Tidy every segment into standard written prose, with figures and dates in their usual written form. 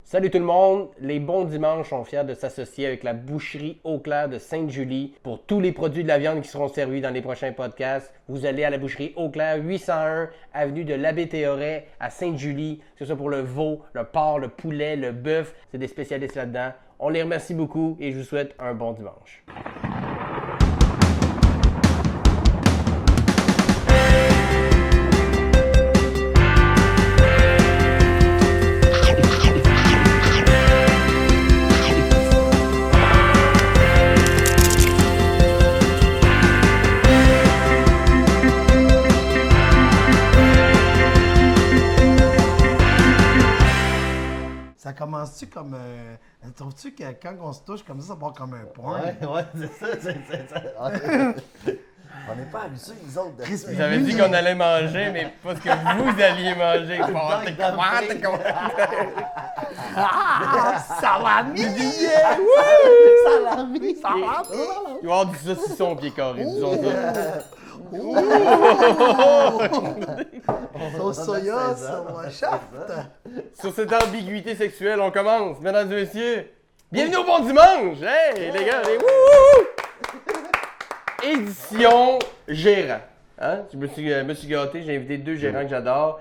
Salut tout le monde, les bons dimanches sont fiers de s'associer avec la boucherie Eau-Claire de Sainte-Julie pour tous les produits de la viande qui seront servis dans les prochains podcasts. Vous allez à la boucherie Eau-Claire, 801 avenue de l'Abbé Théoret à Sainte-Julie, que ce soit pour le veau, le porc, le poulet, le bœuf, c'est des spécialistes là-dedans. On les remercie beaucoup et je vous souhaite un bon dimanche. Ça commence-tu comme trouves-tu que quand on se touche comme ça part comme un point? Ouais, c'est ça. On n'est pas habitués, nous autres, de ça. Vous avez dit qu'on allait manger, mais pas ce que vous alliez manger. Salami! Salami! Il va y avoir du saucisson au pied carré, disons ça. Sauce soya, ça va shaft! Sur cette ambiguïté sexuelle, on commence, mesdames et messieurs. Bienvenue au bon dimanche! Hey, les gars, allez, wouhou! Édition gérant. Hein? Je me suis gâté, j'ai invité deux gérants que j'adore.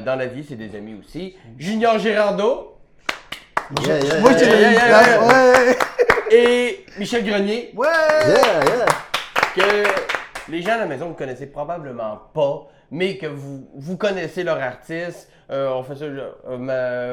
Dans la vie, c'est des amis aussi. Junior Gérardo. Moi, j'ai ouais! Et Michel Grenier. Ouais! Que les gens à la maison ne connaissez probablement pas, mais que vous connaissez leur artiste. On fait ça,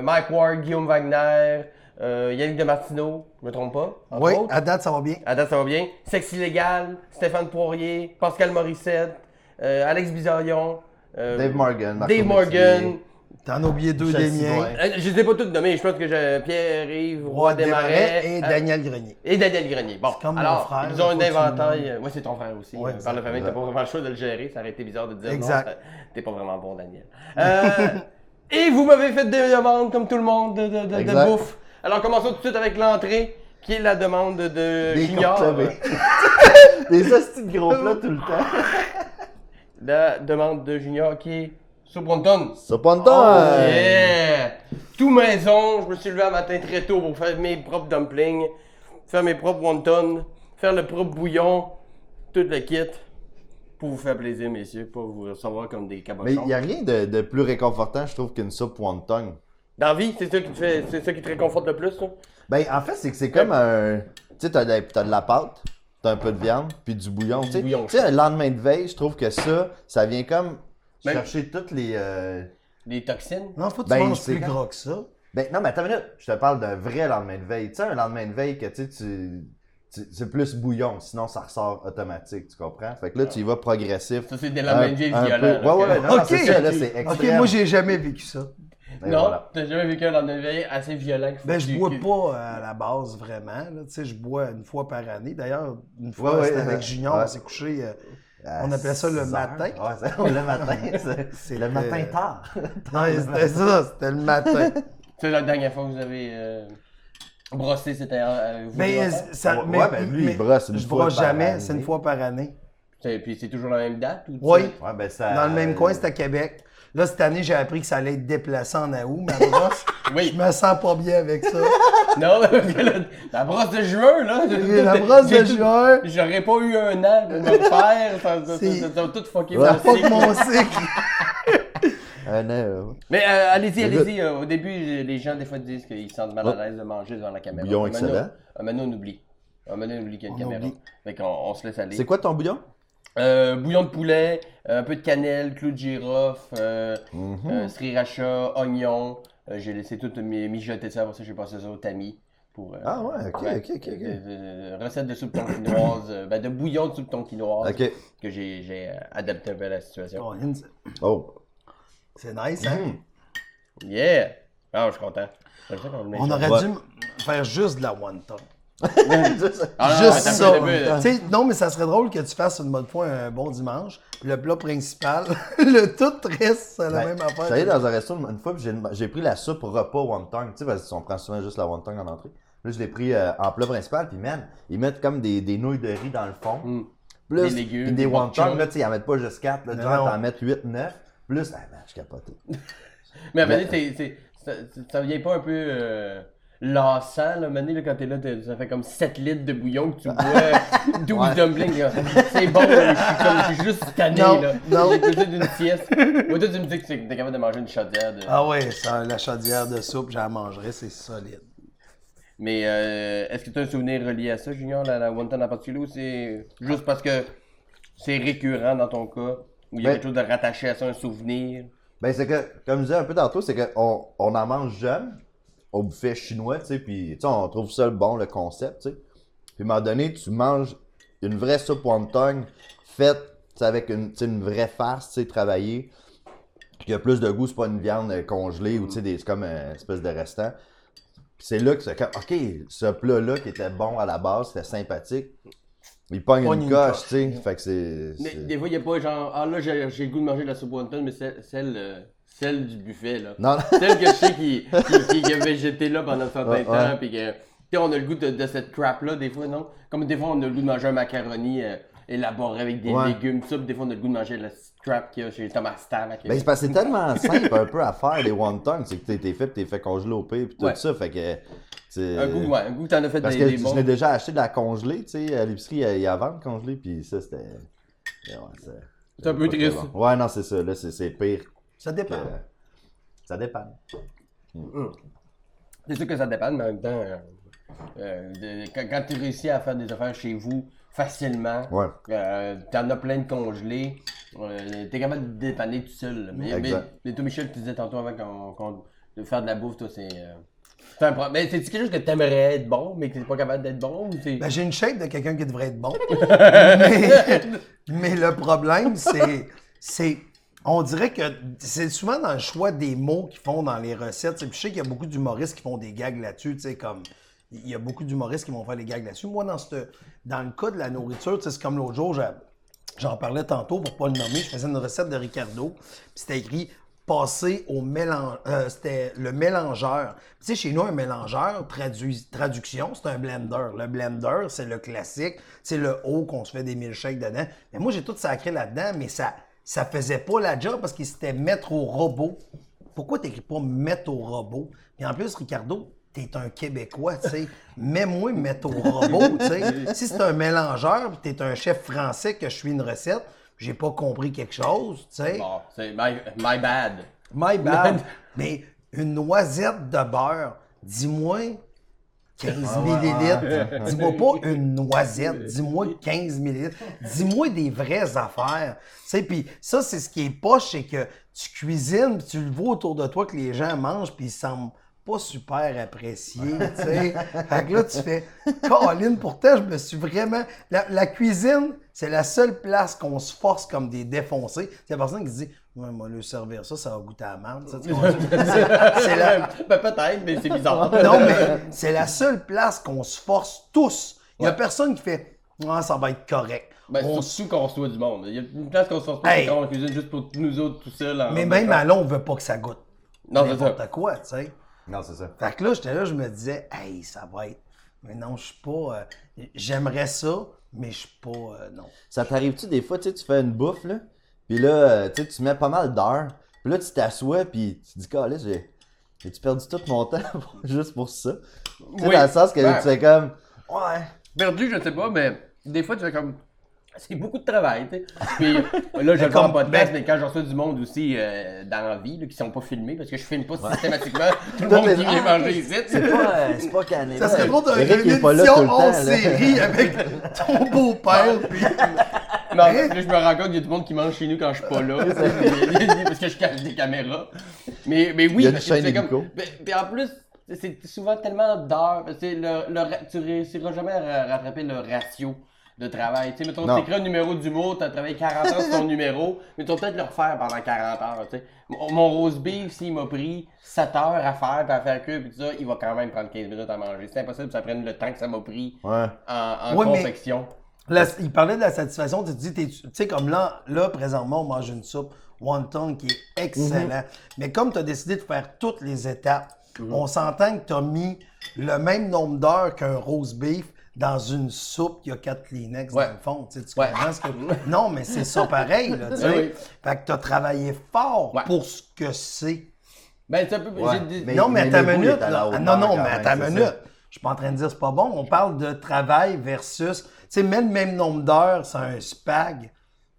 Mike Ward, Guillaume Wagner, Yannick Demartino, je me trompe pas? Oui, à date, ça va bien. À date, ça va bien. Sexe illégal, Stéphane Poirier, Pascal Morissette, Alex Bizarion, Dave Morgan. Dave Morgan. T'en as oublié deux des miens. Je les ai pas tous nommés, je pense que j'ai Pierre-Yves Roy Desmarais et Daniel Grenier. Et Daniel Grenier. Bon, comme mon alors, frère, ils ont un faut que tu le inventaire. Moi, c'est ton frère aussi. Ouais, par la famille, t'as pas vraiment le choix de le gérer. Ça aurait été bizarre de dire exact. non, t'es pas vraiment bon, Daniel. Et vous m'avez fait des demandes, comme tout le monde, de bouffe. Alors, commençons tout de suite avec l'entrée, qui est la demande de Junior. Des hosties de gros plats tout le temps. La demande de Junior qui est soupe wonton. Soupe wonton! Oh, yeah! Tout maison, je me suis levé un matin très tôt pour faire mes propres dumplings, faire mes propres wontons, faire le propre bouillon, tout le kit, pour vous faire plaisir, messieurs, pas vous recevoir comme des cabochons. Mais il n'y a rien de plus réconfortant, je trouve, qu'une soupe wonton. Dans la vie, c'est ça qui te réconforte le plus, ça? Ben, en fait, c'est que c'est comme un... Tu sais, t'as de la pâte, t'as un peu de viande, puis du bouillon. Tu sais, un lendemain de veille, je trouve que ça vient comme chercher toutes les... Les toxines? Non, faut que tu manges plus gras que ça. Ben, non, mais attends une minute, je te parle d'un vrai lendemain de veille. Tu sais, un lendemain de veille que c'est plus bouillon, sinon ça ressort automatique, tu comprends? Fait que là, tu y vas progressif. Ça, c'est des lendemains de veille violents. Ouais, non, c'est ça, là, c'est extrême. Ok, moi, j'ai jamais vécu ça. Et non, voilà. t'as jamais vécu un lendemain de veille assez violent? Ben, je bois pas à la base, vraiment. Là. Tu sais, je bois une fois par année. D'ailleurs, une fois, c'était avec Junior, on s'est couché... on appelait ça le matin. Ouais, le matin, c'est le matin tard. Non, c'était ça, c'était le matin. C'est la dernière fois que vous avez brossé, c'était vous? Mais, lui, il brosse une je fois brosse par jamais, année. c'est une fois par année. Puis c'est toujours la même date? Ou Oui, Ouais, ben ça... dans le même coin, c'était à Québec. Là, cette année, j'ai appris que ça allait être déplacé en août, ma brosse. Oui. Je me sens pas bien avec ça. Non, parce que la brosse de juin, là. La brosse de juin. J'aurais pas eu un an pour me le faire. Ça va tout fucker Ça mon fuck cycle. mon cycle. Mais allez-y. Au début, les gens, des fois, disent qu'ils se sentent mal à l'aise de manger devant la caméra. Bouillon excellent. Maintenant, on oublie. Maintenant, on oublie qu'il y a une caméra. Fait qu'on se laisse aller. C'est quoi ton bouillon? Bouillon de poulet, un peu de cannelle, clou de girofle, sriracha, oignon. J'ai laissé tout mijoter ça, après ça j'ai passé ça au tamis. Pour, ah ouais, ok. recette de soupe tonkinoise, de bouillon de soupe tonkinoise que j'ai adapté un peu à la situation. Oh. C'est nice, hein? Yeah! Ah, je suis content. On aurait dû faire juste de la wonton. Juste ça. Non, mais ça serait drôle que tu fasses une bonne fois un bon dimanche. Le plat principal, le tout reste la même affaire. Je suis allé dans un resto une fois, j'ai pris la soupe repas wonton. Tu sais, parce qu'on prend souvent juste la wonton en entrée. Là, je l'ai pris en plat principal, puis man, ils mettent comme des nouilles de riz dans le fond. Plus, des légumes, puis des wontons, là, tu sais, ils en mettent pas juste 4, là, genre, t'en mettent 8, 9. Plus, je capotais. Mais à un moment donné, ça vient pas un peu lassant, là, Mané, là, quand t'es là, ça fait comme 7 litres de bouillon que tu bois, 12 dumplings, là. C'est bon, là, je suis juste tanné, là. Non. J'ai besoin d'une sieste. Moi, toi, tu me dis que t'es capable de manger une chaudière de... Ah ouais, la chaudière de soupe, j'en mangerais, c'est solide. Mais est-ce que tu as un souvenir relié à ça, Junior, la wonton en particulier, ou c'est juste parce que c'est récurrent dans ton cas, ou il y a quelque chose de rattaché à ça, un souvenir? Ben, c'est que, comme je disais un peu tantôt, c'est qu'on en mange jeune, au buffet chinois, tu sais, puis tu sais, on trouve ça bon, le concept, tu sais. Puis à un moment donné, tu manges une vraie soupe wonton faite, tu sais, avec une vraie farce, tu sais, travaillée, qui a plus de goût, c'est pas une viande congelée, ou tu sais, c'est comme une espèce de restant. Puis c'est là que c'est comme, OK, ce plat-là qui était bon à la base, c'était sympathique, il pogne une coche, tu sais. Fait que c'est... Des fois, il n'y a pas genre, ah là, j'ai le goût de manger de la soupe wonton, mais celle du buffet, là. Non. Celle que je sais qui a végété là pendant un certain temps, puis que, tu sais, on a le goût de cette crap-là, des fois, non? Comme des fois, on a le goût de manger un macaroni élaboré avec des légumes, tout ça, puis des fois, on a le goût de manger la crap qu'il y a chez Thomas Stam. Ben, c'est parce que c'est tellement simple un peu à faire, les wontons, c'est que t'es fait congeler au pire, puis tout ça, fait que... Un goût que t'en as fait parce des bons. Parce que je l'ai déjà acheté de la congelée, tu sais, à l'épicerie, il y a vendre congelée, puis ça, c'était... Ouais, c'est un peu triste. Bon. Ouais, non, c'est ça, là, c'est pire. Ça dépend. Ça dépend. C'est sûr que ça dépend, mais en même temps, quand tu réussis à faire des affaires chez vous facilement, t'en as plein de congelés, t'es capable de dépanner tout seul. Mais toi, Michel, tu disais tantôt avant de faire de la bouffe, toi, c'est un problème. Mais c'est quelque chose que t'aimerais être bon, mais que t'es pas capable d'être bon? Ou c'est... Ben, j'ai une shape de quelqu'un qui devrait être bon. mais le problème, c'est... On dirait que c'est souvent dans le choix des mots qu'ils font dans les recettes. Puis je sais qu'il y a beaucoup d'humoristes qui font des gags là-dessus, tu sais, comme... Il y a beaucoup d'humoristes qui vont faire des gags là-dessus. Moi, dans le cas de la nourriture, c'est comme l'autre jour, j'en parlais tantôt pour pas le nommer, je faisais une recette de Ricardo, puis c'était écrit « passer au mélange... c'était le mélangeur. Tu sais, chez nous, un mélangeur, traduction, c'est un blender. Le blender, c'est le classique, c'est le haut qu'on se fait des milkshakes dedans. Mais moi, j'ai tout sacré là-dedans, mais ça faisait pas la job parce qu'il c'était mettre au robot. Pourquoi t'écris pas mettre au robot? Puis en plus, Ricardo, t'es un Québécois, tu sais. Mets-moi mettre au robot, tu sais. Si c'est un mélangeur, puis t'es un chef français que je suis une recette, j'ai pas compris quelque chose, tu sais. Bon, c'est my bad. My bad. Mais une noisette de beurre, dis-moi 15 millilitres. Dis-moi pas une noisette, dis-moi 15 millilitres. Dis-moi des vraies affaires. Tu sais, puis ça, c'est ce qui est poche, c'est que tu cuisines, puis tu le vois autour de toi que les gens mangent, puis ils semblent pas super apprécié, tu sais. Fait que là, tu fais « Caroline, pourtant, je me suis vraiment... » La cuisine, c'est la seule place qu'on se force comme des défoncés. C'est la personne qui se dit « Ouais, moi, le servir ça, ça va goûter à la merde. » C'est la... Ben, peut-être, mais c'est bizarre. Non, mais c'est la seule place qu'on se force tous. Il y a personne qui fait « Ah, ça va être correct. » Ben, surtout qu'on reçoit du monde. Il y a une place qu'on se force pas quand on cuisine juste pour nous autres tout seuls. Mais même à l'eau, on veut pas que ça goûte. Non, c'est ça. N'importe quoi, tu sais. Non, c'est ça. Fait que là, j'étais là, je me disais, hey, ça va être. Mais non, je suis pas. J'aimerais ça, mais je suis pas. Non. Ça t'arrive-tu des fois, tu sais, tu fais une bouffe, là, puis là, tu sais, tu mets pas mal d'heures, puis là, tu t'assois, puis tu te dis, calé, j'ai-tu perdu tout mon temps juste pour ça? Tu sais, dans le sens que tu fais comme, ouais. Perdu, je sais pas, mais des fois, tu fais comme. C'est beaucoup de travail, tu sais. Puis là, je le fais en podcast, mais quand j'en reçois du monde aussi dans la vie, là, qui sont pas filmés, parce que je filme pas systématiquement tout le monde qui vient manger ici. C'est pas cané. Ça serait drôle d'une édition hors série avec ton beau-père. Puis... Non, là, je me rends compte qu'il y a du monde qui mange chez nous quand je suis pas là. Parce que je cache des caméras. Mais oui, il y a parce une que chaîne c'est comme. Puis en plus, c'est souvent tellement d'heures. Tu réussiras jamais à rattraper le ratio de travail. Tu sais, mettons, tu écris un numéro d'humour, tu as travaillé 40 heures sur ton numéro, mais tu vas peut-être le refaire pendant 40 heures. Tu sais. Mon roast beef, s'il m'a pris 7 heures à faire, puis à faire cuire, puis tout ça, il va quand même prendre 15 minutes à manger. C'est impossible que ça prenne le temps que ça m'a pris en confection. Il parlait de la satisfaction, tu te dis, tu sais, comme là, présentement, on mange une soupe wonton qui est excellent. Mais comme tu as décidé de faire toutes les étapes, on s'entend que tu as mis le même nombre d'heures qu'un roast beef dans une soupe qui a 4 Kleenex dans le fond. Tu comprends ce que... Non, mais c'est ça pareil, là, tu sais. Fait que tu as travaillé fort pour ce que c'est. Ben, ça peut. Ouais, Non, mais attends le une goût, il minute. est à la Là. hauteur Non, quand mais même, attends une c'est minute. ça. Je suis pas en train de dire c'est pas bon. On parle de travail versus. Tu sais, mets le même nombre d'heures, c'est un spag.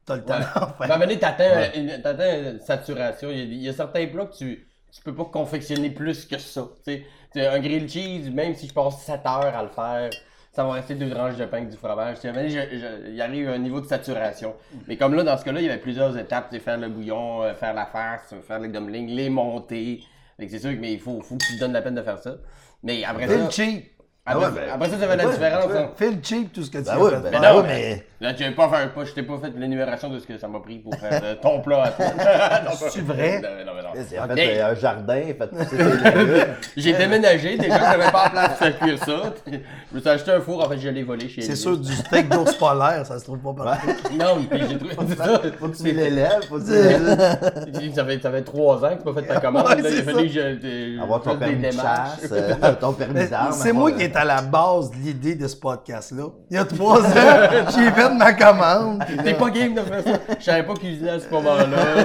T'as le temps d'en À un faire. moment donné, t'atteins une saturation. Il y a certains plats que tu peux pas confectionner plus que ça. Tu sais, un grilled cheese, même si je passe 7 heures à le faire, ça va rester 2 tranches de pain avec du fromage. Tu sais, à un moment donné, il arrive à un niveau de saturation. Mais comme là, dans ce cas-là, il y avait plusieurs étapes. Tu sais, faire le bouillon, faire la farce, faire les dumplings, les monter. Fait que c'est sûr, mais il faut que tu te donnes la peine de faire ça. Mais après Fais ça... le cheap. Après ça, ça fait la différence. Hein. Fais le cheap, tout ce que tu Ben as oui, fait ben faire. non, non, mais. Là, je t'ai pas fait l'énumération de ce que ça m'a pris pour faire ton plat à toi. C'est vrai? Non, mais non. Il a fait Hey. un jardin, il a fait pousser ses légumes. J'ai déménagé, déjà, j'avais pas la place de cuire ça. Je me suis acheté un four, en fait, je l'ai volé chez C'est Elvis. sûr, du steak d'ours polaire, ça se trouve pas partout. Non, puis j'ai trouvé ça. Faut que tu l'élèves, faut que tu l'élèves. Ça fait 3 ans que tu m'as fait ta commande. Ouais, là, il a c'est fallu que je Avoir ton fasse des permis de démarches. chasse, ton permis Mais d'armes. c'est moi qui est à la base de l'idée de ce podcast-là. Il y a 3 ans, j'ai fait ma commande. puis là- T'es pas game de faire ça. Je savais pas cuisiner à ce moment-là.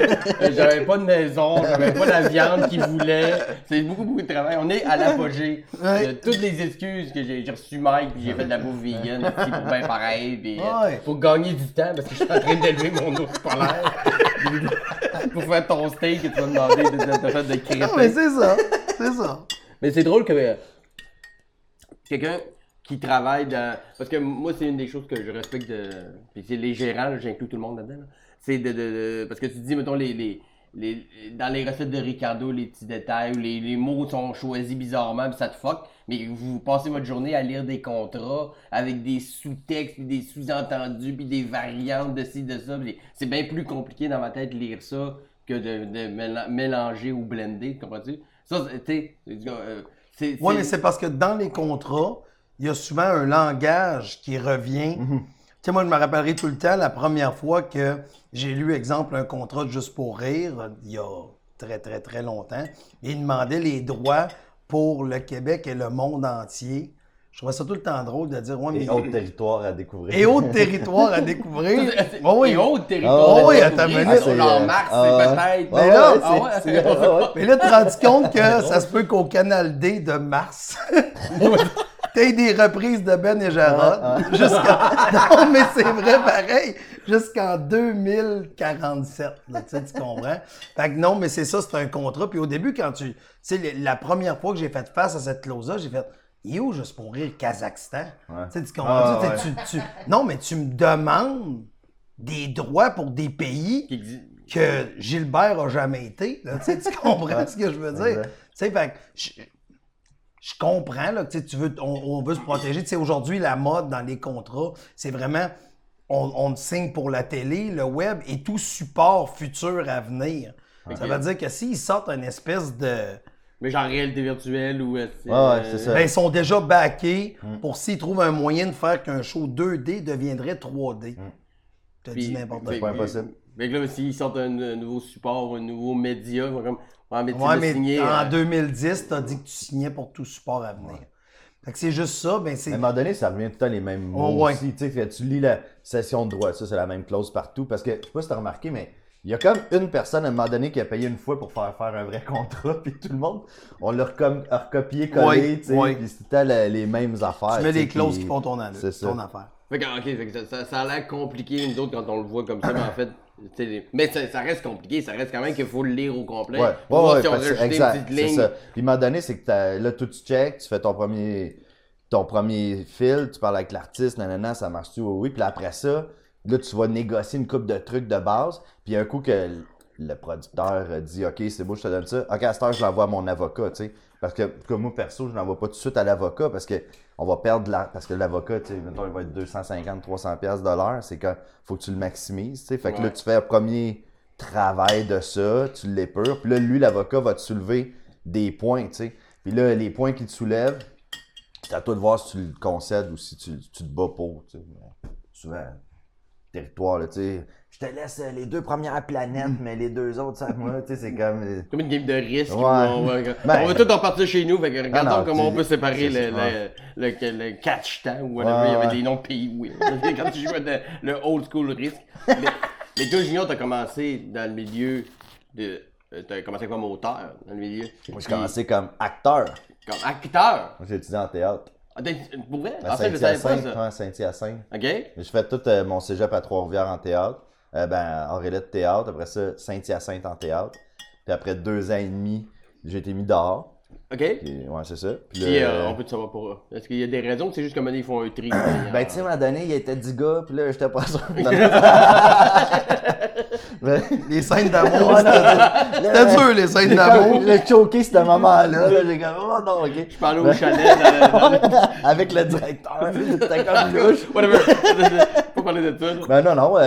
J'avais pas de maison, j'avais pas la viande qu'ils voulaient. C'est beaucoup de travail. On est à l'apogée Ouais. de toutes les excuses que j'ai reçu Mike, puis j'ai fait de la bouffe vegan, puis pour bien pareil, puis Ouais. pour gagner du temps, parce que je suis en train d'élever mon ours polaire. Pour faire ton steak, tu vas me demander de faire de crêpes. Non, mais c'est ça. C'est ça. Mais c'est drôle que quelqu'un qui travaille dans... Parce que moi, c'est une des choses que je respecte de... Puis c'est les gérants, là, j'inclus tout le monde là-dedans. Là. C'est Parce que tu dis, mettons, dans les recettes de Ricardo, les petits détails, où les mots sont choisis bizarrement, puis ça te fuck. Mais vous passez votre journée à lire des contrats avec des sous-textes, puis des sous-entendus, puis des variantes de ci, de ça. Puis c'est bien plus compliqué dans ma tête de lire ça que de mélanger ou blender, comprends-tu? Ça, tu sais... Oui, mais c'est parce que dans les contrats, il y a souvent un langage qui revient. Tu sais, moi, je me rappellerai tout le temps la première fois que j'ai lu, exemple, un contrat de Juste pour rire, il y a très, très, très longtemps. Et il demandait les droits pour le Québec et le monde entier. Je trouvais ça tout le temps drôle de dire, ouais, mais... Et autres territoires à découvrir. Et autres territoires à découvrir. Oh, oui. Et autres territoires. Oh, oui, attends une minute. En mars, c'est peut-être. Mais là, ouais. Mais là, tu te rends compte que ça se peut qu'au Canal D de mars, t'aies des reprises de Ben et Jarod Non, mais c'est vrai pareil. Jusqu'en 2047, là, tu comprends? Fait que non, mais c'est ça, c'est un contrat. Puis au début, quand tu sais, la première fois que j'ai fait face à cette clause-là, j'ai fait « Et où, juste pour rire, Kazakhstan? Ouais. Tu sais, tu comprends? Ah, Non, mais tu me demandes des droits pour des pays que Gilbert a jamais été. Là, tu comprends ce que je veux dire? Exact. Tu sais, fait que je comprends là, que tu veux, on veut se protéger. Tu sais, aujourd'hui, la mode dans les contrats, c'est vraiment, on signe pour la télé, le web et tout support futur à venir. Ça veut dire que s'ils sortent une espèce de... Mais genre réalité virtuelle ou... c'est ça. Ben, ils sont déjà backés pour s'ils trouvent un moyen de faire qu'un show 2D deviendrait 3D. Je te dis n'importe quoi. pas impossible. Fait que là, s'ils sortent un nouveau support, un nouveau média, ils vont comme... Ouais, mais signer, en 2010, tu as dit que tu signais pour tout support à venir. Fait que c'est juste ça, ben c'est... À un moment donné, ça revient tout le temps les mêmes mots ouais. aussi. Tu sais, tu lis la cession de droit, ça c'est la même clause partout. Parce que, je sais pas si t'as remarqué, mais il y a comme une personne à un moment donné qui a payé une fois pour faire un vrai contrat, puis tout le monde, on l'a recopié-collé, Ouais, tu sais, ouais. puis c'était les mêmes affaires. Tu mets tu sais, les clauses puis qui font ton c'est ça. affaire. Fait que ça a l'air compliqué, nous autres, quand on le voit comme ça, mais en fait... Mais ça reste compliqué, ça reste quand même qu'il faut le lire au complet. Ouais, Pour voir si on parce que- rajoute une exact, petite c'est ligne. ça. Puis à un moment donné, c'est que là, tout tu check, tu fais ton premier fil, tu parles avec l'artiste, nanana, ça marche-tu, oui. Puis là, après ça, là, tu vas négocier une coupe de trucs de base. Puis un coup que le producteur dit, OK, c'est beau, je te donne ça. OK, à cette heure, je l'envoie à mon avocat, tu sais. Parce que, comme moi, perso, je l'envoie pas tout de suite à l'avocat parce que on va perdre parce que l'avocat, tu sais, mettons, il va être 250-300$ de l'heure. C'est qu'il faut que tu le maximises, tu sais. Fait que là, tu fais un premier travail de ça, tu l'épures. Puis là, lui, l'avocat va te soulever des points, tu sais. Puis là, les points qu'il te soulève, c'est à toi de voir si tu le concèdes ou si tu te bats pour, tu sais. Souvent, territoire, là, tu sais. Je te laisse les 2 premières planètes, mais les 2 autres, ça, moi, tu sais, c'est comme... Comme une game de risque. Ouais. On va tout en partir chez nous. Fait que regardons non, comment on peut séparer c'est- le catch-temps ou whatever. Il y avait des noms de pays. Oui. Quand tu jouais le old school risque. Mais toi, Junior, t'as commencé dans le milieu t'as commencé comme auteur dans le milieu. Moi, j'ai commencé comme acteur. Comme acteur. Moi, j'ai étudié en théâtre. Ah, pour vrai? À Ça, je savais pas Saint-Hyacinthe. ça. Ouais, Saint-Hyacinthe. OK? J'ai fait tout mon cégep à Trois-Rivières en théâtre. Aurélette théâtre. Après ça, Saint-Hyacinthe en théâtre. Puis après 2 ans et demi, j'ai été mis dehors. OK? Puis, ouais, c'est ça. Puis on peut te savoir pour eux. Est-ce qu'il y a des raisons que c'est juste comme ils font un tri? Ben, tu sais, à un moment donné, il était 10 gars, puis là, j'étais pas sûr. Les scènes d'amour, c'était dur, les scènes d'amour. J'ai choqué ce moment-là. Là, j'ai comme, oh non, ok. Je parlais au chalet Avec le directeur, c'était comme louche. Whatever. Faut parler de ça. Ben non,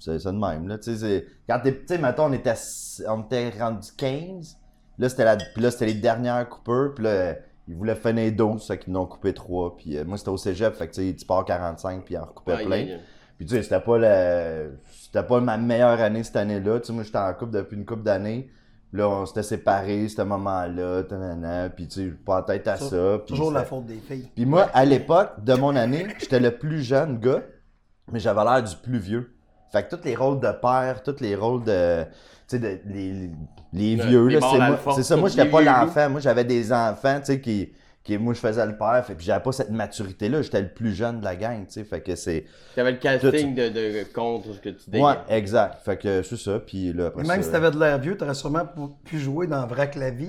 c'est ça de même, là. Tu sais, quand tu sais, mettons, on était rendu 15. Là, c'était les dernières coupeurs. Puis là, ils voulaient finir 12, fait qu'ils en ont coupé 3. Puis moi, c'était au cégep, fait que tu sais, tu pars 45, puis ils en recoupaient plein. Puis tu sais, c'était pas ma meilleure année cette année-là. Tu sais, moi, j'étais en couple depuis une couple d'années. Là, on s'était séparés, ce moment-là, puis tu sais, pas en tête à ça. Toujours la faute des filles. Puis moi, à l'époque de mon année, j'étais le plus jeune gars, mais j'avais l'air du plus vieux. Fait que tous les rôles de père, tous les rôles de, tu sais, les vieux, là, c'est ça. Moi, j'étais pas l'enfant. Moi, j'avais des enfants, tu sais, qui moi, je faisais le père. Fait que j'avais pas cette maturité-là. J'étais le plus jeune de la gang, tu sais. Fait que c'est... T'avais le casting de contre ce que tu dis. Ouais, exact. Fait que c'est ça. Puis là, après et même ça, si t'avais de l'air vieux, t'aurais sûrement pu jouer dans Vrac la vie.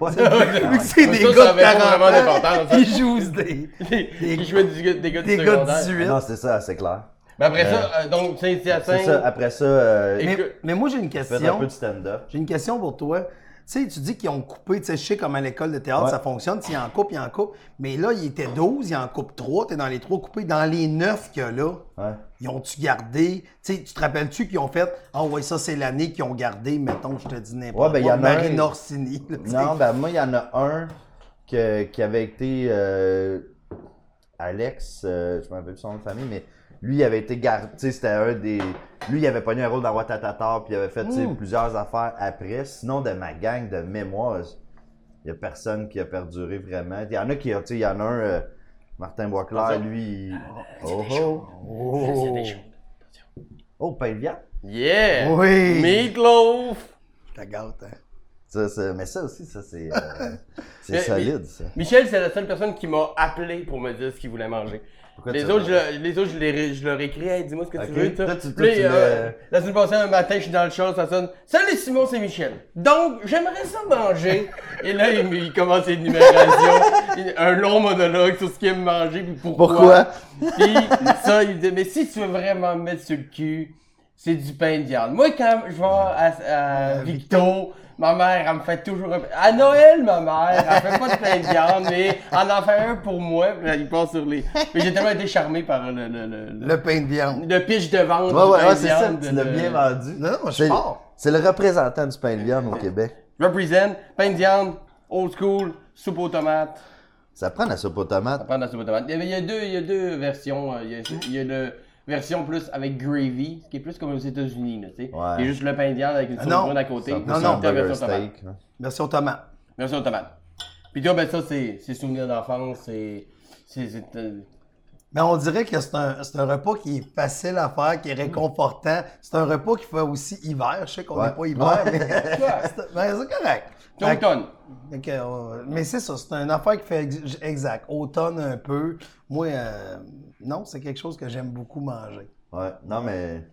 Ouais. Vu que c'est des Ça, gars ça de avait pas 40 vraiment ans, d'importance, ça. ils jouent des Qui jouait des gars de gars de secondaire. 18. Non, c'est ça, c'est clair. Mais après ça, donc, Saint-Hyacinthe. C'est ça. Après ça, Mais moi, j'ai une j'ai fait un question. peu de stand-up. J'ai une question pour toi. Tu sais, tu dis qu'ils ont coupé, tu sais, je sais comme à l'école de théâtre, Ouais. ça fonctionne. S'ils en coupent, ils en coupent. Mais là, il était 12, ils en coupent 3. T'es dans les 3 coupés. Dans les 9 qu'il y a là, Ouais. ils ont-tu gardé? Tu sais, tu te rappelles-tu qu'ils ont fait « Ah ouais, ça, c'est l'année qu'ils ont gardé, mettons, je te dis n'importe Ouais, ben, quoi, y en a Marine un- Orsini. » Non, ben moi, il y en a un qui avait été Alex, je me rappelle plus son nom de famille, mais lui, il avait été gardé, tu sais, c'était un des... Lui, il avait pogné un rôle dans Watatata, puis il avait fait tu sais, plusieurs affaires après. Sinon, de ma gang de mémoire, il y a personne qui a perduré vraiment. Il y en a qui, tu sais, il y en a un, Martin Boisclair, lui... Oh, pain de viande? Yeah! Oui. Meatloaf! Je te gâte, hein? Mais ça aussi, c'est Mais- solide, ça. Michel, c'est la seule personne qui m'a appelé pour me dire ce qu'il voulait manger. Pourquoi Les tu- autres, je leur écris, hey, dis-moi ce que Ok. tu veux. Toi, tu Puis, l'as- la semaine passée, un matin, je suis dans le char, ça sonne. Salut Simon, c'est Michel. Donc, j'aimerais ça manger. Et là, il commence l'énumération, un long monologue sur ce qu'il aime manger, puis pourquoi. Puis ça, il dit, mais si tu veux vraiment me mettre sur le cul, c'est du pain de viande. Moi, quand je vais à Victo, ma mère, elle me fait toujours un... À Noël, ma mère, elle fait pas de pain de viande, mais elle en fait un pour moi. Puis là, il passe sur les... Mais j'ai tellement été charmé par Le pain de viande. le pitch de vente Ouais, du pain ouais, de c'est ça, viande. tu l'as bien vendu. Non, je suis fort. C'est le représentant du pain de viande au Québec. Represent, pain de viande, old school, soupe aux tomates. Ça prend la soupe aux tomates. Prendre la soupe aux tomates. Il y a deux versions. Il y a la version plus avec gravy, ce qui est plus comme aux États-Unis, là, tu sais. Ouais. Il y a juste le pain de viande avec une sauce non. brune à côté. C'est un peu Non, ça, non. un Puis la burger version tomate. steak. Là. Version tomate. Version tomate. Puis toi, ben ça, c'est souvenirs d'enfance, c'est Mais on dirait que c'est un repas qui est facile à faire, qui est réconfortant. C'est un repas qui fait aussi hiver. Je sais qu'on n'est Ouais. pas hiver, Ouais. mais c'est correct. c'est automne. Mais c'est ça, c'est une affaire qui fait exact. Automne un peu. Moi, non, c'est quelque chose que j'aime beaucoup manger. Ouais, non, mais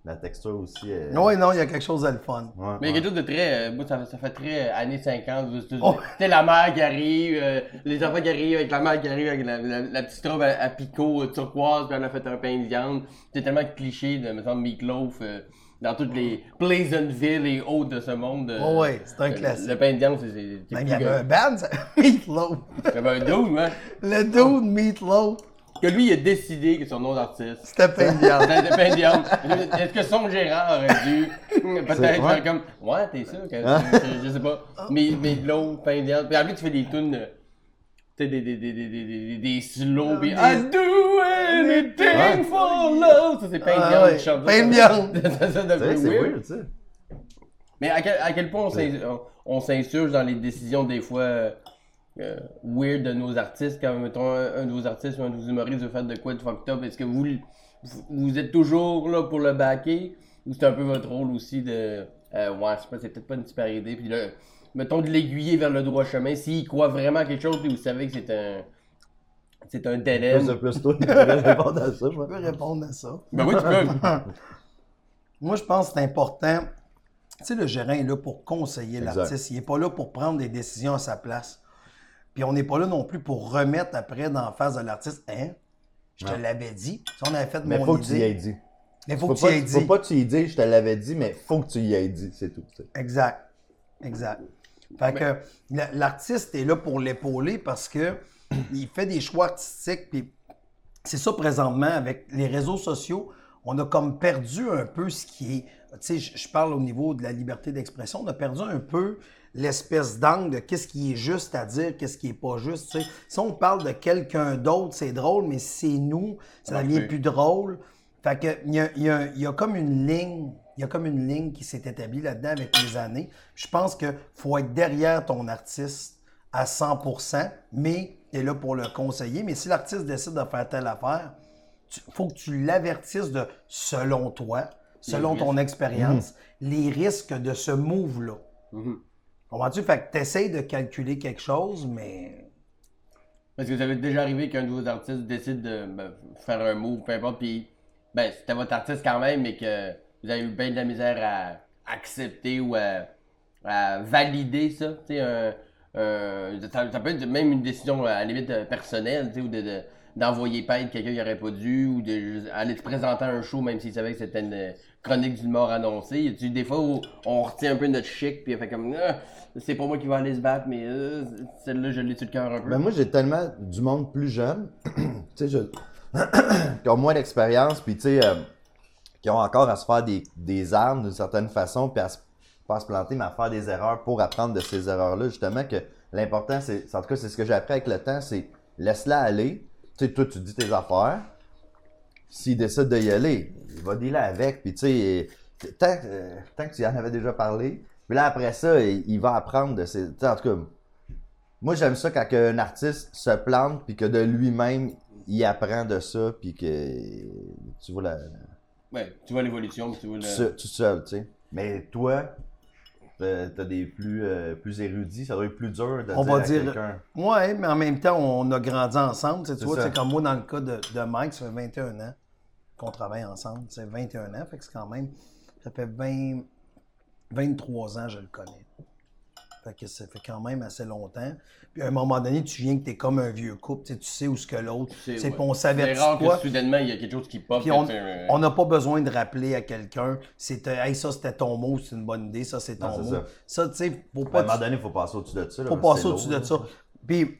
la texture aussi. Oui, non, il y a quelque chose de le fun. Ouais, Mais il y a ouais. quelque chose de très. Moi, ça fait très années 50 aux États-Unis. Oh. Tu sais, la mère qui arrive, les enfants qui arrivent avec la mère qui arrive avec la petite robe à picot turquoise, puis elle a fait un pain de viande. C'est tellement cliché de, me semble, Meatloaf dans toutes les Pleasantville et autres de ce monde. Oui, c'est un classique. Le pain de viande, c'est Même il y avait un band, ça, Meatloaf. Il y avait un dude, hein, Le dude Meatloaf, que lui, il a décidé que son nom d'artiste. c'était pain de viande. C'était le pain de viande. Est-ce que son gérant aurait dû peut-être ouais. faire comme ouais, t'es sûr que je sais pas. Mais de l'eau, pain de viande. Puis après tu fais des tunes tu sais des slow puis I do anything Ouais. for love. Ça c'est pain de viande ouais, qui chante. pain de viande. Ça Tu sais, devient c'est weird. weird, tu sais. Mais à quel point on s'insurge dans les décisions des fois weird de nos artistes, quand mettons un de vos artistes ou un de vos humoristes veut faire de quoi de fucked up, est-ce que vous êtes toujours là pour le backer ou c'est un peu votre rôle aussi de. Ouais, c'est peut-être pas une super idée. Puis là, mettons de l'aiguiller vers le droit chemin. S'il croit vraiment à quelque chose, puis vous savez que c'est un dead end. Plus toi, tu pourrais répondre à ça, moi. Je peux répondre à ça. Ben oui, tu peux. Moi, je pense que c'est important. Tu sais, le gérant est là pour conseiller Exact. l'artiste. Il n'est pas là pour prendre des décisions à sa place. Puis on n'est pas là non plus pour remettre après dans la face de l'artiste. Hein? Je te Non. l'avais dit. Si on avait fait Mais mon faut que tu y idée. aies dit. Mais faut que tu y aies dit. Faut pas que tu y dises, je te l'avais dit, mais faut que tu y aies dit, c'est tout. T'sais. Exact. Exact. Fait que l'artiste est là pour l'épauler parce que il fait des choix artistiques. Puis c'est ça présentement avec les réseaux sociaux. On a comme perdu un peu ce qui est. Tu sais, je parle au niveau de la liberté d'expression. On a perdu un peu l'espèce d'angle de qu'est-ce qui est juste à dire, qu'est-ce qui est pas juste. Tu sais. Si on parle de quelqu'un d'autre, c'est drôle, mais si c'est nous, ça devient plus drôle. Fait que il y a comme une ligne. Il y a comme une ligne qui s'est établie là-dedans avec les années. Je pense qu'il faut être derrière ton artiste à 100%, mais tu es là pour le conseiller. Mais si l'artiste décide de faire telle affaire, il faut que tu l'avertisses de, selon toi, selon ton expérience, les risques de ce move-là. Comprends-tu? Fait que tu essaies de calculer quelque chose, mais... Est-ce que ça avait déjà arrivé qu'un de vos artistes décide de faire un move, peu importe, puis c'était votre artiste quand même, mais que vous avez eu bien de la misère à accepter ou à valider ça, tu sais, ça peut être même une décision à la limite personnelle, tu sais, ou d'envoyer paître quelqu'un qui n'aurait pas dû, ou d'aller te présenter à un show même s'il savait que c'était une chronique d'une mort annoncée. Y a-tu des fois où on retient un peu notre chic, puis on fait comme c'est pas moi qui vais aller se battre, mais celle-là je l'ai sur le cœur un peu. Ben moi, j'ai tellement du monde plus jeune, tu sais, qui ont moins d'expérience, puis tu sais, qui ont encore à se faire des armes d'une certaine façon, puis pas à se planter, mais à faire des erreurs pour apprendre de ces erreurs-là. Justement, que l'important, en tout cas, c'est ce que j'ai appris avec le temps, c'est laisse-la aller. Tu sais, toi, tu dis tes affaires. S'il décide d'y aller, il va dealer avec. Puis, tu sais, tant que tu y en avais déjà parlé, puis là, après ça, il va apprendre de ses. Tu sais, en tout cas, moi, j'aime ça quand un artiste se plante, puis que de lui-même, il apprend de ça, puis que tu vois Ben, tu vois l'évolution, puis tu vois tout seul, tu sais. Mais toi, t'as des plus érudits, ça doit être plus dur de on dire va à dire, quelqu'un. ouais, mais en même temps, on a grandi ensemble. Tu sais, tu vois, ça. c'est comme moi, dans le cas de Mike, ça fait 21 ans qu'on travaille ensemble. C'est 21 ans, fait que c'est quand même, ça fait 23 ans que je le connais. Fait que ça fait quand même assez longtemps. Puis à un moment donné, tu viens que t'es comme un vieux couple, tu sais où ce que l'autre. C'est qu'on s'avertit C'est rare quoi. que soudainement il y a quelque chose qui pop. Puis on n'a pas besoin de rappeler à quelqu'un, hey, ça c'était ton mot, c'est une bonne idée, ça c'est ton Non, c'est mot. Ça, tu sais, faut À pas. un moment donné, il faut passer au-dessus de ça. Faut passer au-dessus de ça. Puis,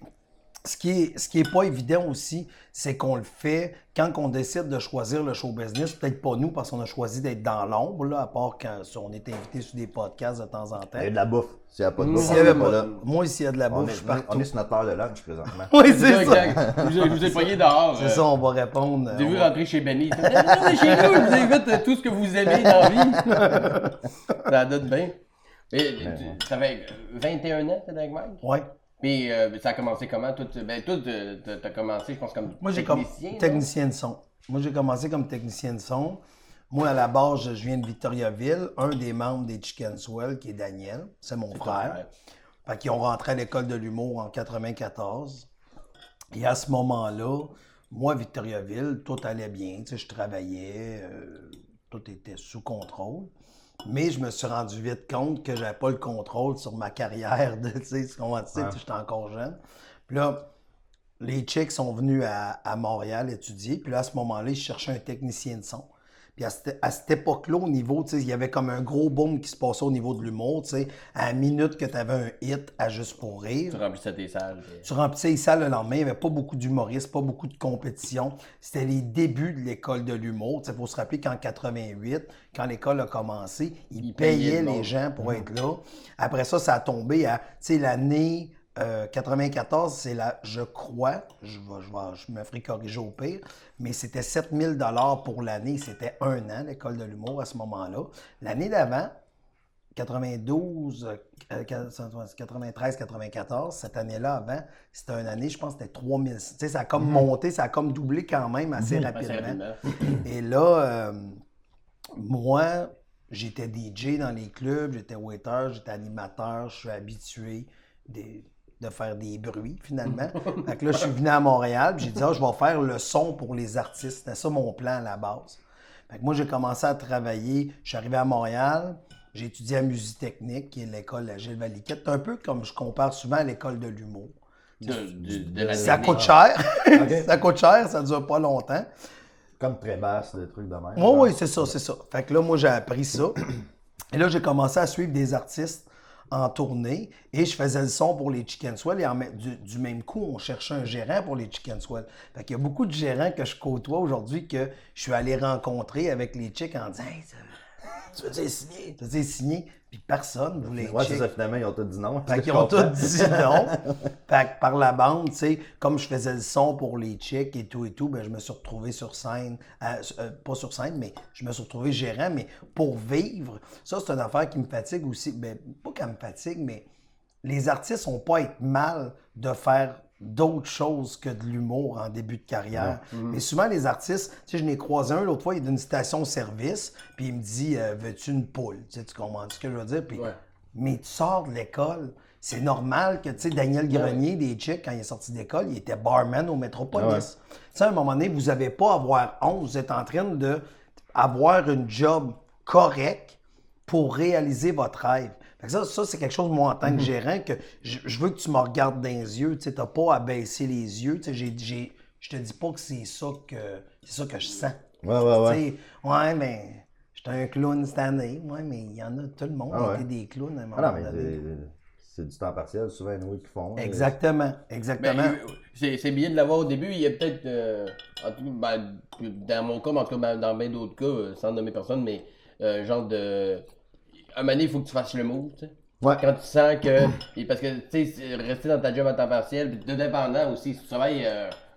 ce qui est pas évident aussi, c'est qu'on le fait quand on décide de choisir le show business. Peut-être pas nous, parce qu'on a choisi d'être dans l'ombre, là, à part quand on est invité sur des podcasts de temps en temps. Il y a de la bouffe. S'il n'y a pas de bouffe, S'il y avait on est pas pas- là. Moi, s'il y a de la bouffe, je suis partout. On est sur notre heure de lunch présentement. Oui, c'est ça. Je vous ai pogné dehors. C'est ça, on va répondre. J'ai vu rentrer chez Benny. Chez nous, je vous invite tout ce que vous aimez dans la vie. Ça donne bien. Ça fait 21 ans, t'es avec Mike? Oui. Puis ça a commencé comment? Toi, t'as commencé, je pense, comme Moi, j'ai comme technicien. non? technicien de son. Moi, j'ai commencé comme technicien de son. Moi, à la base, je viens de Victoriaville. Un des membres des Chicken Swell, qui est Daniel, c'est mon frère. Fait qu'ils ont rentré à l'école de l'humour en 94. Et à ce moment-là, moi, Victoriaville, tout allait bien. Tu sais, je travaillais, tout était sous contrôle. Mais je me suis rendu vite compte que j'avais pas le contrôle sur ma carrière. Tu sais, j'étais encore jeune. Puis là, les Chicks sont venus à Montréal étudier. Puis là, à ce moment-là, ils cherchaient un technicien de son. Puis à cette époque-là, au niveau, tu sais, il y avait comme un gros boom qui se passait au niveau de l'humour, tu sais. À la minute que tu avais un hit à Juste pour rire, Tu remplissais tes salles. tu remplissais les salles le lendemain, il n'y avait pas beaucoup d'humoristes, pas beaucoup de compétition. C'était les débuts de l'école de l'humour. Il faut se rappeler qu'en 88, quand l'école a commencé, ils payaient les gens pour être là. Après ça, ça a tombé à, tu sais, l'année 94, c'est là, je crois, je me ferai corriger au pire, mais c'était 7 000 $ pour l'année. C'était un an, l'école de l'humour, à ce moment-là. L'année d'avant, 92, 93, 94, cette année-là avant, c'était une année, je pense que c'était 3000. Tu sais, ça a comme monté, ça a comme doublé quand même assez rapidement. Et là, Moi, j'étais DJ dans les clubs, j'étais waiter, j'étais animateur, je suis habitué de faire des bruits, finalement. Fait que là, je suis venu à Montréal, puis j'ai dit, je vais faire le son pour les artistes. C'était ça mon plan à la base. Fait que moi, j'ai commencé à travailler, je suis arrivé à Montréal, j'ai étudié à Musique Technique, qui est l'école à Gilles Valiquette. C'est un peu comme je compare souvent à l'école de l'humour. Ça coûte cher. Ça coûte cher, ça dure pas longtemps. Comme très basse, des trucs de même. Oui, c'est ça. Fait que là, moi, j'ai appris ça. Et là, j'ai commencé à suivre des artistes en tournée et je faisais le son pour les Chicken Swell. Et du même coup, on cherchait un gérant pour les Chicken Swell. Fait qu'il y a beaucoup de gérants que je côtoie aujourd'hui que je suis allé rencontrer avec les chicks en disant « Hey, tu veux-tu signer? Tu veux-tu signer? » Puis personne voulait Ouais, c'est ça, finalement, ils ont tous dit non. Fait qu'ils ont tous dit non. Fait que par la bande, tu sais, comme je faisais le son pour les chicks et tout, ben je me suis retrouvé sur scène. Pas sur scène, mais je me suis retrouvé gérant. Mais pour vivre, ça, c'est une affaire qui me fatigue aussi. Ben, pas qu'elle me fatigue, mais les artistes n'ont pas à être mal de faire d'autres choses que de l'humour en début de carrière. Mais souvent, les artistes, tu sais, je n'ai croisé un l'autre fois, il est d'une station-service, puis il me dit veux-tu une poule? Tu comprends ce que je veux dire? Puis, mais tu sors de l'école, c'est normal que, tu sais, Daniel Grenier, des Chicks, quand il est sorti d'école, il était barman au Métropolis. Tu sais, à un moment donné, vous n'avez pas à avoir honte, vous êtes en train d'avoir une job correcte pour réaliser votre rêve. Fait que ça c'est quelque chose, moi, en tant que gérant, que je veux que tu me regardes dans les yeux. Tu n'as pas à baisser les yeux. Je te dis pas que c'est ça que je sens. Ouais, mais j'étais un clown cette année. Ouais, mais il y en a, tout le monde a été des clowns à un moment donné. C'est du temps partiel, souvent, nous, qui font. Exactement. Ben, c'est bien de l'avoir au début. Il y a peut-être, en tout cas, dans mon cas, mais en tout cas, dans bien d'autres cas, sans nommer personne, mais genre de. À un moment donné, il faut que tu fasses le move, tu sais. Ouais. Quand tu sens que. Parce que, tu sais, rester dans ta job à temps partiel, puis de dépendant aussi, si tu travailles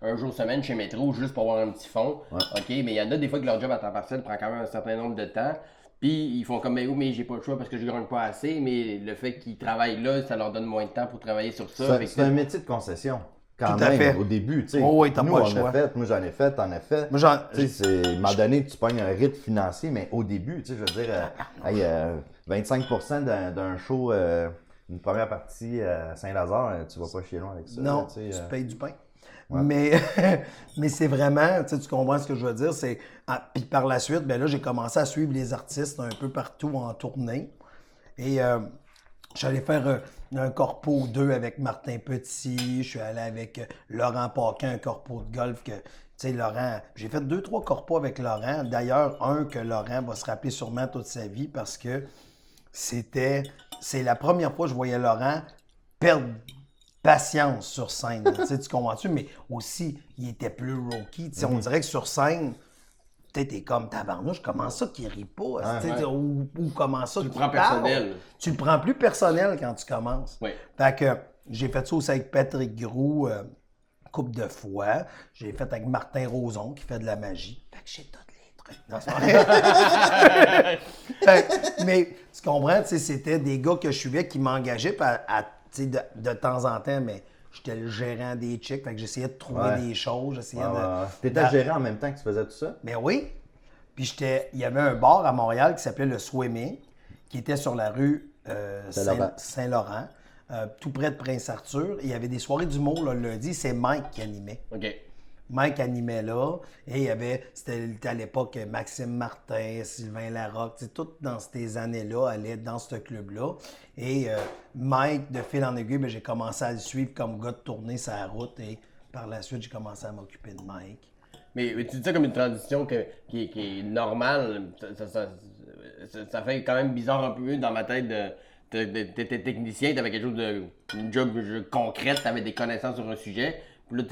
un jour semaine chez Métro juste pour avoir un petit fond, OK, mais il y en a des fois que leur job à temps partiel prend quand même un certain nombre de temps. Puis ils font comme, mais j'ai pas le choix parce que je gagne pas assez, mais le fait qu'ils travaillent là, ça leur donne moins de temps pour travailler sur ça. C'est un métier de concession. Quand Tout à même, fait. au début, tu sais. Oh oui, t'as nous, pas le on choix. a fait, moi j'en ai fait, t'en as fait. Moi, tu sais, à un moment donné, tu pognes un rythme financier, mais au début, tu sais, je veux dire, 25% d'un show, une première partie à Saint-Lazare, tu vas pas chier loin avec ça. Non, là, tu te payes du pain. Ouais. Mais c'est vraiment, tu comprends ce que je veux dire, c'est... Puis par la suite, ben là, j'ai commencé à suivre les artistes un peu partout en tournée. Et j'allais faire un corpo ou deux avec Martin Petit, je suis allé avec Laurent Paquin, un corpo de golf que... Tu sais, Laurent, j'ai fait 2-3 corpos avec Laurent. D'ailleurs, un que Laurent va se rappeler sûrement toute sa vie parce que c'est la première fois que je voyais Laurent perdre patience sur scène. Tu comprends-tu? Mais aussi, il était plus rookie. On dirait que sur scène, t'es comme tabarnouche, comment ça qu'il rit pas? Ou comment ça qu'il prends parle? personnel. Tu le prends plus personnel quand tu commences. Oui. Fait que j'ai fait ça aussi avec Patrick Groux couple de fois. J'ai fait avec Martin Roson qui fait de la magie. Fait que j'ai tous les trucs. Non, c'est pas vrai. Mais tu comprends, c'était des gars que je suivais qui m'engageaient de temps en temps, mais j'étais le gérant des chicks, fait que j'essayais de trouver des choses, j'essayais T'étais gérant en même temps que tu faisais tout ça? Mais oui. Puis il y avait un bar à Montréal qui s'appelait le Swimming, qui était sur la rue Saint-Laurent, tout près de Prince-Arthur. Il y avait des soirées d'humour le lundi, c'est Mike qui animait. OK. Mike animait là, et il y avait, c'était à l'époque Maxime Martin, Sylvain Larocque, tout dans ces années-là, allait dans ce club-là. Et Mike, de fil en aiguille, ben, j'ai commencé à le suivre comme gars de tournée sur la route, et par la suite, j'ai commencé à m'occuper de Mike. Mais tu dis ça comme une transition qui est normale, ça fait quand même bizarre un peu dans ma tête t'étais technicien, t'avais quelque chose une job concrète, t'avais des connaissances sur un sujet. Puis là,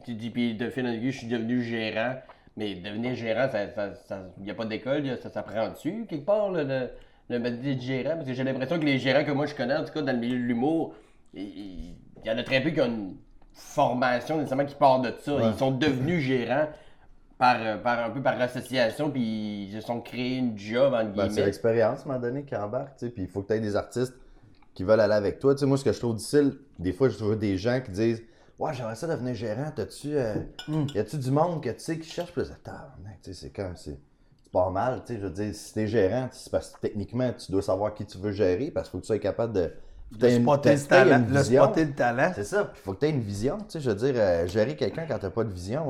tu dis, puis de fil en aiguille, je suis devenu gérant. Mais devenir gérant, il n'y a pas d'école, ça s'apprend dessus, quelque part, le métier de gérant. Parce que j'ai l'impression que les gérants que moi je connais, en tout cas dans le milieu de l'humour, il y en a très peu qui ont une formation nécessairement qui part de ça. Ouais. Ils sont devenus gérants un peu par association, puis ils se sont créés une job, en guillemets. C'est l'expérience, à un moment donné, qui embarque, puis il faut que tu aies des artistes qui veulent aller avec toi. Moi, ce que je trouve difficile, des fois, je trouve des gens qui disent « Ouais, j'aimerais ça devenir gérant, y a-tu du monde que tu sais qui cherche? » Puis là, c'est quand, c'est pas mal, tu sais, je veux dire, si t'es gérant, c'est parce que techniquement, tu dois savoir qui tu veux gérer, parce qu'il faut que tu sois capable de... spotter le talent. C'est ça, puis il faut que tu aies une vision, tu sais, je veux dire, gérer quelqu'un quand t'as pas de vision,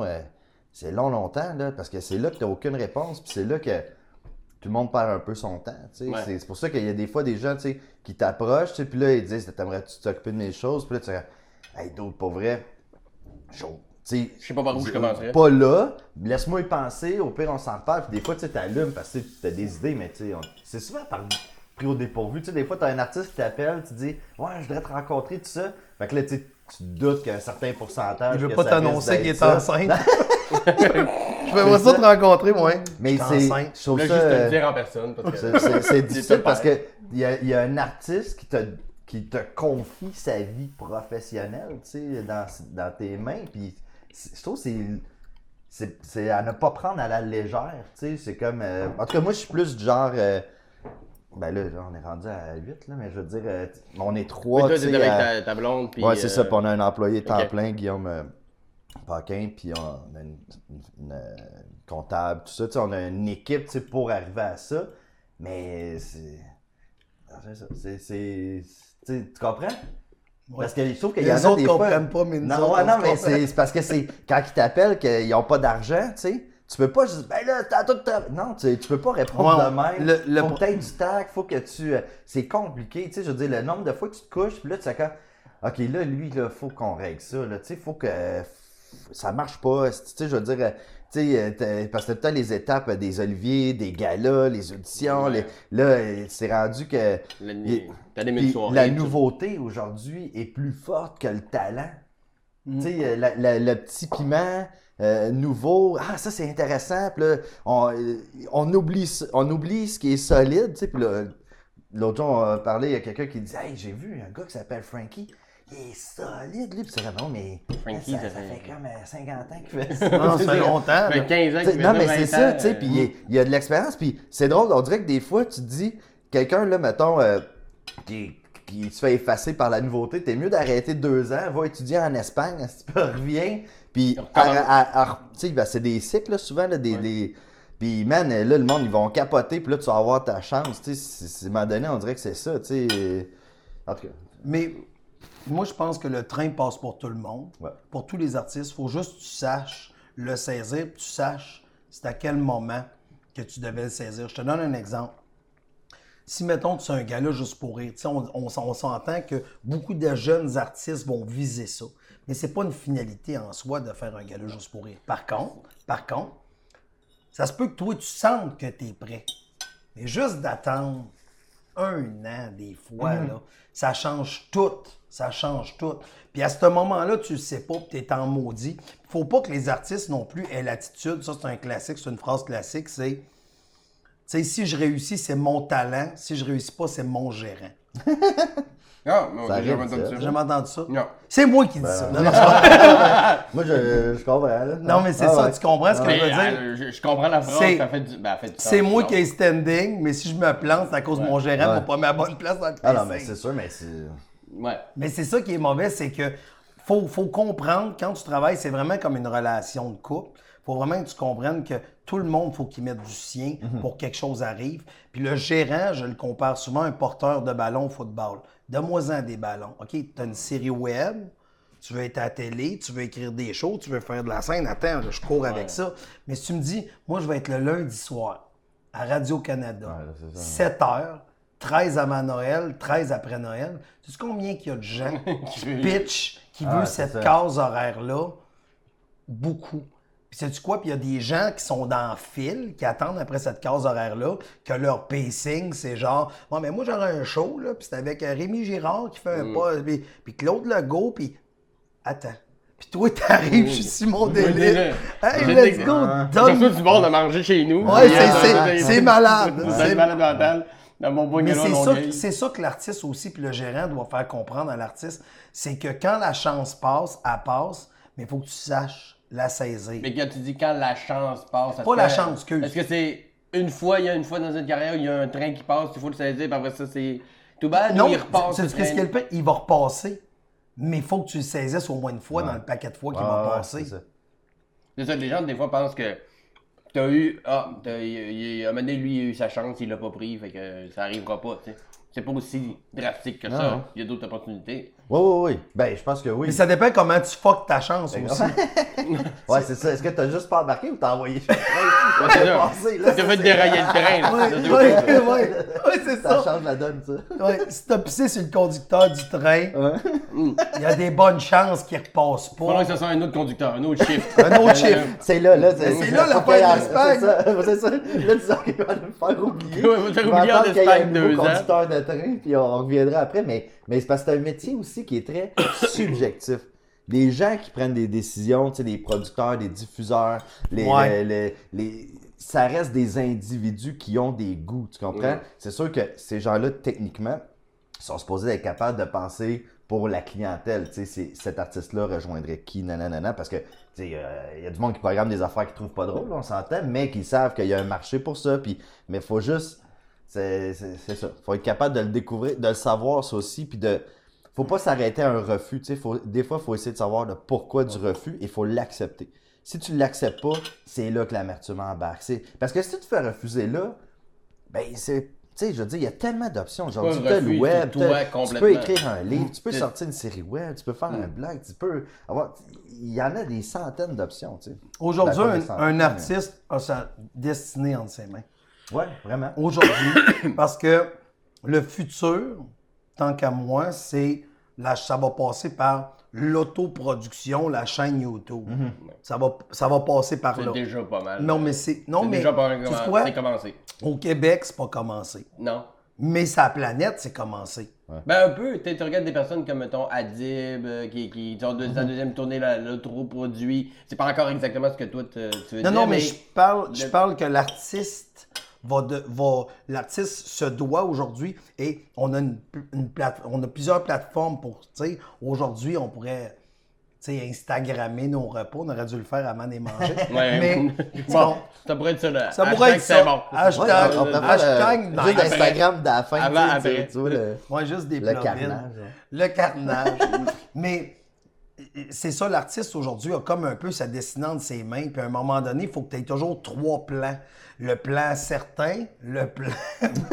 c'est longtemps, là, parce que c'est là que t'as aucune réponse, puis c'est là que tout le monde perd un peu son temps, tu sais. Ouais. C'est pour ça qu'il y a des fois des gens, tu sais, qui t'approchent, tu sais, puis là, ils disent, t'aimerais-tu t'occuper de mes choses, puis là, tu dis, hey, d'autres, pas vrai, chaud. Je sais pas par où je commencerais. Pas là, laisse-moi y penser, au pire on s'en parle, puis des fois tu t'allumes parce que tu as des idées, mais tu sais, c'est souvent pris au dépourvu. Tu sais, des fois t'as un artiste qui t'appelle, tu dis ouais, je voudrais te rencontrer, tout ça. Fait que là, tu doutes qu'un certain pourcentage. Il veut pas t'annoncer qu'il est enceinte. Je vais ça te rencontrer, moi. Mais c'est. Je trouve là, ça. juste te le dire en personne. Parce que c'est difficile parce que il y a un artiste qui te confie sa vie professionnelle, tu sais, dans tes mains, puis je trouve que c'est à ne pas prendre à la légère, tu sais, c'est comme... en tout cas, moi, je suis plus du genre... ben là, on est rendu à 8, là, mais je veux dire, on est 3, toi, tu sais... t'es avec ta blonde, puis... Ouais, c'est ça, puis on a un employé temps ok. plein, Guillaume Paquin, puis on a une comptable, tout ça, tu sais, on a une équipe, tu sais, pour arriver à ça, mais c'est ça, tu sais, tu comprends? Parce que je trouve qu'il y en a Les autres des fois... comprennent pas, mais nous Non, autres, ouais, non, on mais comprend. c'est parce que c'est quand ils t'appellent qu'ils n'ont pas d'argent, tu sais. Tu peux pas juste, ben là, t'as tout. Non, tu peux pas répondre Ouais, de même. Faut le- que t'aies du tact, faut que tu. C'est compliqué, tu sais. Je veux dire, le nombre de fois que tu te couches, puis là, tu sais, quand. Ok, là, lui, là, faut qu'on règle ça, là. Tu sais, faut que. Ça marche pas. Tu sais, je veux dire. Tu sais, parce que t'as peut-être les étapes des oliviers, des galas, les auditions. Ouais. Là, c'est rendu que. T'as des Puis minutes soirées. la nouveauté aujourd'hui est plus forte que le talent. Tu sais, le petit piment nouveau, ah, ça c'est intéressant. Puis là, on oublie ce qui est solide. Tu sais, puis là, l'autre jour, on a parlé, il y a quelqu'un qui disait, hey, j'ai vu un gars qui s'appelle Frankie. Il est solide, lui. Puis c'est non, mais Frankie, ça ça fait fait- comme 50 ans qu'il fait ça. Non, ça fait longtemps. Ça fait là. 15 ans T'sais, qu'il non, fait mais ça, c'est 20 ça, ans, tu sais, puis il y a de l'expérience, puis c'est drôle, on dirait que des fois, tu te dis, quelqu'un, là, mettons, qui se fait effacer par la nouveauté, t'es mieux d'arrêter 2 ans, va étudier en Espagne, si tu peux, reviens, puis, tu sais, ben, c'est des cycles, là, souvent, là, puis, man, là, le monde, ils vont capoter, puis là, tu vas avoir ta chance, tu sais, à un moment donné, on dirait que c'est ça, tu sais, en tout cas. Mais moi, je pense que le train passe pour tout le monde, Ouais. pour tous les artistes. Il faut juste que tu saches le saisir, puis tu saches c'est à quel moment que tu devais le saisir. Je te donne un exemple. Si, mettons, tu es un gars-là juste pour rire, tu sais, on s'entend que beaucoup de jeunes artistes vont viser ça. Mais c'est pas une finalité en soi de faire un gars-là juste pour rire. Par contre, ça se peut que toi, tu sentes que tu es prêt. Mais juste d'attendre 1 an, des fois, là, ça change tout. Ça change tout. Puis à ce moment-là, tu le sais pas, puis tu es en maudit. Faut pas que les artistes non plus aient l'attitude. Ça, c'est un classique, c'est une phrase classique, c'est... Tu sais, si je réussis, c'est mon talent. Si je réussis pas, c'est mon gérant. Non, non, Ça j'ai jamais arrive, entendu ça. ça. J'ai jamais entendu ça. Non. C'est moi qui dis ça. Non, non, Moi, je comprends, là. non, mais c'est Ah, ça, ouais. tu comprends ce que Mais, je veux dire? je comprends la phrase, C'est- ça fait du... Ben, elle fait du C'est sens, moi non? qui ai standing, mais si je me plante, c'est à cause de mon gérant Ouais. pour pas mettre à bonne place dans le Ah non, placing. mais c'est sûr, mais c'est... Ouais. Mais c'est ça qui est mauvais, c'est que faut comprendre, quand tu travailles, c'est vraiment comme une relation de couple. Faut vraiment que tu comprennes que tout le monde, faut qu'il mette du sien pour que quelque chose arrive. Puis le gérant, je le compare souvent à un porteur de ballon au football. Donne-moi-en des ballons. OK, tu as une série web, tu veux être à la télé, tu veux écrire des shows, tu veux faire de la scène. Attends, là, je cours avec ça. Mais si tu me dis, moi, je vais être le lundi soir à Radio-Canada, Ouais, c'est ça. 7 heures, 13 avant Noël, 13 après Noël. Tu sais combien qu'il y a de gens qui pitchent, qui veulent c'est cette ça. case horaire-là? Beaucoup. Puis sais-tu quoi? Puis il y a des gens qui sont dans le fil, qui attendent après cette case horaire-là, que leur pacing, c'est genre, « Ouais, mais moi, j'aurais un show, là, puis c'est avec Rémi Girard qui fait un pas, puis Claude Legault, puis... Attends. Puis toi, t'arrives, je suis Simon Delille. Hey, let's go, Comme donne... ça, du monde à manger chez nous. Ouais, Puis, c'est malade. C'est malade mental. Dans mon bois Mais galon à Longueuil. c'est ça que l'artiste aussi, puis le gérant doit faire comprendre à l'artiste, c'est que quand la chance passe, elle passe, mais il faut que tu saches la saisir. Mais quand tu dis quand la chance passe... Pas la chance, excuse. Est-ce que c'est une fois, il y a une fois dans une carrière, il y a un train qui passe, il faut le saisir, puis après ça, c'est tout bad, Non, ou il repasse. c'est le ce qu'il y a train? le pire, il va repasser. Mais il faut que tu le saisisses au moins une fois dans le paquet de fois qu'il va passer. c'est ça. C'est ça, les gens, des fois, pensent que T'as eu. Ah, à un moment donné, lui, il a eu sa chance, il l'a pas pris, fait que ça arrivera pas, tu sais. C'est pas aussi drastique que ça. Non. Il y a d'autres opportunités. Oui. Ben, je pense que oui. Mais ça dépend comment tu fuck ta chance aussi. Ouais, c'est ça. Est-ce que t'as juste pas embarqué ou t'as envoyé? Ouais, c'est ça. T'as fait dérailler le train, là. Ouais, c'est Ça ça. change la donne, ça. Ouais, si t'as pissé sur le conducteur du train, il y a des bonnes chances qu'il repasse Faudrait pas. que ça soit un autre conducteur, un autre shift. Un autre chiffre. C'est là. c'est là l'affaire d'Espagne. C'est ça. Là, tu sens qu'il va nous faire oublier. Ouais, vous avez Il va oublié en attendre qu'il y ait Espagne un 2 nouveau ans. conducteur de train, puis on reviendra après. Mais c'est parce que c'est un métier aussi qui est très subjectif. Les gens qui prennent des décisions, tu sais, les producteurs, les diffuseurs, ça reste des individus qui ont des goûts, tu comprends? Ouais. C'est sûr que ces gens-là, techniquement, sont supposés être capables de penser pour la clientèle. Tu sais, cet artiste-là rejoindrait qui, nanana, parce que, tu sais, il y a du monde qui programme des affaires qu'ils trouvent pas drôles, on s'entend, mais qui savent qu'il y a un marché pour ça, mais faut juste, c'est ça, faut être capable de le découvrir, de le savoir ça aussi, puis faut pas s'arrêter à un refus, tu sais, des fois, il faut essayer de savoir le pourquoi du refus et il faut l'accepter. Si tu l'acceptes pas, c'est là que l'amertume embarque. Parce que si tu te fais refuser là, ben c'est... Tu sais, je veux dire, il y a tellement d'options. Genre, tu as le web, tu peux écrire un livre, tu peux sortir une série web, tu peux faire un blog, tu peux avoir... Il y en a des centaines d'options, tu sais. Aujourd'hui, un artiste a sa destinée entre ses mains. Ouais, vraiment. Aujourd'hui, parce que le futur, tant qu'à moi, ça va passer par l'autoproduction, la chaîne YouTube. Ça va passer par là. C'est déjà pas mal. Non, mais c'est déjà pas tu sais quoi? c'est commencé. Au Québec, c'est pas commencé. Non. Mais sa planète, c'est commencé. Ben un peu, tu regardes des personnes comme mettons Adib qui ont sa deuxième tournée l'autoproduit. C'est pas encore exactement ce que toi tu veux dire. Non, mais je parle que l'artiste l'artiste se doit aujourd'hui, et on a on a plusieurs plateformes pour, tu sais, aujourd'hui on pourrait, tu sais, Instagrammer nos repas, on aurait dû le faire avant de les manger. Ouais. Mais Bon, ça pourrait être ça là. ça pourrait être ça. Bon. Hashtag, on peut hashtag faire nice. juste Instagram de la fin, Avant, tu sais, après. tu vois, Ouais, juste des le plats carnage. vides. Le carnage. Mais c'est ça, l'artiste aujourd'hui a comme un peu sa destinée entre ses mains. Puis à un moment donné, il faut que tu aies toujours 3 plans. Le plan certain, le plan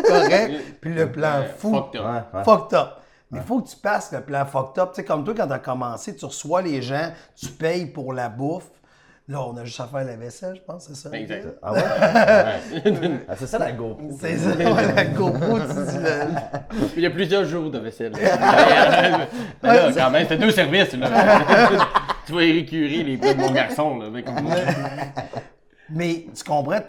correct, puis le plan fou. Fucked up. Ouais. Fucked up. Mais il faut que tu passes le plan fucked up. Tu sais, comme toi, quand tu as commencé, tu reçois les gens, tu payes pour la bouffe. Là, on a juste à faire la vaisselle, je pense, c'est ça? Exact. Ah ouais? Ah, c'est ça la GoPro. C'est ça, ouais, la GoPro, tu dis Il y a plusieurs jours de vaisselle. Mais là, quand même, c'est 2 services. Là. Tu vas récurer les plats de mon garçon. Là, avec... Mais tu comprends,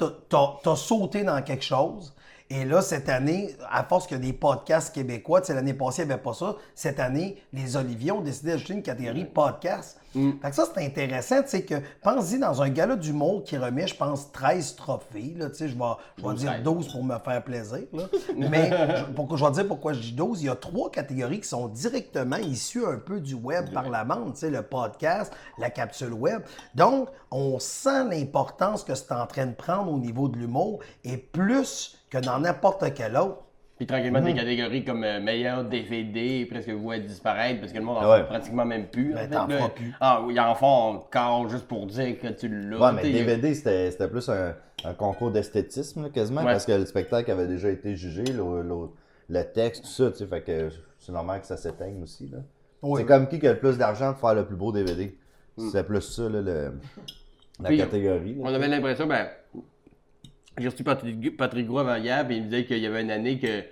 t'as sauté dans quelque chose. Et là, cette année, à force qu'il y a des podcasts québécois, tu sais, l'année passée, il n'y avait pas ça. Cette année, les Oliviers ont décidé d'ajouter une catégorie podcast. Fait que ça, c'est intéressant, tu sais, que pense-y dans un gala d'humour qui remet, je pense, 13 trophées. Là, tu sais, je vais dire 12 pour me faire plaisir. Là. Mais je vais dire pourquoi je dis 12. Il y a 3 catégories qui sont directement issues un peu du web par la bande. Tu sais, le podcast, la capsule web. Donc, on sent l'importance que c'est en train de prendre au niveau de l'humour, et plus que dans n'importe quel autre. Puis tranquillement, des catégories comme meilleur DVD, presque voient disparaître parce que le monde en Ouais. fait pratiquement même plus. Ben, en fait, t'en là. feras plus. Ah, oui, ils en font encore juste pour dire que tu l'as. Ouais, mais T'sais, DVD, c'était plus un concours d'esthétisme, là, quasiment, Ouais. parce que le spectacle avait déjà été jugé, le texte, tout ça, tu sais, fait que c'est normal que ça s'éteigne aussi, là. Oui. C'est comme qui a le plus d'argent pour faire le plus beau DVD. C'est plus ça, là, la Puis, catégorie. là. On avait l'impression, j'ai reçu Patrick Gros avant hier, puis il me disait qu'il y avait une année que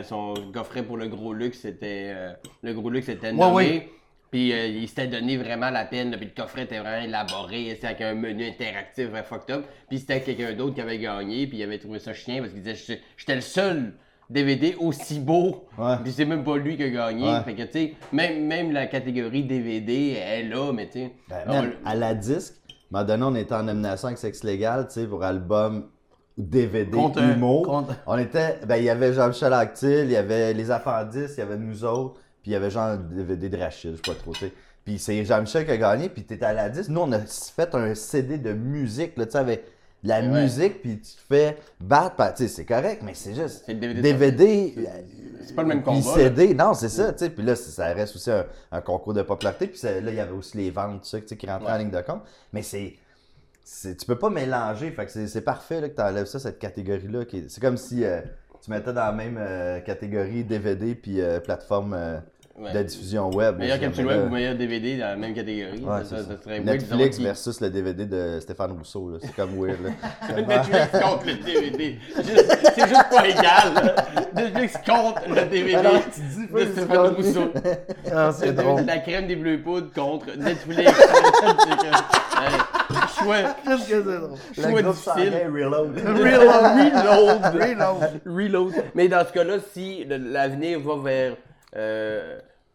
son coffret pour le gros luxe était nommé. oui. Puis il s'était donné vraiment la peine, là, puis le coffret était vraiment élaboré, c'était avec un menu interactif vraiment fucked up. Puis c'était quelqu'un d'autre qui avait gagné, puis il avait trouvé ça chien parce qu'il disait j'étais le seul DVD aussi beau, Ouais. puis c'est même pas lui qui a gagné. Ouais. Fait que tu sais, même la catégorie DVD est là, mais tu sais. Man, à la disque, à un moment donné, on était en nomination avec Sexe Légal, tu sais, pour album DVD humour. On était, il y avait Jean-Michel Actil, il y avait Les Appendices, il y avait nous autres, puis il y avait genre le DVD de Rachid, je sais pas trop, tu sais. Puis c'est Jean-Michel qui a gagné, puis t'étais à la disque. Nous, on a fait un CD de musique, là, tu sais, avec de la musique, puis tu te fais battre, tu sais, c'est correct, mais c'est juste C'est le DVD. DVD. C'est pas le même Puis combat. CD, non, c'est ça, tu sais. Puis là, ça reste aussi un concours de popularité. Puis là, il y avait aussi les ventes, tout ça, tu sais, qui rentraient en ligne de compte. Mais c'est tu peux pas mélanger. Fait que c'est parfait là, que tu enlèves ça, cette catégorie-là. C'est comme si tu mettais dans la même catégorie DVD puis plateforme de diffusion web. Meilleur capsule web ou meilleur DVD dans la même catégorie. Ouais, ça serait Netflix versus le DVD de Stéphane Rousseau. Là. C'est comme weird. Là. Netflix contre le DVD. C'est juste pas égal. Là. Netflix contre le DVD Alors, tu dis pas de Stéphane Rousseau. Ah, c'est drôle. La crème des bleus poudres contre Netflix. Choix. Qu'est-ce que c'est drôle? Choix difficile. Reload. Reload. Mais dans ce cas-là, si l'avenir va vers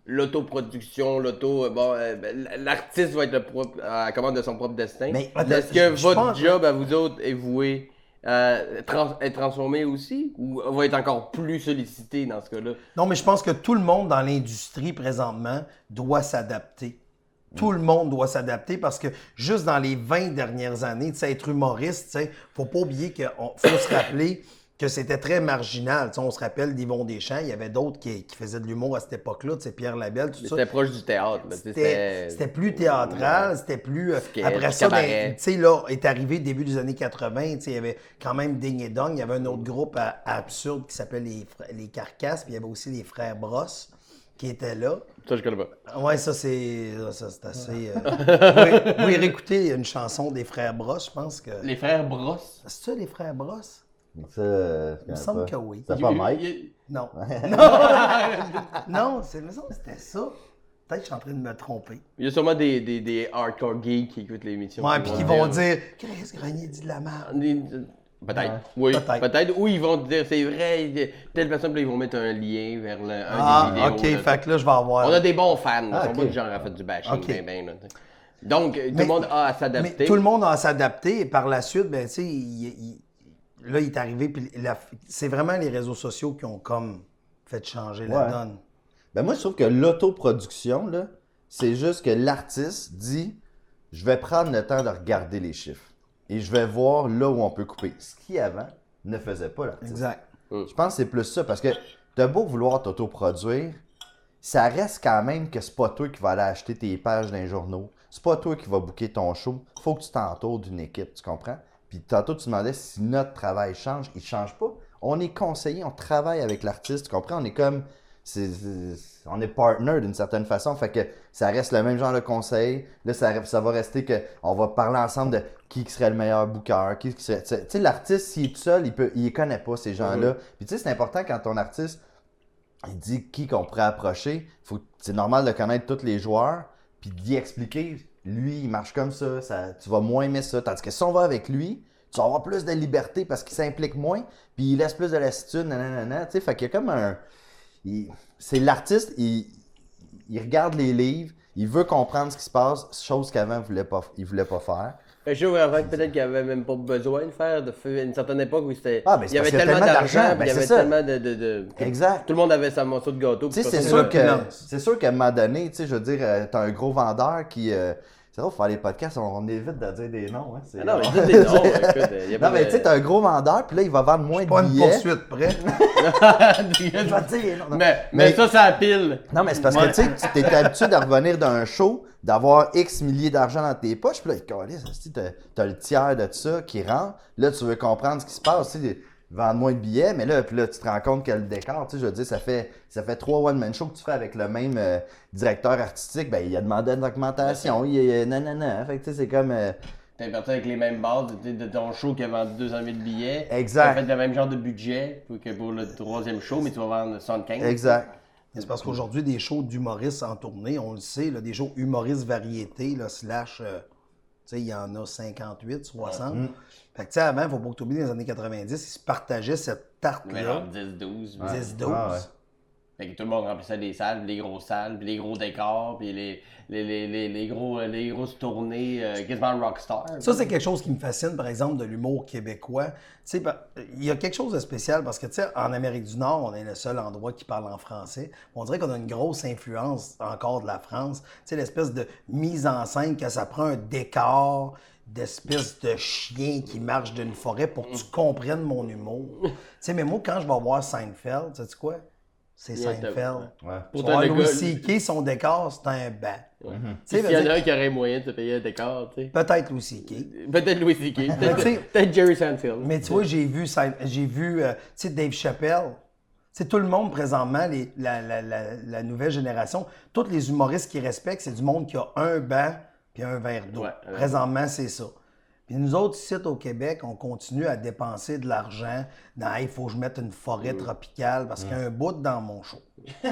l'autoproduction, l'artiste va être à la commande de son propre destin. Mais, est-ce que je votre pense- job à vous autres est voué à être transformé aussi ou va être encore plus sollicité dans ce cas-là? Non, mais je pense que tout le monde dans l'industrie présentement doit s'adapter. Tout le monde doit s'adapter parce que juste dans les 20 dernières années, tu sais, être humoriste, tu sais, faut pas oublier qu'il faut se rappeler que c'était très marginal. Tu sais, on se rappelle d'Yvon Deschamps, il y avait d'autres qui faisaient de l'humour à cette époque-là, tu sais, Pierre Labelle, tout ça. C'était proche du théâtre. Là, C'était plus théâtral, c'était plus... Sketch, après ça, cabaret. tu sais, là, est arrivé début des années 80, tu sais, il y avait quand même Ding et Dong, il y avait un autre groupe absurde qui s'appelait les Carcasses, puis il y avait aussi les Frères Brosse qui étaient là. Ça, je connais pas. Ouais, ça, c'est assez... Vous pouvez réécouter une chanson des Frères Brosse, je pense que... Les frères Brosse. C'est ça, les Frères Brosse? Ça, Il me semble que oui. C'est pas Mike. Non. Non, il me semble que c'était ça. Peut-être que je suis en train de me tromper. Il y a sûrement des hardcore geeks qui écoutent l'émission. Ouais, puis qui vont dire « Chris Grenier dit de la merde. » Peut-être. Oui, Peut-être. peut-être. Ou ils vont dire, c'est vrai, telle personne, puis ils vont mettre un lien vers un des vidéos. OK, là. fait que là, je vais avoir... On a des bons fans. Ils sont ok. pas du genre à faire du bashing. Ok. Là, donc, tout le monde a à Mais s'adapter. tout le monde a à s'adapter et par la suite, ben, tu sais, là, il est arrivé, puis c'est vraiment les réseaux sociaux qui ont comme fait changer la Ouais. donne. Ben moi, je trouve que l'autoproduction, là, c'est juste que l'artiste dit « Je vais prendre le temps de regarder les chiffres et je vais voir là où on peut couper. » Ce qui, avant, ne faisait pas l'artiste. Exact. Je pense que c'est plus ça, parce que t'as beau vouloir t'autoproduire, ça reste quand même que c'est pas toi qui vas aller acheter tes pages dans les journaux. C'est pas toi qui vas booker ton show. Faut que tu t'entoures d'une équipe, tu comprends? Puis tantôt, tu demandais si notre travail change. Il change pas. On est conseillé, on travaille avec l'artiste, tu comprends? On est comme... on est partner d'une certaine façon, fait que ça reste le même genre de conseil. Là, ça va rester que on va parler ensemble de qui serait le meilleur booker, qui serait... Tu sais, l'artiste, s'il est tout seul, il les connaît pas, ces gens-là. Puis tu sais, c'est important quand ton artiste, il dit qui qu'on pourrait approcher. C'est normal de connaître tous les joueurs, puis d'y expliquer, lui, il marche comme ça, tu vas moins aimer ça. Tandis que si on va avec lui, tu vas avoir plus de liberté parce qu'il s'implique moins, puis il laisse plus de lassitude, nanana, tu sais, fait qu'il y a comme un... C'est l'artiste, il regarde les livres, il veut comprendre ce qui se passe, chose qu'avant il voulait pas faire. Je trouve avant que peut-être qu'il n'y avait même pas besoin de faire, une certaine époque où c'était. Ah, ben, il y avait c'est parce qu'il y a tellement tellement d'argent, d'argent, puis il y ben, avait c'est ça. tellement de. Exact. Tout le monde avait sa morceau de gâteau. Tu sais, puis c'est ça, sûr que finance. c'est sûr qu'à un moment donné, tu sais, je veux dire, t'as un gros vendeur qui. C'est vrai, pour faire les podcasts, on évite de dire des noms. Hein, Ah non, mais dis des noms, écoute. Y a pas Non, mais de- tu sais, t'as un gros vendeur, puis là, il va vendre moins de Pas une billets. poursuite près. Je vais te dire, non, non. mais ça, ça pile. Non, mais c'est parce que tu sais, tu t'es habitué de revenir d'un show, d'avoir X milliers d'argent dans tes poches, puis là, t'as le tiers de ça qui rentre. Là, tu veux comprendre ce qui se passe, tu sais, vendre moins de billets, mais là, puis là, tu te rends compte que le décor, tu sais, je veux dire, ça fait 3 one-man shows que tu fais avec le même directeur artistique, ben, il a demandé une augmentation, nanana, fait que tu sais, c'est comme... T'es parti avec les mêmes bases de ton show qui a vendu 200 000 billets. Exact. T'as fait le même genre de budget que pour le troisième show, mais tu vas vendre 75. Exact. C'est parce qu'aujourd'hui, des shows d'humoristes en tournée, on le sait, là, des shows humoristes variétés, là, slash, tu sais, il y en a 58, 60. Fait que, tu sais, avant, il ne faut pas que tu oublies, dans les années 90, ils se partageaient cette Mais tarte-là. genre 10-12. 10-12. Ah, ouais. Fait que tout le monde remplissait des salles, les grosses salles, puis les gros décors, puis les grosses tournées, quasiment rockstar. Ça, c'est quelque chose qui me fascine, par exemple, de l'humour québécois. Tu sais, il y a quelque chose de spécial parce que, tu sais, en Amérique du Nord, on est le seul endroit qui parle en français. On dirait qu'on a une grosse influence encore de la France. Tu sais, l'espèce de mise en scène que ça prend un décor d'espèce de chien qui marche d'une forêt pour que tu comprennes mon humour. Tu sais, mais moi, quand je vais voir Seinfeld, sais-tu quoi? c'est Il y a un Seinfeld. Ouais. Pourtant, le Louis gars... C.K., son décor, c'est un banc. Ouais. Tu sais, S'il y en veux a dire, un qui aurait moyen de se payer un décor, tu sais. peut-être Louis C.K. Peut-être Louis C.K. Mais tu sais- Peut-être Jerry Seinfeld. Mais tu vois, j'ai vu tu sais, Dave Chappelle. Tu sais, tout le monde présentement, la nouvelle génération, tous les humoristes qui respectent, c'est du monde qui a un banc puis un verre d'eau. Ouais, Présentement, c'est ça. Puis nous autres, ici au Québec, on continue à dépenser de l'argent dans « il faut que je mette une forêt tropicale parce qu'il y a un bout dans mon show ». Dis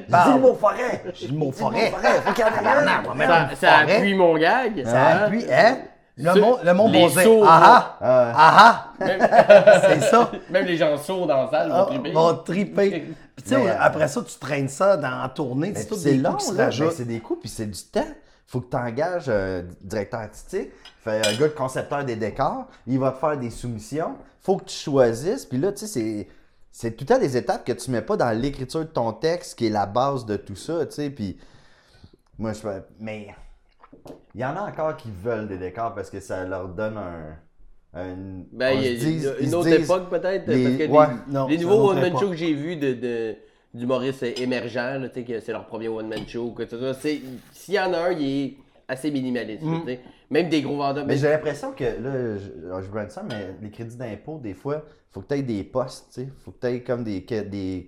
le mot forêt! Je dis le mot forêt! Faut qu'il y en ait un, on va mettre une Ça forêt. appuie mon gag. Ça appuie, hein? Le monde les va dire sourds, ah ah, c'est ça. Même les gens sourds dans la salle vont triper. Vont triper. Puis tu sais, Mais, après ça, tu traînes ça en tournée, c'est tout C'est des long, coûts qui se là, mais rajoutent. c'est des coûts, puis c'est du temps. Faut que tu engages un directeur artistique, fait un gars de concepteur des décors, il va te faire des soumissions, faut que tu choisisses, puis là, tu sais, c'est tout le temps des étapes que tu mets pas dans l'écriture de ton texte, qui est la base de tout ça, tu sais, puis moi, mais il y en a encore qui veulent des décors parce que ça leur donne Ben, il y a une autre époque peut-être, les- parce que ouais, non, les c'est nouveaux une autre one-man époque. shows que j'ai vus d'humoristes émergents, là, tu sais, que c'est leur premier one-man show, que tout ça, s'il y en a un, il est assez minimaliste, tu sais. Même des gros vendeurs. Mais j'ai l'impression que, là, je brande ça, mais les crédits d'impôt, des fois, faut que tu aies des postes, tu sais. Faut que tu aies comme des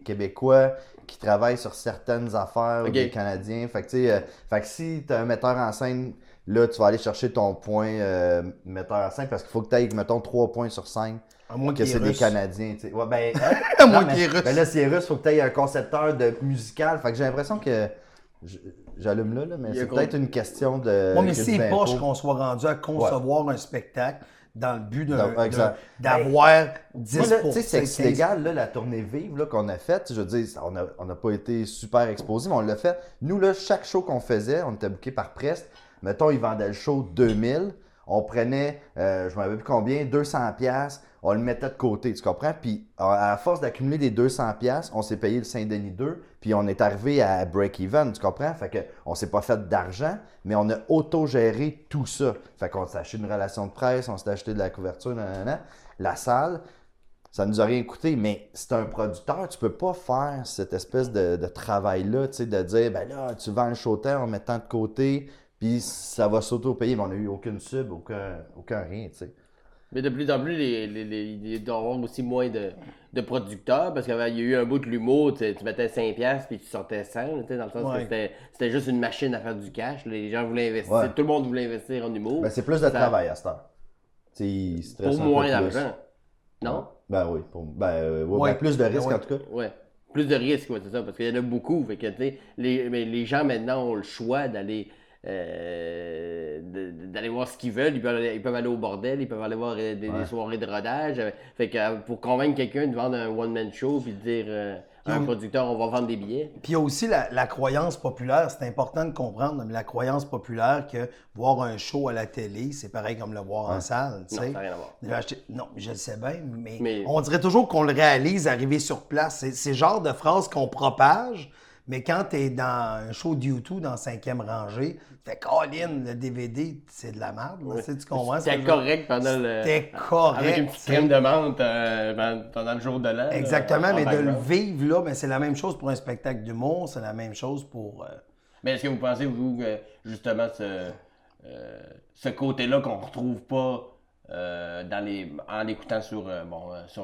Québécois qui travaillent sur certaines affaires, ou Ok. des Canadiens. Fait que, tu sais, fait que si tu as un metteur en scène, là, tu vas aller chercher ton point metteur en scène parce qu'il faut que tu aies, mettons, 3 points sur 5. À moins Que qu'il c'est est des russe. Canadiens, tu sais. Ouais, ben, À moins non, qu'il est russe. Ben là, s'il est russe, faut que tu aies un concepteur de musical. Fait que j'ai l'impression que. J'allume là, mais Il y a c'est quoi? peut-être une question de. Moi, mais crédit c'est d'impôt. poche qu'on soit rendu à concevoir un spectacle dans le but Exact. d'avoir 10 Moi, là, tu sais, Sexe Légal, là, la tournée vive là, qu'on a faite, je veux dire, on n'a pas été super exposé, mais on l'a fait. Nous, là, chaque show qu'on faisait, on était booké par presse. Mettons, ils vendaient le show 2000. On prenait, je ne me rappelle plus combien, 200$, on le mettait de côté, tu comprends? Puis, à force d'accumuler des 200$, on s'est payé le Saint-Denis 2, puis on est arrivé à break-even, tu comprends? Fait qu'on s'est pas fait d'argent, mais on a auto-géré tout ça. Fait qu'on s'est acheté une relation de presse, on s'est acheté de la couverture, nanana. La salle, ça nous a rien coûté, mais c'est un producteur, tu peux pas faire cette espèce de travail-là, tu sais, de dire, ben là, tu vends le showtime en mettant de côté, puis ça va s'auto-payer, mais on n'a eu aucune sub, aucun rien, tu sais. Mais de plus en plus, il doit y avoir aussi moins de producteurs, parce qu'il y a eu un bout de l'humour, tu mettais 5$ puis tu sortais 100, tu sais, dans le sens Ouais. que c'était juste une machine à faire du cash. Les gens voulaient investir, Ouais. tout le monde voulait investir en humour. Ben, c'est plus de travail à cette heure. Tu sais, ils stressent Pour un peu moins plus. d'argent. Non? Ben oui, ouais, Ouais. ben, plus de risques Ouais. en tout cas. Ouais. Plus de risques, ouais, c'est ça, parce qu'il y en a beaucoup. Fait que, tu sais, mais les gens maintenant ont le choix d'aller d'aller voir ce qu'ils veulent. Ils peuvent aller au bordel, ils peuvent aller voir des soirées de rodage. Fait que pour convaincre quelqu'un de vendre un one-man show puis de dire à un producteur, on va vendre des billets. Puis il y a aussi la croyance populaire, c'est important de comprendre, mais la croyance populaire que voir un show à la télé, c'est pareil comme le voir en salle. Tu Non, sais. ça n'a rien à voir. Non, je le sais bien, mais Mais- on dirait toujours qu'on le réalise arrivé sur place. C'est le genre de phrase qu'on propage, mais quand tu es dans un show de YouTube dans 5e rangée, tu fais Colin, le DVD, c'est de la merde. là. Tu sais, tu comprends? ce que C'était je veux dire? correct pendant le. C'était correct. Avec une petite crème de menthe pendant le jour de l'an. Exactement, en mais de le background. vivre là, ben, c'est la même chose pour un spectacle d'humour, c'est la même chose pour. Mais est-ce que vous pensez, vous, que justement, ce côté-là qu'on ne retrouve pas en écoutant sur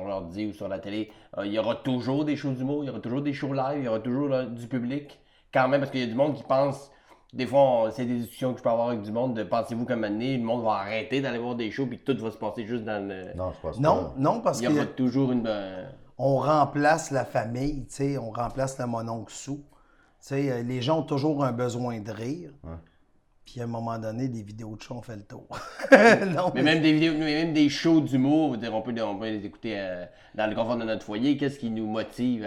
l'ordi ou sur la télé, il y aura toujours des shows d'humour, il y aura toujours des shows live, il y aura toujours là, du public, quand même, parce qu'il y a du monde qui pense, des fois, c'est des discussions que je peux avoir avec du monde, de pensez-vous qu'à un moment donné, le monde va arrêter d'aller voir des shows, puis tout va se passer juste dans le... Non, je pense Non, pas. non, parce Il y aura que toujours une... on remplace la famille, tu sais, on remplace le mononcle sous. Tu sais, les gens ont toujours un besoin de rire. Puis à un moment donné, des vidéos de show, on fait le tour. Non, Mais même des vidéos, mais même des shows d'humour, on peut les écouter dans le confort de notre foyer. Qu'est-ce qui nous motive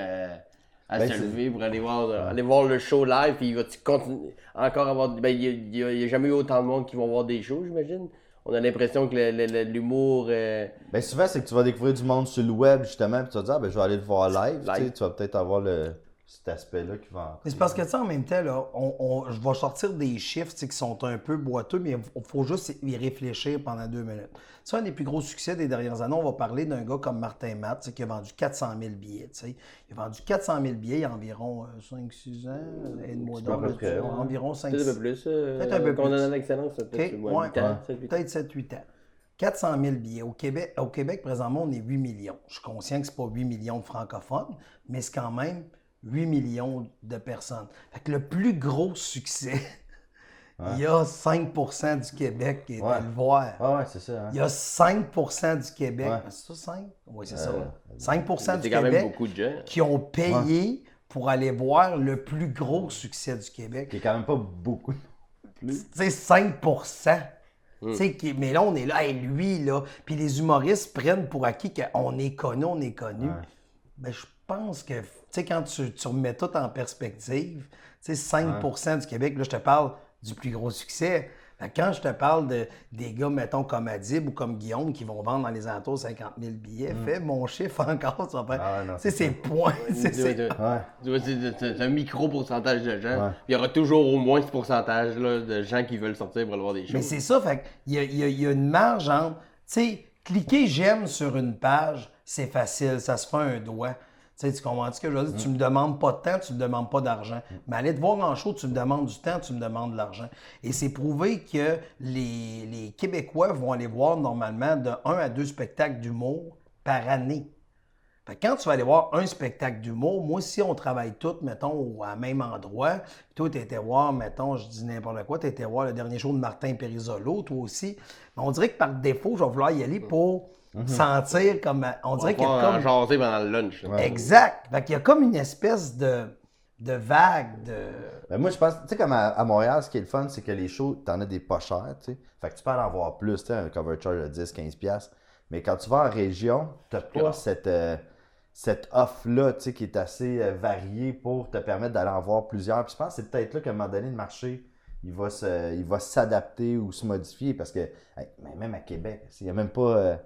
à Ben, se c'est- lever pour aller voir le show live? Puis il va continuer encore avoir. Ben, il n'y a jamais eu autant de monde qui vont voir des shows, j'imagine. On a l'impression que l'humour. Ben souvent, c'est que tu vas découvrir du monde sur le web, justement, puis tu vas te dire, ah, ben je vais aller le voir live. Tu sais, Live. tu vas peut-être avoir cet aspect-là qui va entrer. Mais c'est parce que, tu sais, en même temps, là, je vais sortir des chiffres qui sont un peu boiteux, mais il faut juste y réfléchir pendant 2 minutes. C'est un des plus gros succès des dernières années. On va parler d'un gars comme Martin Matt, qui a vendu 400 000 billets. T'sais. Il a vendu 400 000 billets il y a environ 5-6 ans. Aide-moi C'est pas à peu donc, près, ouais. environ 5 Peut-être un peu plus. Peut-être un peu Qu'on plus. en a l'excellence, peut-être OK, 8 ouais, ans. 7-8 ans. peut-être 7-8 ans. 400 000 billets. Au Québec, présentement, on est 8 millions. Je suis conscient que ce n'est pas 8 millions de francophones, mais c'est quand même 8 millions de personnes. Fait que le plus gros succès, il y a 5 du Québec qui est allé le voir. Ah ouais, c'est ça. Hein? Il y a 5 du Québec. Ouais. C'est ça, 5? Oui, c'est ça. 5 du C'est quand même Québec beaucoup de gens. qui ont payé pour aller voir le plus gros succès du Québec. Qui est quand même pas beaucoup. Tu sais, 5 Tu sais, mais là, on est là, hey, lui, là. Puis les humoristes prennent pour acquis qu'on est connu, on est connu. Ouais. Ben, je pense que, tu sais, quand tu remets tout en perspective, tu sais, 5 du Québec, là, je te parle du plus gros succès. Fait que quand je te parle des gars, mettons, comme Adib ou comme Guillaume, qui vont vendre dans les alentours 50 000 billets, fais mon chiffre encore, tu vas faire. Ah ouais, non, tu sais, c'est point. C'est un micro-pourcentage de gens. Ouais. Il y aura toujours au moins ce pourcentage-là de gens qui veulent sortir pour aller voir des shows. Mais c'est ça, fait qu'il y a une marge entre, tu sais, cliquer j'aime sur une page, c'est facile, ça se fait un doigt. Tu sais, tu comprends ce que je veux dire? Tu me demandes pas de temps, tu me demandes pas d'argent. Mais aller te voir en show, tu me demandes du temps, tu me demandes de l'argent. Et c'est prouvé que les Québécois vont aller voir normalement de 1 à 2 spectacles d'humour par année. Fait que quand tu vas aller voir un spectacle d'humour, moi, si on travaille tous, mettons, à même endroit, puis toi, tu étais voir, mettons, je dis n'importe quoi, tu étais voir le dernier show de Martin Périsolo, toi aussi. Mais on dirait que par défaut, je vais vouloir y aller pour sentir comme. On dirait qu'il y a comme... comme. jaser pendant le lunch. Là. Exact. Fait qu'il y a comme une espèce de vague de. Ben moi, je pense, tu sais, comme à Montréal, ce qui est le fun, c'est que les shows, t'en as des pas chers, tu sais. Fait que tu peux en avoir plus, tu sais, un cover charge de 10-15$. Mais quand tu vas en région, t'as pas cette offre-là, tu sais, qui est assez variée pour te permettre d'aller en voir plusieurs. Puis je pense que c'est peut-être là qu'à un moment donné, le marché, il va s'adapter ou se modifier. Parce que, hey, même à Québec, il n'y a même pas...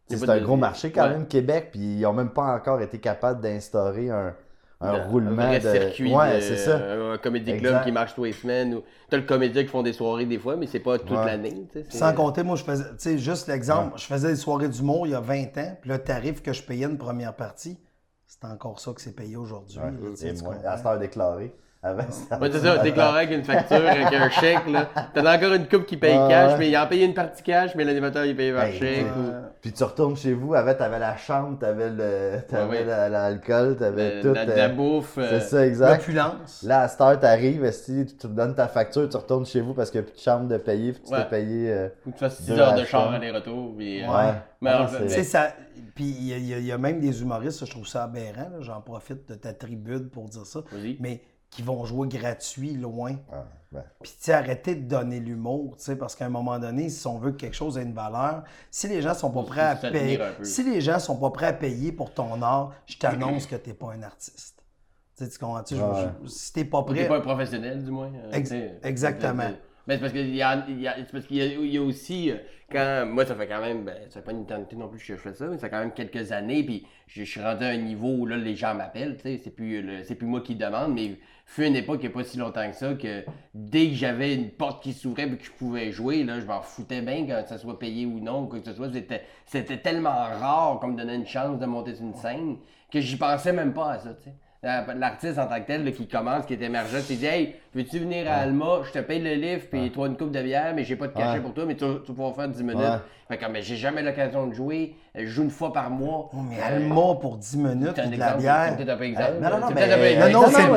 c'est un gros marché quand même, Québec, puis ils n'ont même pas encore été capables d'instaurer un roulement vrai de... circuit c'est ça. Un comédie club Exact. qui marche tous les semaines. Ou... T'as le comédien qui font des soirées des fois, mais c'est pas toute l'année. Sans compter, moi, je faisais, tu sais, juste l'exemple, je faisais des soirées d'humour il y a 20 ans, puis le tarif que je payais une première partie, c'est encore ça que c'est payé aujourd'hui. Ouais. là, tu sais, Et tu moi, comprends? à cette heure déclarée. Avant, Ouais, c'est ça, déclaré avec une facture, avec un chèque, là. T'en as encore une couple qui paye cash, mais il en payé une partie cash, mais l'animateur, il paye par chèque. Puis tu retournes chez vous, t'avais la chambre, t'avais l'alcool, t'avais tout. La bouffe. C'est ça, exact. L'opulence. Là, à cette heure, t'arrives, si tu te donnes ta facture, tu retournes chez vous parce qu'il n'y a plus de chambre de payer, puis tu t'es payé. Ou tu fasses 6 deux heures à de char chambre. aller-retour. Puis, Ouais. Tu sais, ça. Puis il y a même des humoristes, je trouve ça aberrant, là, j'en profite de ta tribune pour dire ça, Vas-y. mais qui vont jouer gratuit loin. Ah, ben. Puis, tu sais, arrêtez de donner l'humour, tu sais, parce qu'à un moment donné, si on veut que quelque chose ait une valeur, si les gens sont pas prêts à se payer, tenir un peu. si les gens sont pas prêts à payer pour ton art, je t'annonce que t'es pas un artiste. Tu sais, tu comprends-tu? Si t'es pas Ou prêt... t'es pas un professionnel, du moins. Exactement. Mais c'est parce qu'il y a aussi, quand moi ça fait quand même, ça fait pas une éternité non plus que je fais ça, mais ça fait quand même quelques années, puis je suis rendu à un niveau où là les gens m'appellent, tu sais, c'est plus moi qui demande, mais fut une époque il n'y a pas si longtemps que ça, que dès que j'avais une porte qui s'ouvrait et que je pouvais jouer, là, je m'en foutais bien que ça soit payé ou non, ou quoi que ce soit, c'était tellement rare qu'on me donnait une chance de monter sur une scène, que j'y pensais même pas à ça, tu sais. L'artiste en tant que tel là, qui commence, qui est émergent, tu dis hey, veux-tu venir à Alma, je te paye le livre, puis toi une coupe de bière, mais j'ai pas de cachet pour toi, mais tu vas pouvoir faire 10 minutes. Fait que mais j'ai jamais l'occasion de jouer, je joue une fois par mois. Oh, mais Alma pour 10 minutes, C'est un de la exemple, bière. c'est peut-être un peu exemple. Non, C'est mais- peut-être un peu exemple. Non, c'est Jonathan,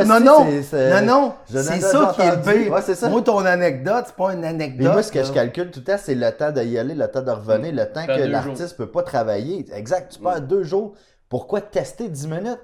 ça qui est le entendu. pire. Ouais, c'est ça. Moi, ton anecdote, c'est pas une anecdote. Mais moi, ce que là. je calcule tout le temps, c'est le temps d'y aller, le temps de revenir, le temps Faire que 2 l'artiste peut pas travailler. Exact, tu perds 2 jours. Pourquoi tester 10 minutes?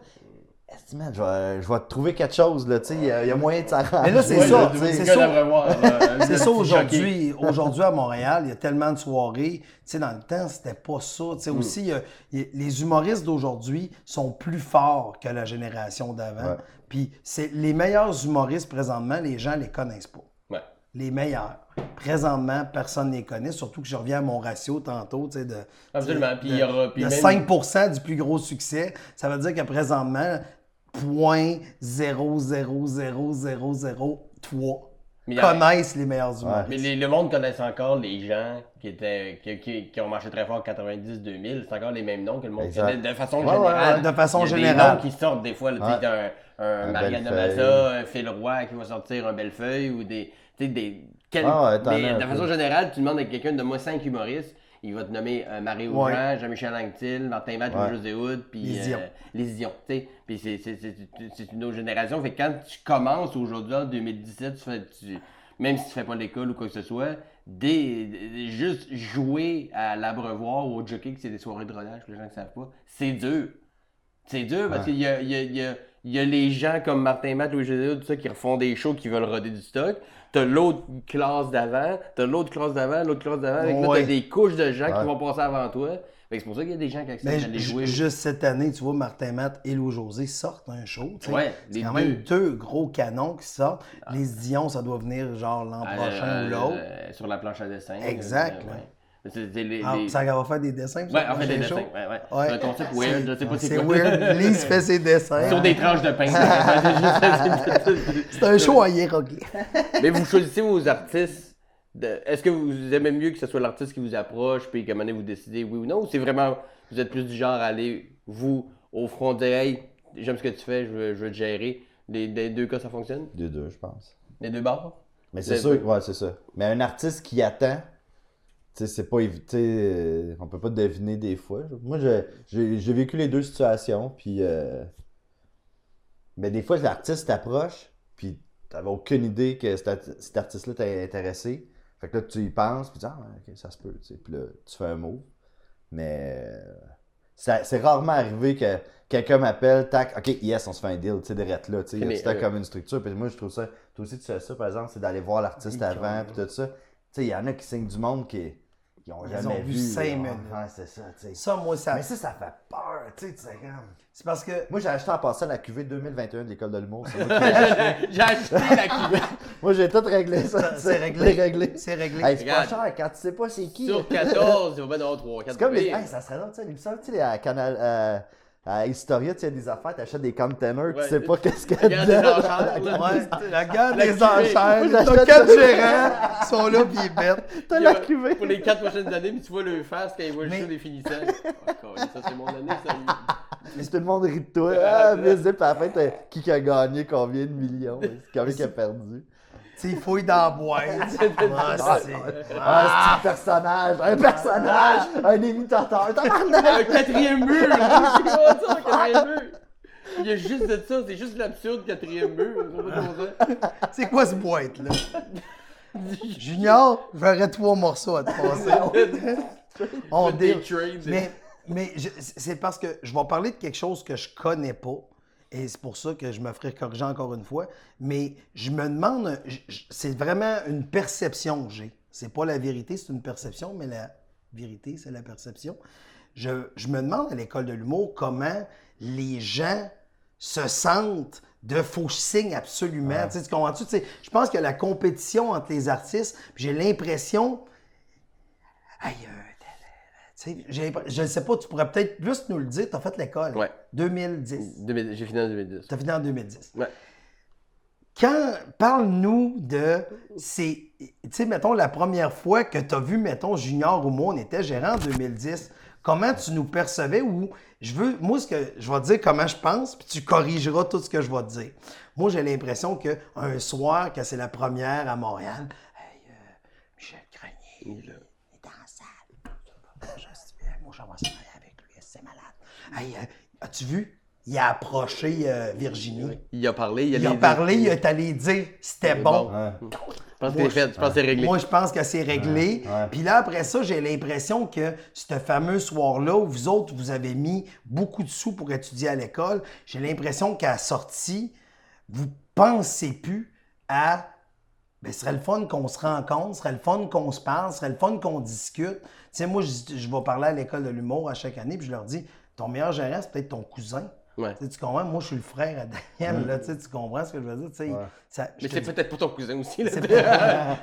Est-ce que, man, je vais te trouver quelque chose, là, tu sais, il y a moyen de s'arranger. Mais là, c'est Ouais, ça, le c'est gars ça. devrait voir, C'est ça le petit aujourd'hui. Aujourd'hui, à Montréal, il y a tellement de soirées. Tu sais, dans le temps, c'était pas ça. Tu sais, aussi, les humoristes d'aujourd'hui sont plus forts que la génération d'avant. Ouais. Puis, les meilleurs humoristes, présentement, les gens les connaissent pas. Ouais. Les meilleurs. Présentement, personne ne les connaît, surtout que je reviens à mon ratio tantôt, tu sais, de, Absolument. Puis il y aura. Puis de même- 5% du plus gros succès. Ça veut dire que présentement, 0,00003 Mais connaissent les meilleurs humoristes. Mais le monde connaisse encore les gens qui ont marché très fort en 90-2000. C'est encore les mêmes noms que le monde Exact. connaît de façon Ouais, générale. de façon Il y a générale. des noms qui sortent des fois. Là, tu sais, t'as un Mariana Bellefeuille. Massa, un Phil Roy qui va sortir un Bellefeuille ou des. Tu sais, t'en mais as un de façon peu. générale, tu demandes à quelqu'un de moi 5 humoristes. Il va te nommer Marie Audran, Ouais. Jean-Michel Anctil, Martin Matt, Ouais. José Hood, puis Les Dion. les Dion, tu sais. Puis c'est une autre génération. Fait que quand tu commences aujourd'hui en 2017, même si tu fais pas l'école ou quoi que ce soit, juste jouer à l'abreuvoir ou au jockey, que c'est des soirées de rodage, pour les gens qui savent pas, c'est dur. C'est dur parce qu'il y a les gens comme Martin Matt, Louis-José Hood, tout ça, qui refont des shows qui veulent roder du stock. T'as l'autre classe d'avant, l'autre classe d'avant. Fait que là, Ouais. t'as des couches de gens qui Ouais. vont passer avant toi. Fait que c'est pour ça qu'il y a des gens qui Mais acceptent d'aller jouer. juste cette année, tu vois, Martin Matt et Louis-José sortent un show. Tu sais. Ouais, c'est les quand deux. même deux gros canons qui sortent. Les Dion, ça doit venir genre l'an prochain ou l'autre. Sur la planche à dessin. Exact, ouais. ouais. C'est Ça va faire des dessins. Ouais, en fait, des des dessins. shows. Ouais. Ouais. C'est un concept weird, je sais pas C'est quoi. weird. Lise fait ses dessins. Sur des tranches de pain. C'est un show en hiéroglyphe. Mais vous choisissez vos artistes. Est-ce que vous aimez mieux que ce soit l'artiste qui vous approche, puis qu'à un moment donné, vous décidez oui ou non, ou c'est vraiment, vous êtes plus du genre à aller, vous, au front, dire hey, j'aime ce que tu fais, je veux te gérer. Les deux cas, ça fonctionne? Les deux, je pense. Les deux bords? Mais c'est sûr, ouais, c'est ça. Mais un artiste qui attend, tu sais, c'est pas évité, on peut pas deviner des fois. Moi, j'ai vécu les deux situations, puis mais des fois, l'artiste t'approche, puis t'avais aucune idée que cet artiste-là t'a intéressé. Fait que là, tu y penses, puis tu dis, ah, ok, ça se peut, tu sais. Puis là, tu fais un move. Mais c'est rarement arrivé que quelqu'un m'appelle, tac, ok, yes, on se fait un deal, tu sais, direct là, tu sais. Mais, C'était comme une structure. Puis moi, je trouve ça, toi aussi, tu fais ça, par exemple, c'est d'aller voir l'artiste avant, puis tout ça. Tu sais, il y en a qui signent du monde qui ont jamais vu vu. 5 là. minutes. Ouais, c'est ça, tu sais. Ça, moi, ça. Mais ça fait peur, tu sais, comme. C'est parce que. Moi, j'ai acheté en passant la QV 2021 de l'École de l'humour. C'est moi qui- J'ai acheté la cuvée. Moi, j'ai tout réglé ça. C'est réglé. C'est réglé. C'est réglé. Hey, c'est pas Regarde. cher quand tu sais pas c'est qui. Sur 14, il va bien avoir 3, 4. C'est comme les. Hey, ça serait drôle, tu sais, l'émission, tu sais, à Canal. À Historia, tu as des affaires, t'achètes des containers, Ouais. tu sais pas qu'est-ce qu'il y a Regarde les dedans. enchères, là. Ouais, la garde La des cuvée. enchères. Moi, T'as 4 gérants qui sont là pis ils bêtent. T'as la cuvée. Pour les 4 prochaines années, mais tu vois le face quand il voit le Mais- show des finissants. Oh, ça, c'est mon année, ça. Puis tout le monde rit de toi. Ah, mais c'est pas la fin, qui a gagné combien de millions? Combien qui a perdu? Tu sais, il fouille dans la boîte. Ah, c'est. Ah, c'est un personnage! Un personnage! Un imitateur! Tabarnak! Un quatrième mur! Je sais comment ça, un quatrième mur! Il y a juste de ça, c'est juste l'absurde quatrième mur. Ça va pas ça. C'est quoi ce boîte-là? Junior, j'aurais 3 morceaux à te passer. On Faites des dit. trades. C'est parce que je vais parler de quelque chose que je connais pas. Et c'est pour ça que je me ferai corriger encore une fois. Mais je me demande, c'est vraiment une perception que j'ai. C'est pas la vérité, c'est une perception, mais la vérité, c'est la perception. Je me demande à l'école de l'humour comment les gens se sentent de faux signes absolument. Ouais. Tu sais, tu comprends-tu? Tu sais, je pense que la compétition entre les artistes, puis j'ai l'impression... Aïe, tu sais, je ne sais pas, tu pourrais peut-être juste nous le dire. Tu as fait l'école. Ouais. 2010. J'ai fini en 2010. Tu as fini en 2010. Ouais. Parle-nous de ces... Tu sais, mettons, la première fois que tu as vu, mettons, Junior ou moi, on était gérant en 2010. Comment tu nous percevais ou... Moi, ce que je vais te dire comment je pense, puis tu corrigeras tout ce que je vais te dire. Moi, j'ai l'impression qu'un soir, que c'est la première à Montréal, hey, Michel Grenier, il est dans la salle. Moi, je vais se marier avec lui, c'est malade. Hey, as-tu vu? Il a approché Virginie. Il a parlé, Il a parlé, il est allé dire c'était bon. Ouais. Je pense que c'est fait, je pense que c'est réglé. Moi, je pense que c'est réglé. Ouais. Puis là, après ça, j'ai l'impression que ce fameux soir-là, où vous autres, vous avez mis beaucoup de sous pour étudier à l'école, j'ai l'impression qu'à la sortie, vous pensez plus à « ce serait le fun qu'on se rencontre, ce serait le fun qu'on se parle, ce serait le fun qu'on discute. » Tu sais, moi, je vais parler à l'école de l'humour à chaque année, puis je leur dis « Ton meilleur gérant, c'est peut-être ton cousin. » Ouais. Tu comprends? Moi, je suis le frère à Daniel, là, tu comprends ce que je veux dire? Tu sais, Ouais. je Mais te c'est dis- peut-être pour ton cousin aussi. Là.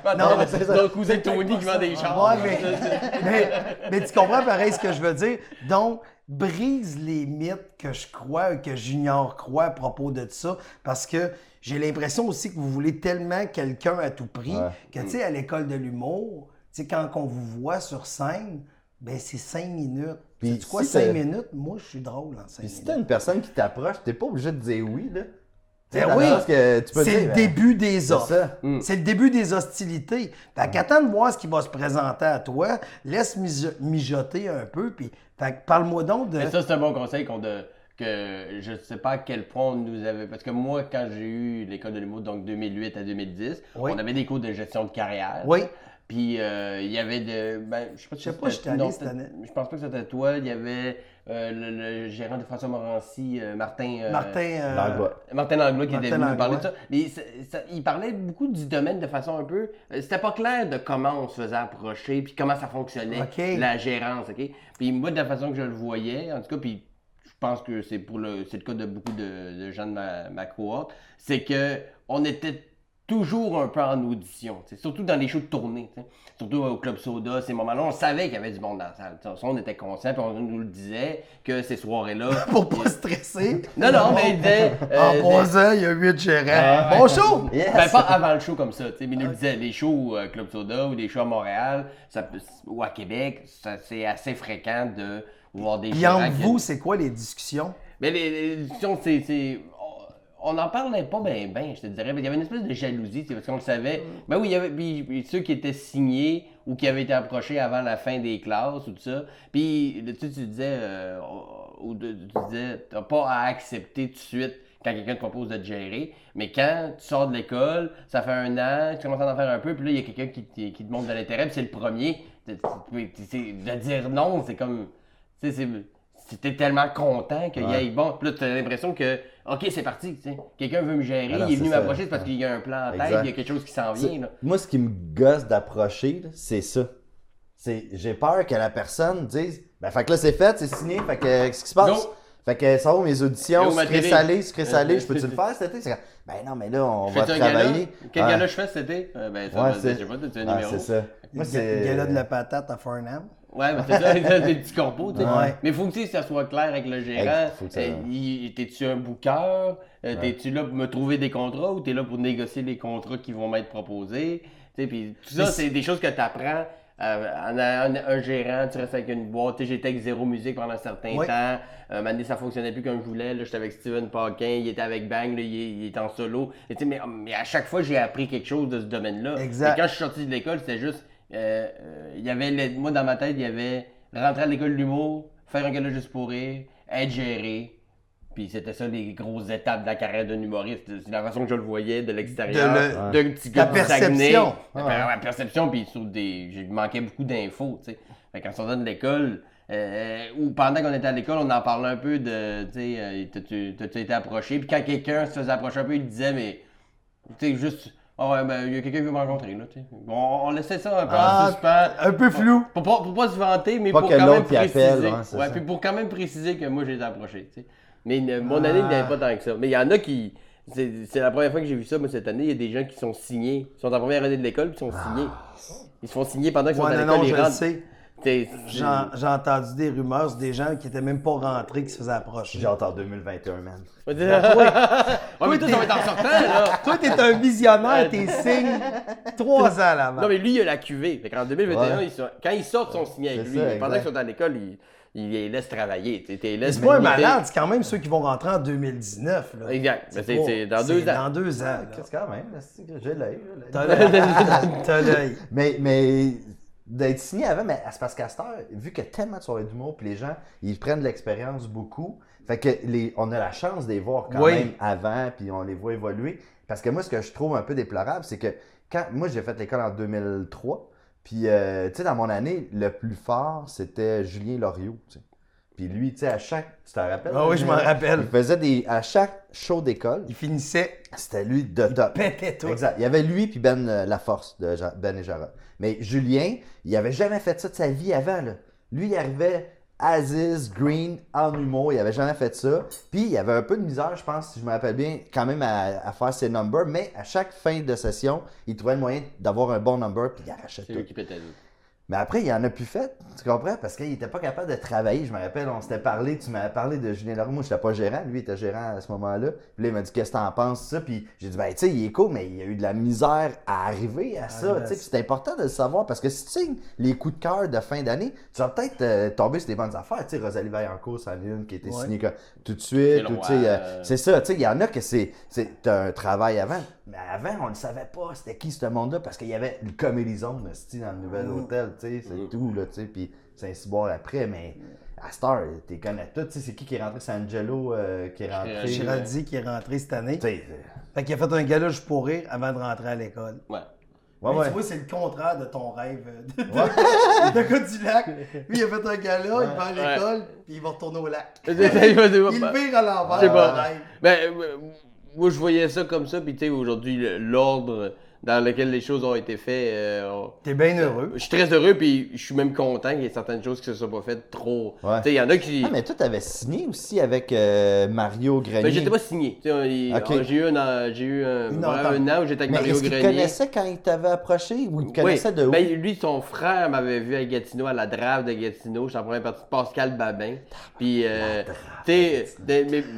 pas- non, mais c'est ton cousin Tony qui vend des chars. Ouais, mais tu comprends pareil ce que je veux dire. Donc, brise les mythes que je crois, que Junior croit à propos de ça, parce que j'ai l'impression aussi que vous voulez tellement quelqu'un à tout prix que, tu sais, à l'école de l'humour, tu sais, quand on vous voit sur scène, ben c'est 5 minutes. Puis C'est quoi, si 5 minutes? Moi, je suis drôle en 5 Puis si minutes. t'as une personne qui t'approche, t'es pas obligé de dire oui, là. Ben oui, que tu peux c'est dire, le début des c'est offres. ça. C'est le début des hostilités. Fait qu'attends de voir ce qui va se présenter à toi, laisse mijoter un peu, puis fait que parle-moi donc de... Mais ça, c'est un bon conseil que je sais pas à quel point on nous avait. Parce que moi, quand j'ai eu l'école de l'humour, donc 2008 à 2010, Oui. on avait des cours de gestion de carrière. Oui. Puis il y avait de. Ben, je sais pas, Je sais pas, j'étais allé cette année. Je pense pas que c'était toi. Il y avait le gérant de François Morancy, Martin. Martin Langlois qui était venu nous parler de ça. Mais il parlait beaucoup du domaine de façon un peu. C'était pas clair de comment on se faisait approcher, puis comment ça fonctionnait, la gérance. OK? Puis moi, de la façon que je le voyais, en tout cas, puis je pense que c'est le cas de beaucoup de gens de ma cohorte, c'est que on était toujours un peu en audition, t'sais. Surtout dans les shows de tournée, t'sais. Surtout au Club Soda, ces moments-là, on savait qu'il y avait du monde dans la salle. T'sais. On était conscients, puis on nous le disait que ces soirées-là... Pour pas stresser. Non, mais il disait... en 3 ans, il y a 8 gérants. Bon show! Yes. Ben, pas avant le show comme ça, mais il nous le disait, les shows au Club Soda ou des shows à Montréal ou à Québec, c'est assez fréquent de voir des Puis gérants... entre vous, c'est quoi les discussions? Mais les discussions, c'est... On n'en parlait pas ben, je te dirais. Il y avait une espèce de jalousie, parce qu'on le savait. Ben oui, il y avait puis ceux qui étaient signés ou qui avaient été approchés avant la fin des classes ou tout ça. Puis tu disais, t'as pas à accepter tout de suite quand quelqu'un te propose de te gérer. Mais quand tu sors de l'école, ça fait 1 an, tu commences à en faire un peu, puis là, il y a quelqu'un qui te montre de l'intérêt, puis c'est le premier. De dire non, c'est comme... C'était tellement content qu'il y ait bon. Puis là, tu as l'impression que, OK, c'est parti. Quelqu'un veut me gérer, Alors, il est venu ça. m'approcher, c'est parce qu'il y a un plan en tête, il y a quelque chose qui s'en vient. Là. Moi, ce qui me gosse d'approcher, là, c'est ça. J'ai peur que la personne dise, ben, fait que là, c'est fait, c'est signé, fait que, qu'est-ce qui se passe? Non. Fait que ça va mes auditions, ma sucré télé. salé, je peux-tu le faire cet été? C'est comme, ben non, mais là, on va travailler. Quel gala je fais cet été? Ben, ça, je sais pas, t'as un numéro. c'est ça. Moi, Il y a là de la patate à Farnham. Ouais, mais c'est ça, c'est des petits corpos, tu sais. Ouais. Mais il faut que ça soit clair avec le gérant. Faut que ça- T'es-tu un booker? T'es-tu là pour me trouver des contrats ou t'es là pour négocier les contrats qui vont m'être proposés? Tu sais, puis tout ça, c'est des choses que t'apprends. Un gérant, tu restes avec une boîte. J'étais avec Zéro Musique pendant un certain temps. Un moment donné, ça fonctionnait plus comme je voulais. J'étais avec Steven Paquin, il était avec Bang, là, il est en solo. Et, mais à chaque fois, j'ai appris quelque chose de ce domaine-là. Exact. Et quand je suis sorti de l'école, c'était juste... il y avait moi, dans ma tête, il y avait rentrer à l'école de l'humour, faire un gala juste pour rire, être géré. Puis c'était ça les grosses étapes de la carrière d'un humoriste. C'est la façon que je le voyais de l'extérieur. D'un petit gars du Saguenay. La perception, puis sur j'ai manqué beaucoup d'infos, tu sais. Fait qu'en sortant de l'école, ou pendant qu'on était à l'école, on en parlait un peu de, tu sais, t'as-tu été approché? Puis quand quelqu'un se faisait approcher un peu, il disait, mais, tu sais, juste... Ah ouais, ben, il y a quelqu'un qui veut me rencontrer, là, tu sais. Bon, on laissait ça un peu en suspens. Un peu flou. Pour pas se vanter, mais Pas pour que quand même l'autre y préciser. appelle, c'est ça. Puis pour quand même préciser que moi, j'ai été approché, tu sais. Mais mon année, il n'y avait pas tant que ça. Mais il y en a qui... C'est la première fois que j'ai vu ça, moi, cette année. Il y a des gens qui sont signés. Ils sont en première année de l'école, puis ils sont signés. Ils se font signer pendant qu'ils sont à l'école. Non, je le rentrent. sais. J'ai entendu des rumeurs sur des gens qui étaient même pas rentrés, qui se faisaient approcher. J'ai hâte en 2021, man. Ouais, mais toi, ça va être en sortant, là. Toi, t'es un visionnaire, t'es signes 3 ans là-bas. Non, mais lui, il a la QV. Fait qu'en 2021, quand ils sortent, ils sont signés avec C'est lui. ça, Mais pendant exact. qu'ils sont à l'école, il les laisse travailler. C'est pas un malade, c'est quand même ceux qui vont rentrer en 2019. Là. Exact. C'est dans 2 ans. Dans 2 ans. là. Qu'est-ce quand même? J'ai l'œil. T'as l'œil. Mais d'être signé avant, mais c'est parce qu'à cette heure, vu qu'il y a tellement de soirées d'humour, puis les gens, ils prennent de l'expérience beaucoup, fait que on a la chance de les voir quand même avant, puis on les voit évoluer. Parce que moi, ce que je trouve un peu déplorable, c'est que moi, j'ai fait l'école en 2003, puis tu sais, dans mon année, le plus fort, c'était Julien Loriot, tu sais. Puis lui, tu sais, tu t'en rappelles? Ah oui, je m'en rappelle. Il faisait à chaque show d'école, Il finissait. c'était lui de top. Pétait tout. Exact. Il y avait lui puis Ben Laforce de Ben et Jarrod. Mais Julien, il avait jamais fait ça de sa vie avant. Là. Lui, il arrivait Aziz, Green, en humour. Il avait jamais fait ça. Puis il avait un peu de misère, je pense, si je me rappelle bien, quand même à faire ses numbers. Mais à chaque fin de session, il trouvait le moyen d'avoir un bon number puis il arrachait C'est tout. lui qui pétait. Mais après, il en a plus fait, tu comprends? Parce qu'il était pas capable de travailler. Je me rappelle, on s'était parlé, tu m'avais parlé de Julien Leroux. Moi, j'étais pas gérant, lui, il était gérant à ce moment-là. Puis là, il m'a dit, qu'est-ce que t'en penses, ça? Puis j'ai dit, ben, tu sais, il est cool, mais il y a eu de la misère à arriver à ça, tu sais. Puis c'est important de le savoir parce que si tu signes les coups de cœur de fin d'année, tu vas peut-être tomber sur des bonnes affaires. Tu sais, Rosalie Vaillancourt, c'en est une qui a été signée tout de suite. Ou, c'est ça, tu sais, il y en a que t'as un travail avant. Mais avant, on ne savait pas c'était qui ce monde-là parce qu'il y avait le Comedy Zone dans le nouvel hôtel, tu sais, c'est tout, là, tu sais, puis Saint-Cyboire après, mais à Star, t'es connais tout, tu sais, c'est qui est rentré, c'est Angelo qui est rentré. Giraldi qui est rentré cette année. Fait qu'il a fait un gala juste pour rire avant de rentrer à l'école. Ouais. Tu vois, c'est le contraire de ton rêve de gars du lac. Lui, il a fait un gala, il va à l'école, puis il va retourner au lac. Il le pire à l'envers. Je sais pas. Ben, moi, je voyais ça comme ça, puis tu sais, aujourd'hui, l'ordre dans lequel les choses ont été faites. T'es bien heureux. Je suis très heureux, puis je suis même content qu'il y ait certaines choses qui ne se sont pas faites trop. Tu sais, il y en a qui. Ah, mais toi, t'avais signé aussi avec Mario Grenier. Ben, j'étais pas signé. J'ai eu un an où j'étais avec Mario est-ce Grenier. qu'il connaissait quand il t'avait approché ou il connaissait de où? Ben, lui, son frère m'avait vu à Gatineau, à la Drave de Gatineau. J'étais en première partie de Pascal Babin. Puis, tu sais,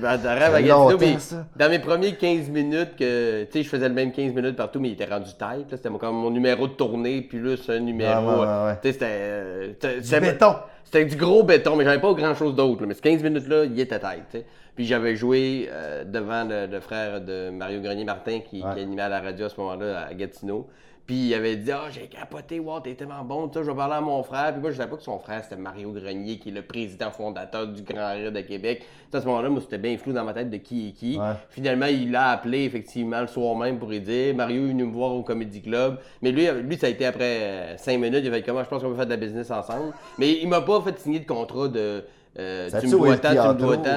la Drave à Gatineau, puis dans mes premiers 15 minutes, tu sais, je faisais le même 15 minutes partout, mais il était rendu tête. C'était comme mon numéro de tournée, puis là, c'est un numéro. Tu sais, c'était. Du béton. C'était du gros béton, mais j'avais pas grand-chose d'autre. Mais ces 15 minutes-là, il était tête. T'sais. Puis j'avais joué devant le frère de Mario Grenier, Martin, qui animait à la radio à ce moment-là, à Gatineau. Puis il avait dit « Ah, j'ai capoté, wow, t'es tellement bon, je vais parler à mon frère. » Puis moi, je savais pas que son frère, c'était Mario Grenier, qui est le président fondateur du Grand Rire de Québec. T'sais, à ce moment-là, moi, c'était bien flou dans ma tête de qui est qui. Ouais. Finalement, il l'a appelé, effectivement, le soir même pour lui dire « Mario est venu me voir au Comedy Club. » Mais lui, ça a été après 5 minutes. Il a fait « Comment je pense qu'on peut faire de la business ensemble. » Mais il m'a pas fait signer de contrat de... tu me dois tant, tu me dois tant.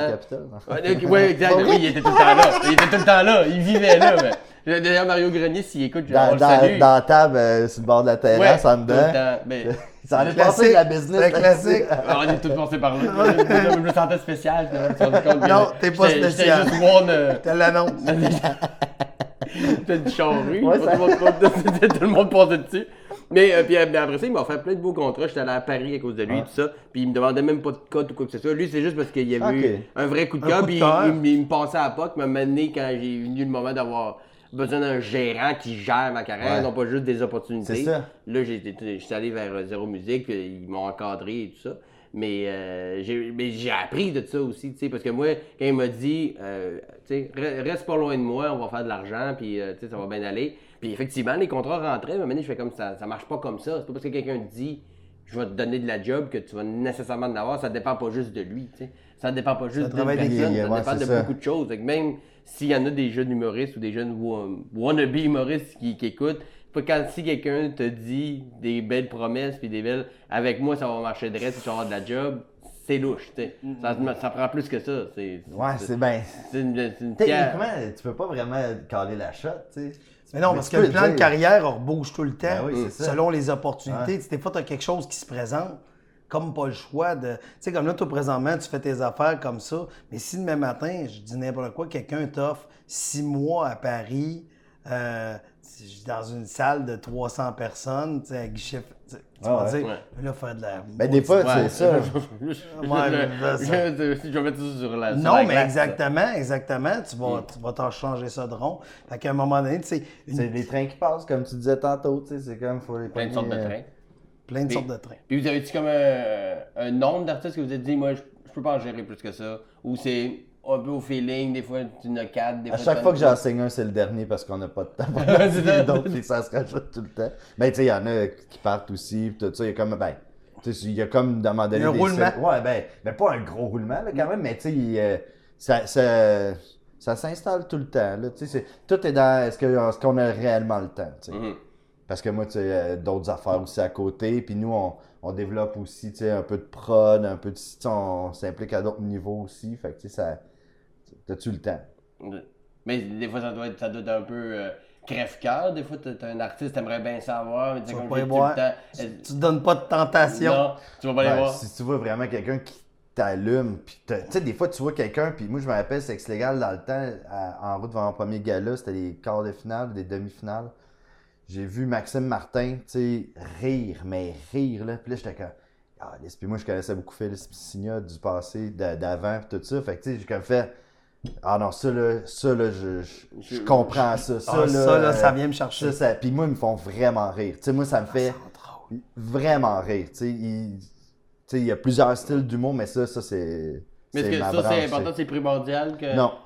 Oui, exact. Oui, il était tout le temps là. Il était tout le temps là. Il vivait là. Mais... D'ailleurs, Mario Grenier, s'il écoute, je vais le saluer. Dans la table, sur le bord de la terrasse, en dedans. Mais... Ça en est passé de la business. C'est classique. On est tous passés par là. Je me sentais spécial. Non, t'es pas spécial. J'étais juste one. T'as l'annonce. T'as du charru. Tout le monde passait dessus. Mais puis après ça, il m'a offert plein de beaux contrats. J'étais allé à Paris à cause de lui, tout ça. Puis il me demandait même pas de code ou quoi que ce soit. Lui, c'est juste parce qu'il y avait eu un vrai coup de cœur. Puis il me passait à la POC, m'a mené quand j'ai venu le moment d'avoir besoin d'un gérant qui gère ma carrière, non pas juste des opportunités. C'est ça. Là, j'étais allé vers Zéro Musique, puis ils m'ont encadré et tout ça. Mais j'ai appris de ça aussi, tu sais, parce que moi, quand il m'a dit, tu sais, reste pas loin de moi, on va faire de l'argent, puis tu sais, ça va bien aller. Puis effectivement, les contrats rentraient, mais maintenant, je fais comme ça marche pas comme ça. C'est pas parce que quelqu'un te dit, je vais te donner de la job que tu vas nécessairement en avoir. Ça dépend pas juste de lui, tu sais. Ça dépend pas juste d'une personne, ça dépend de beaucoup de choses. Donc, même s'il y en a des jeunes humoristes ou des jeunes wannabe humoristes qui écoutent, si quelqu'un te dit des belles promesses puis des belles « avec moi, ça va marcher direct, tu vas avoir de la job », c'est louche, tu sais. Ça prend plus que ça. C'est bien. Techniquement, tu peux pas vraiment caler la shot, tu sais. Mais non, parce que le plan de carrière, on rebouge tout le temps, selon les opportunités. Des fois, tu as quelque chose qui se présente, comme pas le choix de... Tu sais, comme là, toi, présentement, tu fais tes affaires comme ça, mais si demain matin, je dis n'importe quoi, quelqu'un t'offre 6 mois à Paris, dans une salle de 300 personnes, tu sais, à guichet... Tu vas dire, là, faire de la... Ben, des fois, c'est ça. Je vais mettre ça sur la... Non, mais exactement. Tu vas t'en changer ça de rond. Fait qu'à un moment donné, tu sais... C'est des trains qui passent, comme tu disais tantôt, tu sais, c'est comme... Faut les plein de sortes de trains. Plein de sortes de trains. Puis vous avez-tu comme un nombre d'artistes que vous avez dit, moi, je peux pas en gérer plus que ça? Ou c'est un peu au feeling, des fois tu n'as 4, des fois... À chaque fois que j'en signe un, c'est le dernier parce qu'on n'a pas de temps pour en signer d'autres, puis ça se rajoute tout le temps. Ben, tu sais, il y en a qui partent aussi, puis tout ça, il y a comme, ben, tu sais, il y a comme, à un moment donné, un roulement. Ouais, ben, pas un gros roulement, là, quand même, mais tu sais, ça s'installe tout le temps, là, tu sais, tout est dans, est-ce qu'on a réellement le temps, tu sais. Parce que moi, tu sais, d'autres affaires aussi à côté, puis nous, on développe aussi, tu sais, un peu de prod, un peu de, on s'implique à d'autres niveaux aussi, fait que, tu sais, ça... T'as-tu le temps? Mais des fois, ça doit être un peu crève-cœur. Des fois, t'es un artiste, t'aimerais bien savoir, mais tu sais, comme j'ai tout le temps. Tu te donnes pas de tentation. Non, tu vas pas les voir. Si tu vois vraiment quelqu'un qui t'allume, puis tu sais, des fois, tu vois quelqu'un, puis moi, je me rappelle, Sex Légal, dans le temps, en route vers mon premier gala, c'était les quarts de finale, des demi-finales. j'ai vu Maxime Martin, tu sais, rire, mais rire, là. Puis là, j'étais comme, puis moi, je connaissais beaucoup Félix Signa du passé, d'avant, puis tout ça. Fait que, tu sais, j'ai comme fait, ah non, ça, là, je comprends ça. Ça, là, ça vient me chercher. Puis moi, ils me font vraiment rire. Tu sais, moi, ça me fait vraiment rire. Tu sais, il y a plusieurs styles d'humour, mais ça, c'est. Mais est-ce que ça, c'est important, c'est primordial que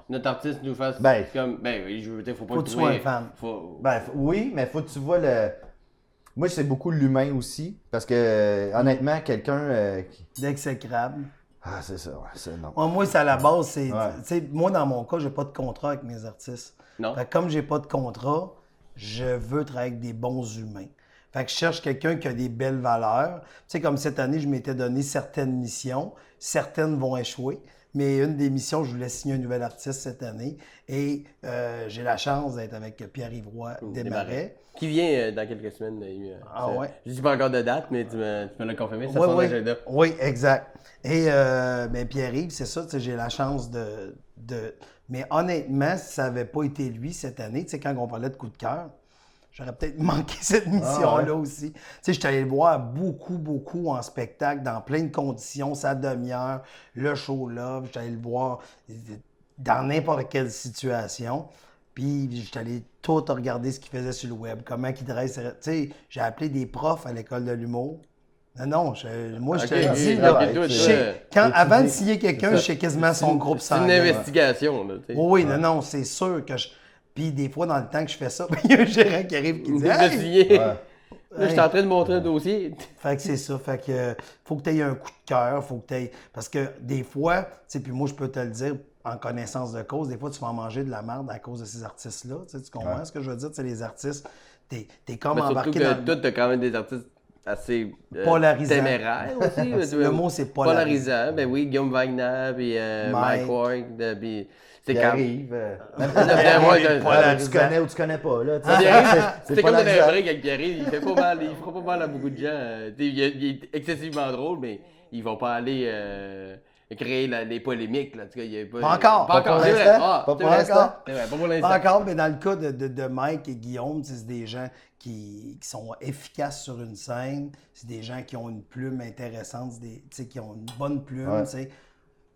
notre artiste nous fasse comme. Ben oui, je veux dire, faut pas que tu sois un fan. Oui, mais faut que tu vois le. Moi, c'est beaucoup l'humain aussi. Parce que, honnêtement, quelqu'un. D'exécrable. Ah, c'est ça, ouais. Non. Moi, c'est à la base, c'est. Tu sais, moi, dans mon cas, j'ai pas de contrat avec mes artistes. Non. Fait que comme j'ai pas de contrat, je veux travailler avec des bons humains. Fait que je cherche quelqu'un qui a des belles valeurs. Tu sais, comme cette année, je m'étais donné certaines missions. Certaines vont échouer. Mais une des missions, je voulais signer un nouvel artiste cette année. Et j'ai la chance d'être avec Pierre-Yves Roy Desmarais. Qui vient dans quelques semaines. Ouais. Je dis pas encore de date, mais tu me l'as confirmé. Ça Oui, agenda. Oui, exact. Et Pierre-Yves, c'est ça, j'ai la chance de... Mais honnêtement, si ça n'avait pas été lui cette année, tu sais, quand on parlait de coup de cœur, j'aurais peut-être manqué cette mission-là aussi. Tu sais, je suis allé le voir beaucoup en spectacle, dans plein de conditions, sa demi-heure, le show là, je suis allé le voir dans n'importe quelle situation. Puis, je suis allé tout regarder ce qu'il faisait sur le web, comment il dresse. Tu sais, j'ai appelé des profs à l'école de l'humour. Non, moi, je te le dis, avant de signer quelqu'un, je sais quasiment son groupe sanguin. C'est une investigation. Là, oui, non, c'est sûr que je... Puis des fois, dans le temps que je fais ça, il y a un gérant qui arrive qui dit « Hey! » Là, je suis en train de montrer un dossier. Fait que c'est ça. Fait que faut que tu aies un coup de cœur, faut que tu aies... Parce que des fois, tu sais, puis moi, je peux te le dire en connaissance de cause, des fois, tu vas en manger de la merde à cause de ces artistes-là. Tu comprends ce que je veux dire? Tu sais, les artistes, t'es comme embarqué dans... Toi, t'as quand même des artistes assez téméraires aussi. Le mot, c'est polarisant. Ben oui, Guillaume Wagner, puis Mike Ward, puis... C'est quand arrive. Tu connais ou tu connais pas. Là, c'est comme dans les briques avec Pierre-Yves, il fera pas mal à beaucoup de gens. Il est excessivement drôle, mais ils vont pas aller créer les polémiques. Là. Pas encore. Pas pour l'instant. Pas pour l'instant. Pas encore, mais dans le cas de Mike et Guillaume, c'est des gens qui sont efficaces sur une scène. C'est des gens qui ont une plume intéressante, qui ont une bonne plume.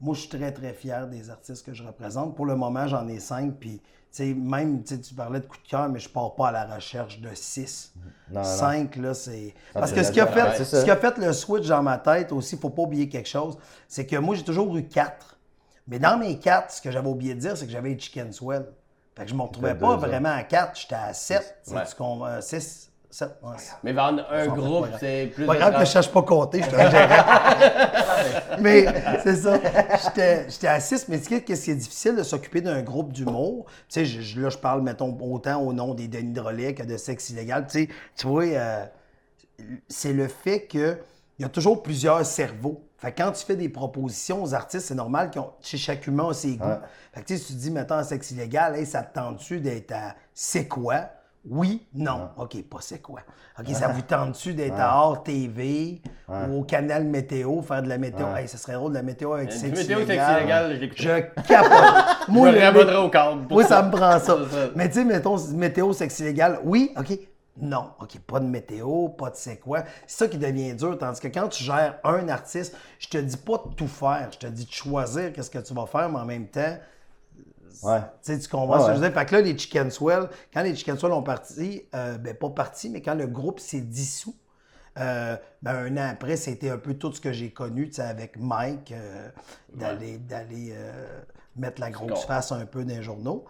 Moi, je suis très fier des artistes que je représente. Pour le moment, j'en ai 5. Puis, même, tu parlais de coup de cœur, mais je pars pas à la recherche de 6. 5, là, c'est... Parce que ce qui a fait le switch dans ma tête aussi, il ne faut pas oublier quelque chose, c'est que moi, j'ai toujours eu 4. Mais dans mes 4, ce que j'avais oublié de dire, c'est que j'avais les Chicken Swell. Fait que je ne me retrouvais pas vraiment à 4, j'étais à 7. 6. 7, mais vendre un groupe, c'est plus. Pas grave que je ne cherche pas compter, je te gérant. Mais c'est ça. J'étais à 6, mais tu sais, qu'est-ce qui est difficile de s'occuper d'un groupe d'humour? Tu sais, là, je parle, mettons, autant au nom des Denis Drolet que de Sexe Illégal. Tu vois, c'est le fait qu'il y a toujours plusieurs cerveaux. Fait que quand tu fais des propositions aux artistes, c'est normal que chez chaque humain a ses goûts. Fait que tu sais, si tu dis, mettons, à Sexe Illégal, hey, ça te tente-tu d'être à C'est quoi? Oui, non. OK, pas c'est quoi. OK, ça vous tente-tu d'être à Hors TV ou au canal météo, faire de la météo? Hey, ça serait drôle de la météo avec Sexe Illégal. Je capote. Moi, je raboterais au câble. Oui, ça me prend ça. Mais tu sais, mettons, météo, Sexe Illégal, oui, OK. Non, OK, pas de météo, pas de c'est quoi. C'est ça qui devient dur, tandis que quand tu gères un artiste, je te dis pas de tout faire, je te dis de choisir qu'est-ce que tu vas faire, mais en même temps, tu comprends ce que je veux dire? Fait que là, les Chicken Swell, quand les Chicken Swell ont parti, pas parti, mais quand le groupe s'est dissous, un an après, c'était un peu tout ce que j'ai connu, avec Mike, d'aller mettre la grosse face un peu dans les journaux.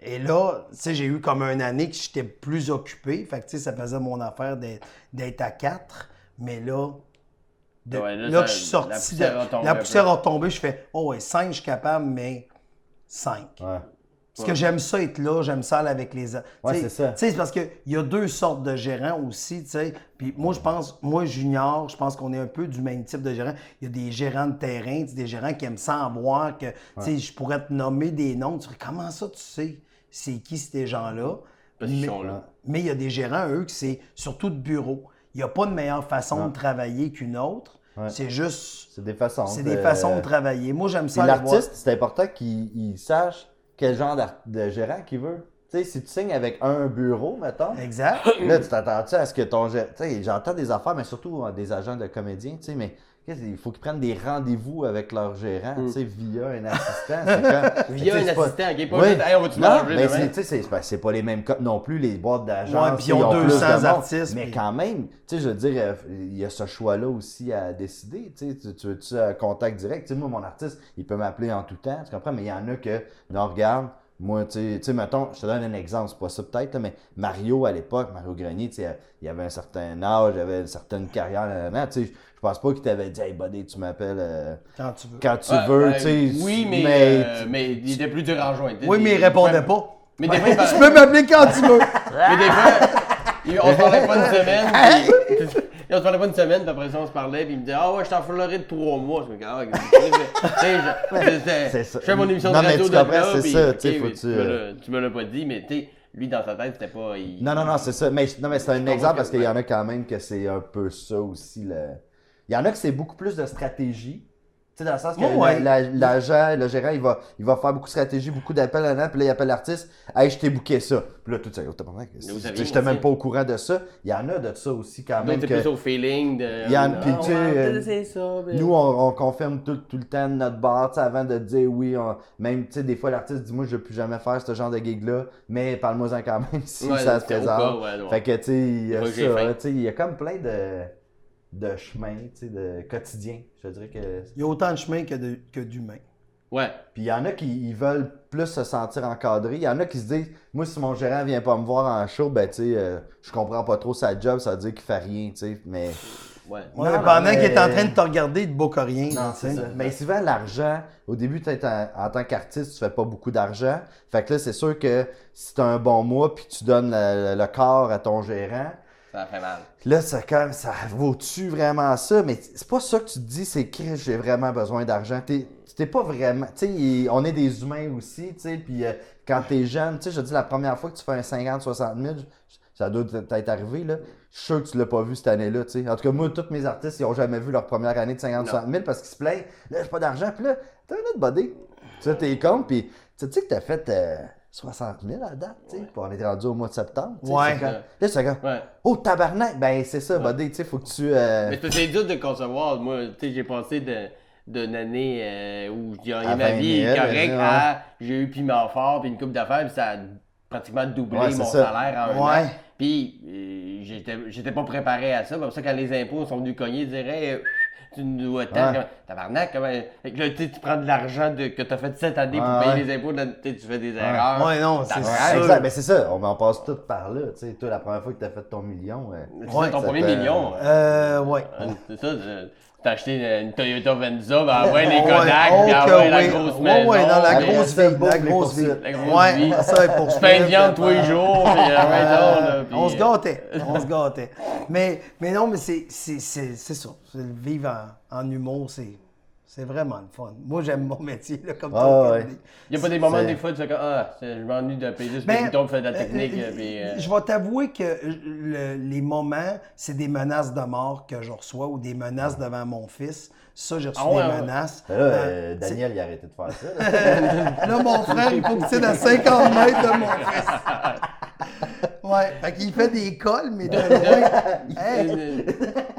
Et là, j'ai eu comme une année que j'étais plus occupé. Fait que ça faisait mon affaire d'être à 4. Mais là, là que je suis sorti, la poussière a retombé, je fais, 5, je suis capable, mais 5. Parce que j'aime ça être là, j'aime ça aller avec les autres. C'est ça. C'est parce qu'il y a 2 sortes de gérants aussi, tu sais. Puis moi, Junior, je pense qu'on est un peu du même type de gérant. Il y a des gérants de terrain, des gérants qui aiment savoir que, je pourrais te nommer des noms. Tu fais, comment ça, tu sais c'est qui ces gens-là? Mais il y a des gérants, eux, qui c'est surtout de bureau. Il n'y a pas de meilleure façon de travailler qu'une autre. C'est juste... C'est des façons. C'est des façons de travailler. Moi, j'aime ça. L'artiste, c'est important qu'il sache quel genre de gérant qu'il veut. Tu sais, si tu signes avec un bureau, mettons, Exact. là, tu t'attends-tu à ce que ton gérant... Tu sais, j'entends des affaires, mais surtout des agents de comédiens, tu sais, mais il faut qu'ils prennent des rendez-vous avec leur gérant, tu sais, via un assistant. C'est comme... Via un tu sais, c'est pas- assistant, qui est pas Oui. juste, hey, on va-tu Non, manger mais demain? tu sais, c'est pas les mêmes codes non plus, les boîtes d'agents. Ouais, puis ils ont 200 artistes, Mais puis- quand même, tu sais, je veux dire, il y a ce choix-là aussi à décider. Tu sais, tu veux-tu un contact direct? Tu sais, moi, mon artiste, il peut m'appeler en tout temps, tu comprends? Mais il y en a que, non, regarde, moi, tu sais, mettons, je te donne un exemple, c'est pas ça peut-être, là, mais Mario, à l'époque, Mario Grenier, tu sais, il avait un certain âge, il avait une certaine carrière, tu sais, je pense pas qu'il t'avait dit, hey, buddy, tu m'appelles Quand tu veux. quand tu Ouais, veux, ben, tu sais. oui, mais il était plus dur à rejoindre. Oui, mais il répondait pas. Mais des fois, Tu peux m'appeler quand tu veux. mais des fois, on se parlait pas une semaine. Puis, on se parlait pas une semaine, puis après ça, on se parlait, puis il me disait, ah ouais, je suis en Floride 3 mois. Je me dis, ah, C'est ça. je fais mon émission de Non, mais radio tu de comprends, là, c'est puis, ça, ok, tu sais, faut mais tu- tu me l'as pas dit, mais tu sais, lui, dans sa tête, c'était pas... Non, c'est ça. Mais, non, mais c'est un comprends exemple que- parce qu'il y en a quand même que c'est un peu ça aussi. Il y en a que c'est beaucoup plus de stratégie. Tu sais, dans le sens que Ouais. l'agent, le gérant, il va faire beaucoup de stratégie, beaucoup d'appels à puis là, il appelle l'artiste. Hey, je t'ai booké ça. Puis là, tout ça, t'as pas vous Je savez, n'étais même aussi. pas au courant de ça. Il y en a de ça aussi quand même. D'autres, Que... c'est plus au feeling de... Il y en- puis, Ah, tu sais, ouais, c'est ça, mais- Nous, on confirme tout le temps de notre bar, tu sais, avant de dire oui. Même, tu sais, des fois, l'artiste dit, moi, je ne veux plus jamais faire ce genre de gig-là, mais parle-moi-en quand même si Ouais, ça se c'était au présente. cas, ouais, ouais. Fait que, tu sais, il y a Des fois que j'ai ça, faim. tu sais, il y a comme plein de chemins, tu sais, de quotidien. Je dirais que... Il y a autant de chemin que d'humains. Ouais. Puis il y en a qui ils veulent plus se sentir encadrés. Il y en a qui se disent, moi, si mon gérant vient pas me voir en show, ben, tu sais, je comprends pas trop sa job, ça veut dire qu'il fait rien, tu sais, mais... Ouais. Ouais, Non, mais pendant mais- qu'il est en train de te regarder, il te boque rien. Non, tu sais. c'est ça. Mais souvent, l'argent, au début, peut-être en tant qu'artiste, tu fais pas beaucoup d'argent. Fait que là, c'est sûr que si tu as un bon mois puis tu donnes le corps à ton gérant, Ça fait mal. là, ça vaut-tu vraiment ça? Mais c'est pas ça que tu te dis, c'est que j'ai vraiment besoin d'argent. T'es pas vraiment. Tu sais, on est des humains aussi, tu sais. Puis quand t'es jeune, tu sais, je dis la première fois que tu fais un 50-60 000, ça doit t'être arrivé, là. Je suis sûr que tu l'as pas vu cette année-là, tu sais. En tout cas, moi, tous mes artistes, ils ont jamais vu leur première année de 50-60 000 parce qu'ils se plaignent. Là, j'ai pas d'argent. Puis là, t'as un autre body. Tu sais, t'es compte, puis tu sais que t'as fait 60 000 à date, tu sais. Puis on est rendu au mois de septembre. tu sais, Ouais. c'est quand- Là, c'est comme, Ouais. oh, tabarnak! Ben, c'est ça, buddy, tu sais, faut que tu. Mais c'est dur de concevoir. Moi, tu sais, j'ai passé d'une année où je gagnais À ma 20 vie 000, correcte ouais. à j'ai eu piment fort puis une coupe d'affaires puis ça a pratiquement doublé Ouais, c'est mon ça. salaire en un Ouais. an. Puis j'étais pas préparé à ça. Pour ça, quand les impôts sont venus cogner, ils diraient tu nous dois tant. Ouais. Comme, tabarnak, comment. Fait que là, tu prends de l'argent que tu as fait cette année pour Ouais, payer ouais. les impôts, là, tu fais des erreurs. Ouais, non, c'est Ouais, ça. exact, ben c'est ça, on passe tout par là, tu sais, toi, la première fois que t'as fait ton million, C'est ça, ton ça premier fait- million. Ouais. C'est ça. T'as acheté une Toyota Venza, ben ouais, les Ouais, Kodak, oh puis que ouais, la oui. grosse Ouais, maison. ouais, dans la puis, grosse c'est vie. beau, La les grosse vie. poursuites. La grosse Ouais, vie. ça, pour Tu fais une viande tous les jours, puis ouais, non, là, puis, On se gâtait. On se gâtait. Mais non, mais c'est ça. Vivre en humour, c'est vraiment le fun. Moi, j'aime mon métier, là, comme Ah, toi. ouais. Il n'y a pas des moments, C'est- des fois, tu fais comme, je m'ennuie de payer juste Ben, le bouton, faire de la technique, puis... Je vais t'avouer que les moments, c'est des menaces de mort que je reçois ou des menaces devant mon fils. Ça, j'ai reçu Ah ouais, des ouais. menaces. Là, Daniel, il a arrêté de faire ça. Là. Là, mon frère, il faut que tu sois à 50 mètres de mon fils. Ouais, fait qu'il fait des cols, mais de loin. Hey,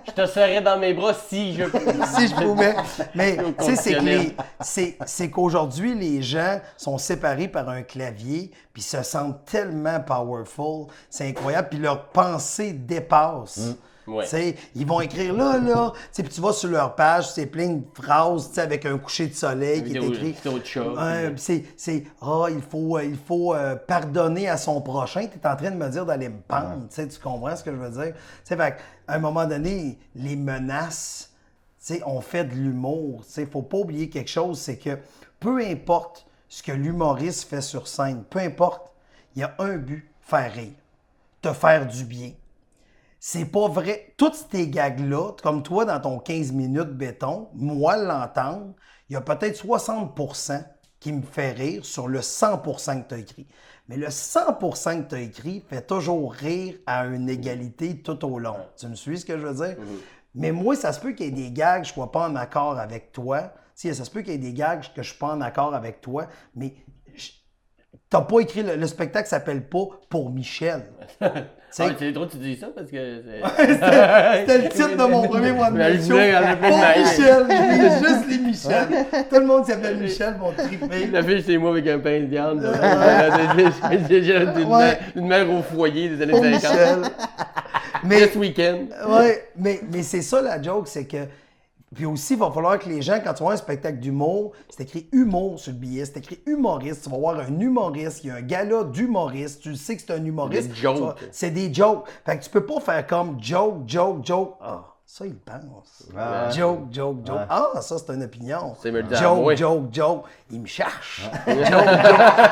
Je te serrais dans mes bras si je... si je pouvais. Mais Au tu sais, c'est que conditionnel. c'est qu'aujourd'hui, les gens sont séparés par un clavier, puis se sentent tellement powerful. C'est incroyable. Puis leur pensée dépasse. Ouais. Tu sais, ils vont écrire là. Tu sais, puis tu vas sur leur page, c'est plein de phrases, tu sais, avec un coucher de soleil qui est écrit. Vidéo de chat. Il faut pardonner à son prochain. Tu es en train de me dire d'aller me pendre. Tu sais, tu comprends ce que je veux dire? Tu sais, fait à un moment donné, les menaces, tu sais, on fait de l'humour. Tu sais, faut pas oublier quelque chose, c'est que peu importe ce que l'humoriste fait sur scène, peu importe, il y a un but, faire rire, te faire du bien. C'est pas vrai. Toutes ces gags-là, comme toi dans ton 15 minutes béton, moi l'entendre, il y a peut-être 60% qui me fait rire sur le 100% que tu as écrit. Mais le 100% que tu as écrit fait toujours rire à une égalité tout au long. Tu me suis ce que je veux dire? Mais moi, ça se peut qu'il y ait des gags que je ne sois pas en accord avec toi. Tu sais, ça se peut qu'il y ait des gags que je ne suis pas en accord avec toi. Mais t'as pas écrit, le spectacle s'appelle pas Pour Michel. C'est drôle que tu dis ça parce que C'était le titre de mon premier one man show. Pour Michel, je lis juste les Michel. Tout le monde s'appelle Michel, mon trippé. La fille chez moi avec un pain de viande. Une mère au foyer des années 50. Mais ce week-end. Ouais, mais c'est ça la joke, c'est que. Puis aussi, il va falloir que les gens, quand tu vois un spectacle d'humour, c'est écrit humour sur le billet, c'est écrit humoriste. Tu vas voir un humoriste, il y a un gala d'humoriste, tu sais que c'est un humoriste. C'est des jokes. C'est des jokes. Fait que tu peux pas faire comme joke. Ah, ça, il pense. Joke. Ah, ça, c'est une opinion. C'est me le dire Joke. Il me cherche. Joke.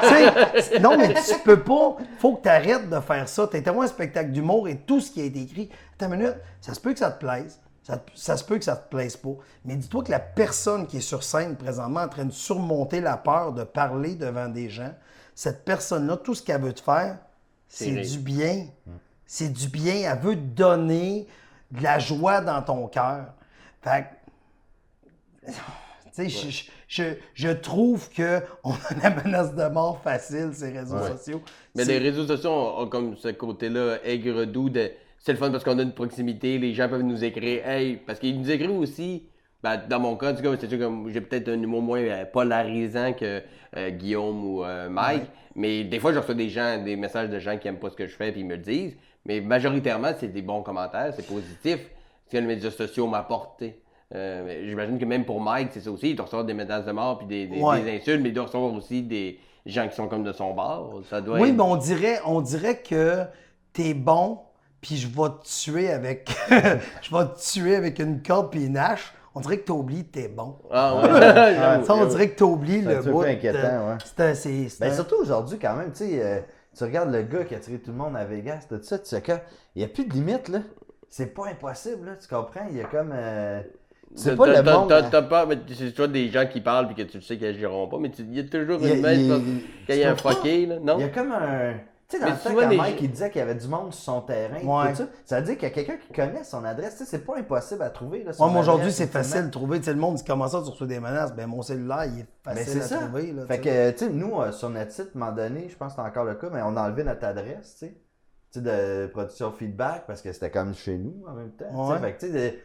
Tu sais, non, mais tu peux pas. Faut que tu arrêtes de faire ça. Tu as un spectacle d'humour et tout ce qui a été écrit. Attends une minute, ça se peut que ça te plaise. Ça se peut que ça te plaise pas. Mais dis-toi que la personne qui est sur scène présentement en train de surmonter la peur de parler devant des gens, cette personne-là, tout ce qu'elle veut te faire, c'est du bien. C'est du bien. Elle veut te donner de la joie dans ton cœur. Fait que, tu sais, je trouve qu'on a la menace de mort facile, ces réseaux sociaux. Mais les réseaux sociaux ont comme ce côté-là aigre-doux de... C'est le fun parce qu'on a une proximité, les gens peuvent nous écrire. Hey, parce qu'ils nous écrivent aussi, ben, dans mon cas, en tout cas, c'est sûr que j'ai peut-être un humour moins polarisant que Guillaume ou Mike, mais des fois, je reçois des messages de gens qui n'aiment pas ce que je fais et ils me le disent. Mais majoritairement, c'est des bons commentaires, c'est positif, ce que les médias sociaux m'apportent. J'imagine que même pour Mike, c'est ça aussi, il doit recevoir des menaces de mort puis des insultes, mais il doit recevoir aussi des gens qui sont comme de son bord. Ça doit oui, être... mais on dirait que t'es bon. Puis je vais te tuer avec une corde puis une hache. On dirait que tu oublies que t'es bon. Ah ouais. Ça, on dirait que tu oublies le bout. C'est inquiétant, Ben, surtout aujourd'hui, quand même, tu sais, tu regardes le gars qui a tiré tout le monde à Vegas, tout ça, tu sais qu'il n'y a plus de limite, là. C'est pas impossible, là, tu comprends? Il y a comme... c'est pas le monde... T'as pas... C'est toi des gens qui parlent puis que tu sais qu'ils agiront pas, mais il y a toujours une messe quand il y a un fucké, là, non? Il y a comme un... Tu sais, dans le temps, quand Mike il disait qu'il y avait du monde sur son terrain, tout ça veut dire qu'il y a quelqu'un qui connaît son adresse. Tu sais, c'est pas impossible à trouver. Là, moi, aujourd'hui, c'est facile de trouver. Tu sais, le monde, qui commence à reçoire des menaces. Ben, mon cellulaire, il est facile à trouver. Là, fait que, tu sais, nous, sur notre site, à un moment donné, je pense que c'est encore le cas, mais on a enlevé notre adresse, tu sais, de production feedback, parce que c'était comme chez nous en même temps. Fait que, tu sais,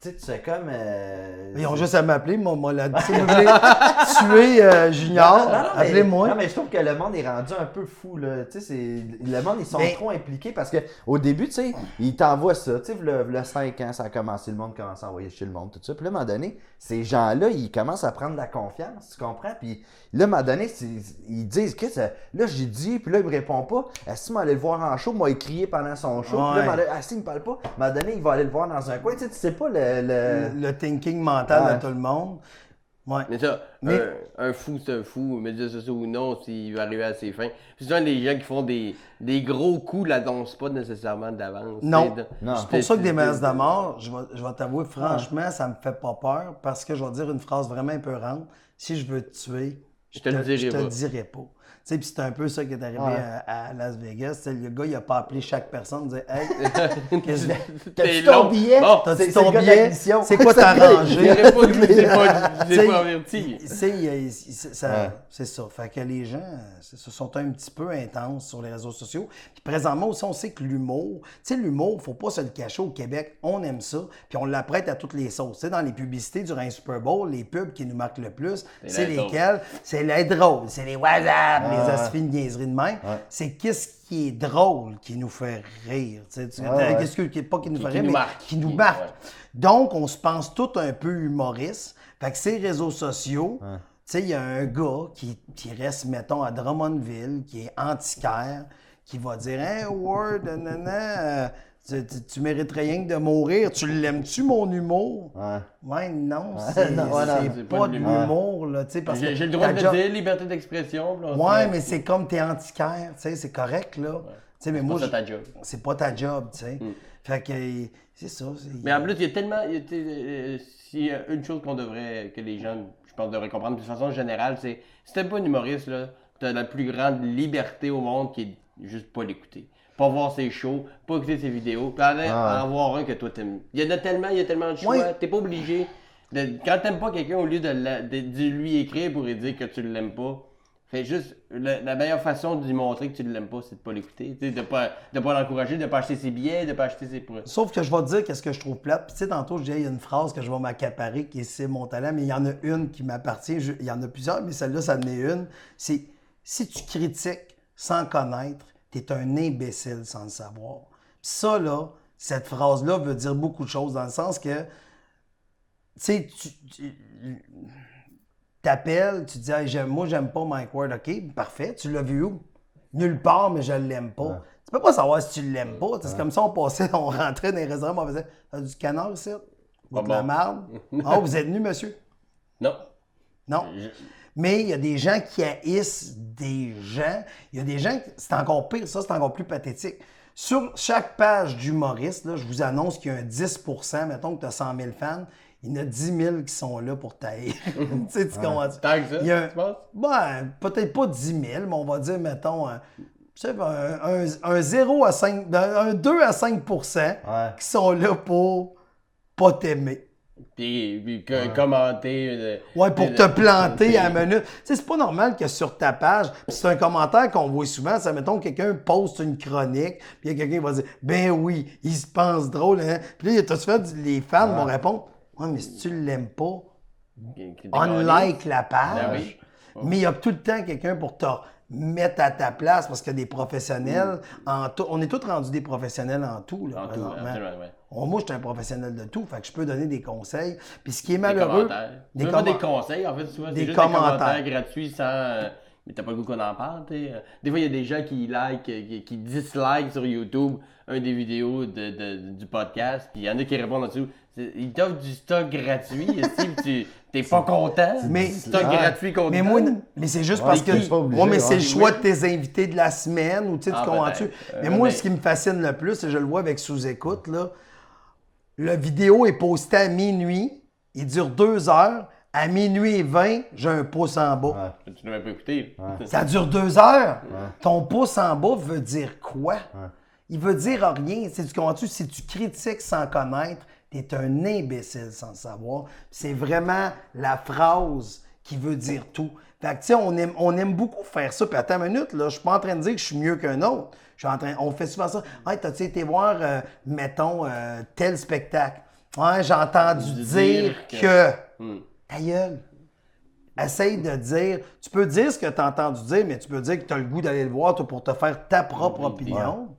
tu fais comme... Ils ont juste à m'appeler, moi, là. Si vous voulez tuer Junior, appelez-moi. Non, mais je trouve que le monde est rendu un peu fou, là. Tu sais, le monde, ils sont trop impliqués parce qu'au début, tu sais, ils t'envoient ça. Tu sais, le 5 ans, ça a commencé, le monde commence à envoyer chez le monde, tout ça. Puis là, à un moment donné, ces gens-là, ils commencent à prendre de la confiance, tu comprends? Puis là, à un moment donné, ils disent, là, j'ai dit, puis là, il me répond pas. Est-ce qu'il m'allait le voir en show? Moi, il criait pendant son show. Puis là, il me parle pas. À un moment donné, il va aller le voir dans un coin. Tu sais pas le thinking mental de tout le monde. Ouais. Mais ça, un fou, c'est un fou, médias sociaux ou non, s'il va arriver à ses fins. Puis souvent, les gens qui font des gros coups l'annoncent pas nécessairement d'avance. Non. C'est pour ça que des menaces de mort, je vais t'avouer, franchement, ça me fait pas peur parce que je vais dire une phrase vraiment épeurante. Si je veux te tuer, je te le dirai pas. Tu sais, puis c'est un peu ça qui est arrivé à Las Vegas. T'sais, le gars, il a pas appelé chaque personne, il disait hey, t'as-tu ton billet? T'as-tu ton billet? C'est quoi ta rangée? Je l'ai pas averti. C'est ça. Fait que les gens sont un petit peu intenses sur les réseaux sociaux. Puis présentement aussi, on sait que l'humour, tu sais, l'humour, faut pas se le cacher au Québec. On aime ça, puis on l'apprête à toutes les sauces. Tu sais, dans les publicités durant un Super Bowl, les pubs qui nous marquent le plus, c'est lesquelles? C'est les drôles, c'est les WhatsApp, les aspirines de niaiseries de même. C'est qu'est-ce qui est drôle qui nous fait rire. Qu'est-ce qui n'est pas qui nous fait rire, mais qui nous marque. Donc, on se pense tout un peu humoriste. Fait que ces réseaux sociaux, tu sais, il y a un gars qui reste, mettons, à Drummondville, qui est antiquaire, qui va dire « Hey, Ward, tu mériterais rien que de mourir. Tu l'aimes-tu, mon humour? » Ouais, non, c'est pas de l'humour, là, tu sais, parce que... J'ai le droit de le dire, liberté d'expression. Ouais, mais c'est comme t'es antiquaire, tu sais, c'est correct, là. Tu sais, mais moi, c'est pas ta job. C'est pas ta job, tu sais. Fait que, c'est ça. Mais en plus, il y a tellement... S'il y a une chose que les gens, je pense, devraient comprendre de façon générale, c'est si t'es pas un humoriste, là, t'as la plus grande liberté au monde qui est juste pas l'écouter. Pas voir ses shows, pas écouter ses vidéos, puis en voir un que toi t'aimes. Il y a tellement de choix, t'es pas obligé. Quand t'aimes pas quelqu'un, au lieu de lui écrire pour lui dire que tu l'aimes pas, Fait juste, la meilleure façon de lui montrer que tu ne l'aimes pas, c'est de pas l'écouter. Tu sais, de pas l'encourager, de pas acheter ses billets, de pas acheter ses produits. Sauf que je vais te dire qu'est-ce que je trouve plate. Puis tu sais, tantôt, je disais, il y a une phrase que je vais m'accaparer qui est c'est mon talent, mais il y en a une qui m'appartient. Il y en a plusieurs, mais celle-là, ça en est une. C'est si tu critiques sans connaître, t'es un imbécile sans le savoir. Puis ça, là, cette phrase-là veut dire beaucoup de choses dans le sens que, tu sais, tu t'appelles, tu dis, hey, moi, j'aime pas Mike Ward. OK, parfait. Tu l'as vu où? Nulle part, mais je l'aime pas. Ouais. Tu peux pas savoir si tu l'aimes pas. C'est comme ça, on rentrait dans les restaurants, on faisait, t'as du canard ici? Ou de la marde? Ah, vous êtes venu, monsieur? Non. Non. Mais il y a des gens qui haïssent des gens. Il y a des gens, c'est encore pire, ça, c'est encore plus pathétique. Sur chaque page d'humoriste, là, je vous annonce qu'il y a un 10%, mettons que tu as 100 000 fans, il y en a 10 000 qui sont là pour t'haïr. Tu sais, tu comprends? Tant que ça, Il y a tu penses? Ben, peut-être pas 10 000, mais on va dire, mettons, un 0 à 5, un 2 à 5% qui sont là pour pas t'aimer. Puis commenter. Ouais, pour te planter à la minute. Tu sais, c'est pas normal que sur ta page, puis c'est un commentaire qu'on voit souvent, ça mettons quelqu'un poste une chronique, puis il y a quelqu'un qui va dire ben oui, il se pense drôle, hein. Puis là, t'as-tu fait, les fans vont répondre ouais, mais si tu l'aimes pas, unlike la page. Ben oui. Mais il y a tout le temps quelqu'un pour te mettre à ta place parce qu'il y a des professionnels en tout. On est tous rendus des professionnels en tout, là, En tout, présentement. absolument, ouais. Moi, je suis un professionnel de tout, fait que je peux donner des conseils. Puis ce qui est Des malheureux... commentaires. Pas des conseils, en fait, souvent, c'est des juste commentaires. des commentaires gratuits sans... mais t'as pas le goût qu'on en parle, t'sais. Des fois, il y a des gens qui qui dislikent sur YouTube un des vidéos du podcast, puis il y en a qui répondent en dessous. Ils t'offrent du stock gratuit, si t'es pas content. Mais, stock gratuit contre mais moi, mais c'est juste parce que c'est pas obligé, mais c'est le ouais. choix de tes invités de la semaine ou tu sais, tu comprends-tu? peut-être. Mais moi, ce qui me fascine le plus, et je le vois avec sous-écoute, là, la vidéo est postée à minuit, il dure 2 heures, à minuit et 20, j'ai un pouce en bas. Tu ne l'as pas écouté. Ça dure 2 heures. Ton pouce en bas veut dire quoi? Il veut dire rien. Tu comprends-tu? Si tu critiques sans connaître, t'es un imbécile sans le savoir. C'est vraiment la phrase qui veut dire tout. Fait que, tu sais, on aime beaucoup faire ça. Puis attends une minute, là, je suis pas en train de dire que je suis mieux qu'un autre. On fait souvent ça. Hey, t'as-tu été voir, mettons, tel spectacle? Ouais, j'ai entendu dire que... Ta gueule. Essaye de dire... Tu peux dire ce que tu as entendu dire, mais tu peux dire que tu as le goût d'aller le voir toi, pour te faire ta propre opinion.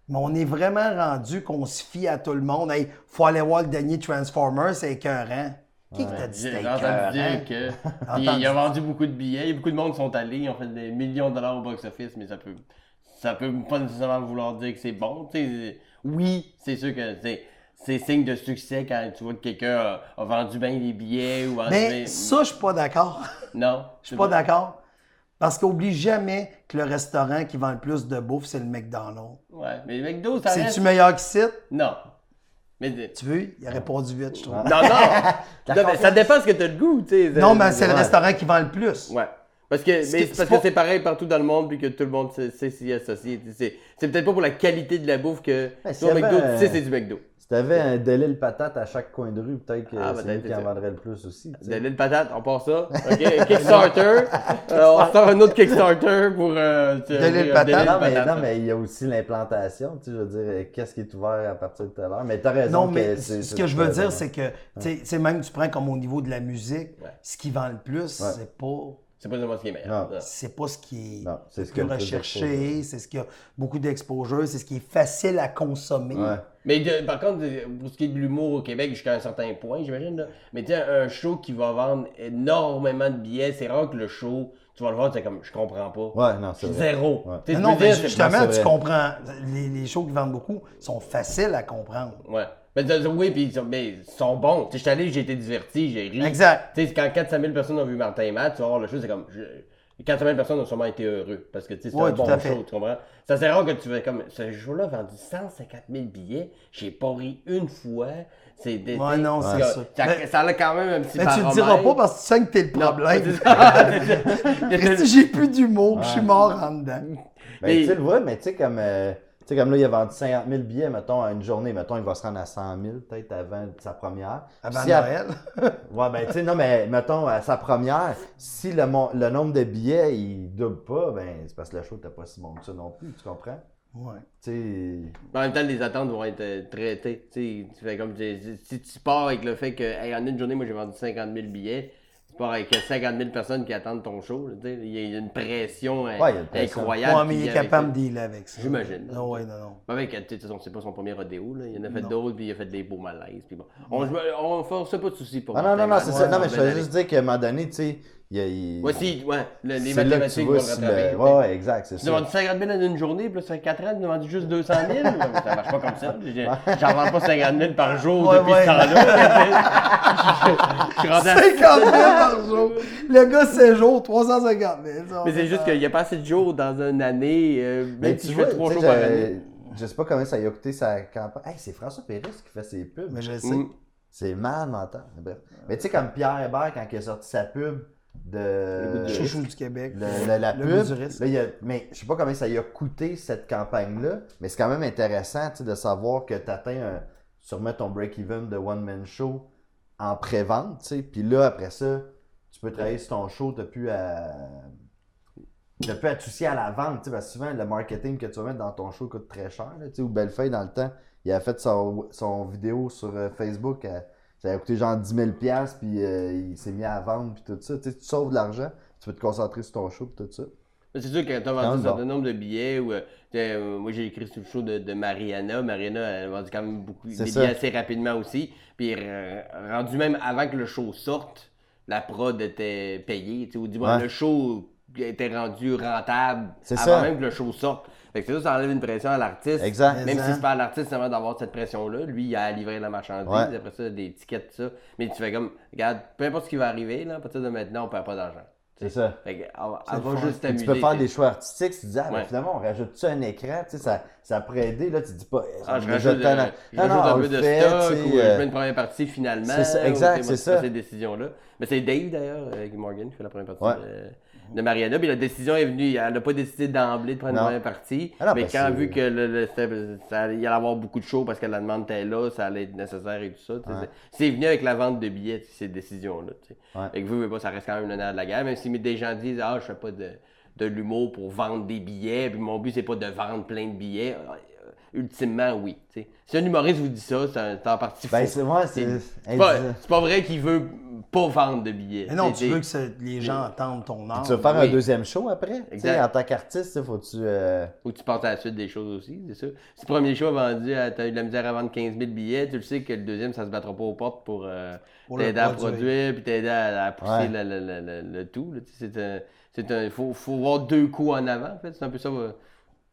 Mais on est vraiment rendu qu'on se fie à tout le monde. Hey, faut aller voir le dernier Transformers, c'est écœurant. Qui t'a dit c'était J'ai entendu dire écœurant? que. Il a vendu beaucoup de billets. Il y a beaucoup de monde qui sont allés. Ils ont fait des millions de dollars au box-office, mais ça peut pas nécessairement vouloir dire que c'est bon. T'sais, oui, c'est sûr que c'est signe de succès quand tu vois que quelqu'un a vendu bien des billets ou vendu Mais ça, je suis pas d'accord. Non. Je suis pas d'accord. Parce qu'oublie jamais que le restaurant qui vend le plus de bouffe, c'est le McDonald's. Ouais, mais McDo, ça reste... C'est-tu meilleur qu'ici? Non. Mais... Tu veux? Il a répondu vite, je trouve. Non, non! Mais ça dépend ce que tu as le goût, tu sais. Non, mais c'est le restaurant qui vend le plus. Ouais. Parce que c'est pareil partout dans le monde, puis que tout le monde sait s'y associer. C'est peut-être pas pour la qualité de la bouffe que... Toi, McDo, tu sais, c'est du McDo. Si t'avais un Delille patate à chaque coin de rue, peut-être que c'est lui peut-être qui en vendrait le plus aussi. De l'île patate, on part ça. OK, Kickstarter. On sort un autre Kickstarter pour... De l'île patate. Non, mais il y a aussi l'implantation. Tu sais, je veux dire, qu'est-ce qui est ouvert à partir de tout à l'heure. Mais t'as raison. Non, mais ce que je veux dire, c'est que, tu sais, même tu prends comme au niveau de la musique, ce qui vend le plus, c'est pas... C'est pas vraiment ce qui est meilleur. C'est pas ce qui est c'est ce plus recherché, c'est ce qui a beaucoup d'exposure, c'est ce qui est facile à consommer. Ouais. Mais par contre, pour ce qui est de l'humour au Québec, jusqu'à un certain point, j'imagine, là, mais tu sais, un show qui va vendre énormément de billets, c'est rare que le show, tu vas le voir, tu sais, comme, je comprends pas. Ouais, non, c'est vrai. Zéro. Ouais. Tu sais, Non, je veux dire, justement, c'est tu vrai. comprends. Les shows qui vendent beaucoup sont faciles à comprendre. Ouais. Mais oui, puis ils sont bons. Tu sais, je suis allé, j'ai été diverti, j'ai ri. Exact. Tu sais, quand 400 000 personnes ont vu Martin et Matt, tu vas voir le show, c'est comme... 400 000 personnes ont sûrement été heureux parce que tu sais, c'est un tout bon à fait. show, tu comprends? Ça c'est rare que tu fais comme ce jour-là a vendu 150 000 billets, j'ai pas ri une fois. C'est des. Ouais, non, c'est ça. Ça a quand même un petit Mais tu le baromètre. diras pas parce que tu sens que t'es le problème. Non, Si j'ai plus d'humour, je suis mort en dedans. Ben, tu sais, le vois, mais tu sais, comme. sais, comme là, il a vendu 50 000 billets, mettons, à une journée. Mettons, il va se rendre à 100 000 peut-être avant sa première. Avant Si Noël. Ouais, ben, tu sais, non, mais mettons, à sa première, si le nombre de billets, il double pas, ben, c'est parce que le show n'était pas si bon que ça non plus, tu comprends? Ouais. Tu sais. En même temps, les attentes vont être traitées. Tu fais comme si tu pars avec le fait que, hey, en une journée, moi j'ai vendu 50 000 billets, tu pars avec 50 000 personnes qui attendent ton show. Il y a une pression, il y a une pression. Ouais, incroyable. mais il est qui vient capable avec de dealer avec ça. J'imagine. Non, ouais, non. Avec, de toute façon, c'est pas son premier rodéo. Là. Il en a fait Non. d'autres, puis il a fait des beaux malaises. Puis bon. On ne fait pas de soucis pour Ah non, non, c'est ça. Non, mais je vais voulais juste dire qu'à un moment donné, tu sais, Ouais, si, ouais, les c'est là que tu mathématiques vois vont si rattraper. Ouais, exact, c'est Tu as ça. vendu 50 000 en une journée, puis là, ça fait 4 ans, tu as vendu juste 200 000. Ça marche pas comme ça. J'en vends pas 50 000 par jour Ouais, depuis ouais. ce temps-là. Je suis rendu à 50 000 par jour. Le gars, 16 jours, 350 000. Ça, Mais c'est juste qu'il n'y a pas assez de jours dans une année, Mais même tu si je vois, fais 3 tu sais, jours par année. je sais pas combien ça a coûté sa campagne. Hey, c'est François Pérusse qui fait ses pubs. Mais je le sais. Mm. C'est mal mental. Bref. Mais tu sais, comme Pierre Hébert, quand il a sorti sa pub de. Chouchou du Québec. La Le pub, goût du risque. là, mais je sais pas combien ça lui a coûté cette campagne-là, mais c'est quand même intéressant tu sais, de savoir que tu atteins sûrement ton break-even de one-man show en pré-vente, tu sais, puis là, après ça, tu peux travailler sur ton show, t'as plus à te soucier à la vente, tu sais, parce que souvent, le marketing que tu vas mettre dans ton show coûte très cher, là, tu sais, ou Bellefeuille, dans le temps, il a fait son vidéo sur Facebook, ça a coûté genre 10 000 $, puis il s'est mis à vendre, puis tout ça, tu sais, tu sauves de l'argent, tu peux te concentrer sur ton show, puis tout ça. Mais c'est sûr que quand tu as vendu un certain nombre de billets, ou, moi j'ai écrit sur le show de Mariana. Mariana elle a vendu quand même beaucoup de billets assez rapidement aussi. Puis rendu même avant que le show sorte, la prod était payée. Ou du moins le show était rendu rentable avant même que le show sorte. Fait que c'est ça enlève une pression à l'artiste. Exact. Même si c'est pas à l'artiste seulement d'avoir cette pression-là, lui il a à livrer la marchandise, après ça des tickets, tout ça. Mais tu fais comme, regarde, peu importe ce qui va arriver, là, à partir de maintenant, on perd pas d'argent. C'est ça. Fait que, elle va juste t'amuser. Tu peux faire des choix artistiques, tu te dis, finalement, on rajoute-tu un écran, tu sais, ça pourrait aider, là, tu te dis pas, je rajoute un peu de stock, ou je mets une première partie finalement. C'est ça, exact, c'est ça. Ces décisions-là. Mais c'est Dave, d'ailleurs, avec Morgan, qui fait la première partie de Mariana. Puis la décision est venue, elle n'a pas décidé d'emblée de prendre une première partie. Mais quand vu que il allait avoir beaucoup de shows parce que la demande était là, ça allait être nécessaire et tout ça. C'est venu avec la vente de billets, ces décisions-là. Fait que veux pas, ça reste quand même le nerf de la guerre. Même si des gens disent, je fais pas de l'humour pour vendre des billets, puis mon but c'est pas de vendre plein de billets. Ultimement, oui. T'sais. Si un humoriste vous dit ça, c'est en partie faux. C'est pas vrai qu'il veut pas vendre de billets. Mais non, tu veux que les gens entendent ton art. Tu veux faire un deuxième show après? En tant qu'artiste, faut-tu... Ou tu passes à la suite des choses aussi, c'est ça. Si le premier show a vendu, t'as eu de la misère à vendre 15 000 billets, tu le sais que le deuxième, ça se battra pas aux portes pour t'aider à produire, puis t'aider à pousser le tout. Il faut voir deux coups en avant, en fait. C'est un peu ça.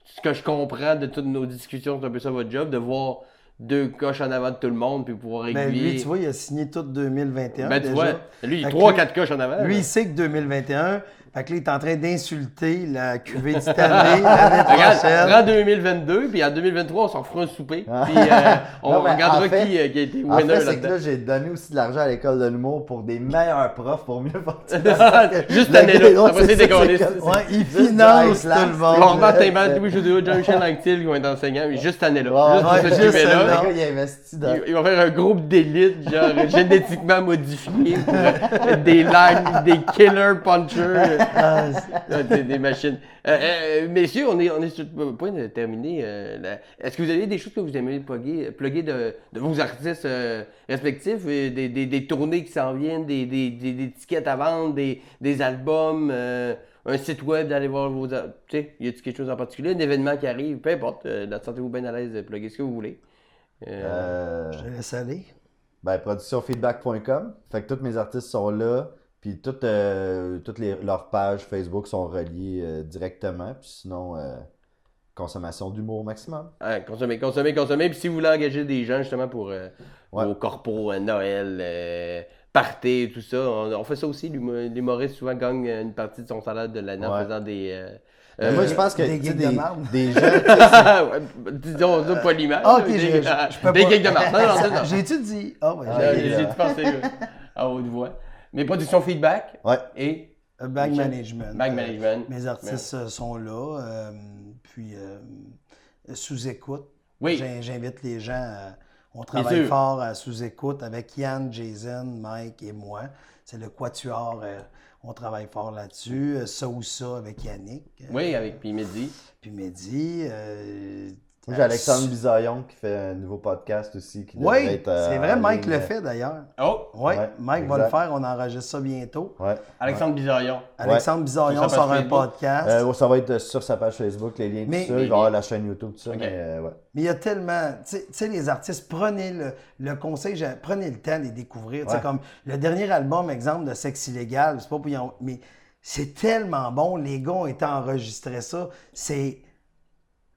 Ce que je comprends de toutes nos discussions, c'est un peu ça votre job, de voir deux coches en avant de tout le monde puis pouvoir aiguiller. Ben lui, tu vois, il a signé tout 2021 ben, tu déjà. vois, lui, il a 3-4 coches en avant. Lui, il sait que 2021, fait que là, il est en train d'insulter la cuvée de cette année, l'année prochaine. Regarde, prends 2022, puis en 2023, on s'en fera un souper. Puis on regardera qui a été winner là-dedans. là-dedans. C'est que là, j'ai donné aussi de l'argent à l'école de l'humour pour des meilleurs profs pour mieux faire Juste cette année-là. Après, c'est décollé. Ouais, il finance tout le monde. On remarque tes maths, oui, je dis Jean-Michel Anctil qui va être enseignant, mais juste cette année-là. Juste pour ce là. là. Il a investi dans... Il va faire un groupe d'élite, genre génétiquement modifié pour des lags, des killer punchers. Des machines. Messieurs, on est sur le point de terminer. Est-ce que vous avez des choses que vous aimeriez plugger de vos artistes respectifs? Des tournées qui s'en viennent, des tickets à vendre, des albums, un site web d'aller voir vos... Tu sais, y a-t-il quelque chose en particulier? Un événement qui arrive? Peu importe. Sentez-vous bien à l'aise de plugger ce que vous voulez. Je te laisse aller. Productionfeedback.com. Fait que tous mes artistes sont là. Puis toutes leurs pages Facebook sont reliées directement. Puis sinon, consommation d'humour maximum. Consommez. Puis si vous voulez engager des gens justement pour vos corpos, Noël, party, tout ça, on fait ça aussi. L'humoriste souvent gagne une partie de son salaire de l'année en faisant des... moi, je pense que des gigs de marde. Des gens... disons ça poliment. Ok, je peux des gigs de marde. J'ai-tu dit? J'ai-tu pensé à haute voix. Mes productions feedback et Bag Management. Bag Management. Mes artistes sont là. Puis sous-écoute. Oui. J'invite les gens. On Bien travaille sûr. fort à sous-écoute avec Yann, Jason, Mike et moi. C'est le quatuor. On travaille fort là-dessus. Ça ou ça avec Yannick. Oui, avec puis Mehdi. Puis Mehdi. Moi, j'ai Alexandre Bisaillon qui fait un nouveau podcast aussi. Qui Oui, devrait être, c'est vrai, en Mike ligne. le fait d'ailleurs. Oh! Oui, Ouais, Mike va le exact. faire. On enregistre ça bientôt. Ouais. Alexandre Bisaillon. Alexandre Bisaillon Sur sa sort page un Facebook. podcast. Ça va être sur sa page Facebook, les liens, Mais- tout ça. Il va y avoir la chaîne YouTube, tout ça. Ok. Mais ouais. Mais il y a tellement, tu sais, les artistes, prenez le conseil, prenez le temps de les découvrir. Tu sais, Ouais. comme le dernier album, exemple, de Sexe Illégal, c'est pas pour mais c'est tellement bon, les gars ont été enregistrés ça,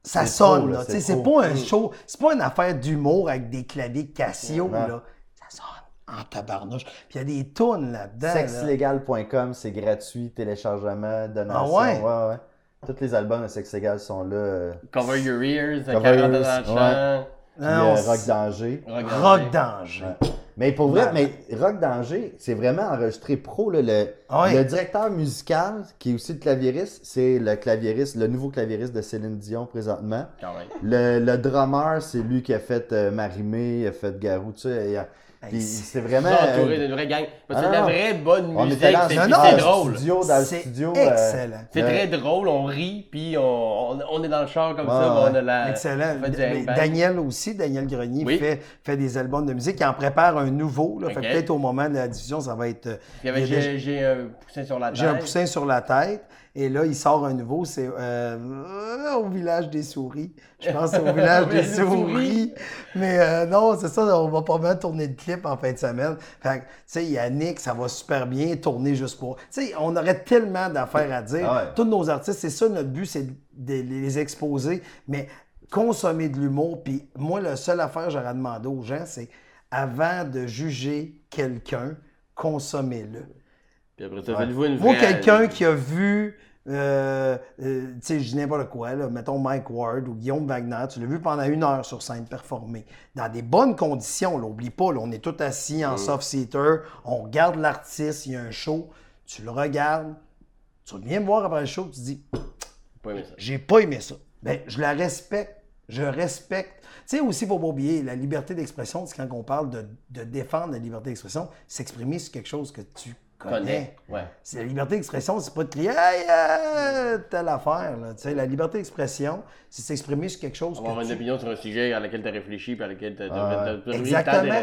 ça C'est sonne, pro, là, là. Tu sais, c'est c'est pro. pas un show, c'est pas une affaire d'humour avec des claviers Casio, Ouais. là. Ça sonne en tabarnouche. Puis il y a des tunes là-dedans. là. Sexlegal.com, c'est gratuit, téléchargement, donation. Ah ouais? Ouais. Tous les albums de Sex Legal sont là. Cover Your Ears, Cover 40 Your ans dans le Ears, champ. Puis Non, Rock Danger. Rock Danger. Ouais. Mais pour vrai, Ouais. mais Rock Danger, c'est vraiment enregistré pro. Là, Ouais. le directeur musical, qui est aussi le claviériste, c'est le nouveau claviériste de Céline Dion présentement. Quand même. Le drummer, c'est lui qui a fait Marimé, il a fait Garou, tu sais. Puis c'est vraiment. Entouré d'une vraie gang. Parce que Ah c'est de la non. vraie bonne On musique, était là c'est Non, puis non, c'est le drôle. dans le C'est studio. excellent. C'est Ouais. très drôle, on rit, puis on est dans le char comme Ouais, ça, ouais. on a la... Excellent. on fait du Mais hang-bang. Daniel aussi, Daniel Grenier, Oui. fait des albums de musique. Il en prépare un nouveau. Là. Fait que Ok. peut-être au moment de la diffusion, ça va être. Il y avait il y a déjà- j'ai un poussin sur la tête. J'ai un poussin sur la tête. Et là, il sort un nouveau, c'est au village des souris. Je pense que c'est au village des souris. Mais non, c'est ça, on va probablement tourner le clip en fin de semaine. Fait que, tu sais, Yannick, ça va super bien tourner juste pour... Tu sais, on aurait tellement d'affaires à dire. Ah ouais. Tous nos artistes, c'est ça, notre but, c'est de les exposer. Mais consommer de l'humour. Puis moi, la seule affaire que j'aurais demandé aux gens, c'est avant de juger quelqu'un, consommez-le. Puis après ça, Ouais. faites-vous une Moi, vraie... quelqu'un qui a vu, tu sais, je dis n'importe quoi, là, mettons Mike Ward ou Guillaume Wagner, tu l'as vu pendant 1 heure sur scène performer, dans des bonnes conditions, là, oublie pas, là, on est tous assis en soft-seater, on regarde l'artiste, il y a un show, tu le regardes, tu viens me voir après le show, tu dis, Pas aimé ça. j'ai pas aimé ça. Ben, je la respecte. Je respecte. Tu sais, aussi, il ne faut pas oublier, la liberté d'expression, c'est quand on parle de défendre la liberté d'expression, s'exprimer sur quelque chose que tu connais. Ouais. C'est la liberté d'expression, c'est pas de crier hey, telle affaire. Là. Tu sais, la liberté d'expression, c'est s'exprimer sur quelque chose Avoir que une tu... opinion sur un sujet à laquelle tu as réfléchi, puis à laquelle tu Ah as ouais. pris le temps Exactement.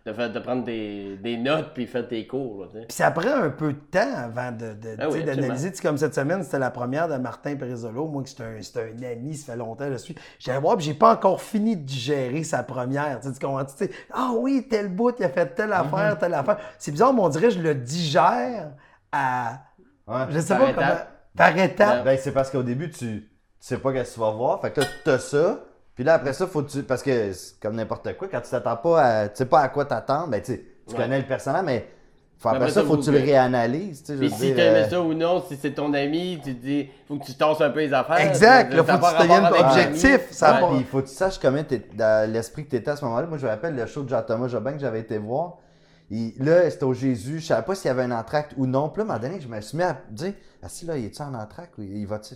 de prendre des notes, puis faire tes cours. Là, tu sais. Puis ça prend un peu de temps avant Ah oui, d'analyser. Tu sais, comme cette semaine, c'était la première de Martin Périsolo. Moi, c'est un ami, ça fait longtemps que je suis. J'allais voir, puis j'ai pas encore fini de digérer sa première. Tu sais, tu comprends? Tu sais, ah oui, tel bout, il a fait telle affaire, telle affaire. C'est bizarre, mais on dirait que je le digère à... Ouais. Je sais Par pas étape. comment... Par étape. Ben, c'est parce qu'au début, tu sais pas qu'est-ce que tu vas voir. Fait que là, t'as ça. Puis là, après ça, faut que tu. Parce que c'est comme n'importe quoi, quand tu t'attends pas à. Tu sais pas à quoi t'attendre, ben, tu Ouais. connais le personnage, mais. Mais Après ça, faut que tu le réanalyses. Tu sais, je Puis veux si dire, t'aimais ça ou non, si c'est ton ami, tu te dis, faut que tu tasses un peu les affaires. Exact, là, Ça faut n'a que pas tu deviennes rapport avec objectif, l'ami. ça a Ouais. pas- Puis il faut que tu saches comment t'es dans l'esprit que tu étais à ce moment-là. Moi, je me rappelle le show de Jean-Thomas Jobin que j'avais été voir. Là, c'était au Jésus. Je savais pas s'il y avait un entracte ou non. Puis là, à un moment donné, je me suis mis à me dire, ah si, là, il est-tu en entracte ou il va-tu.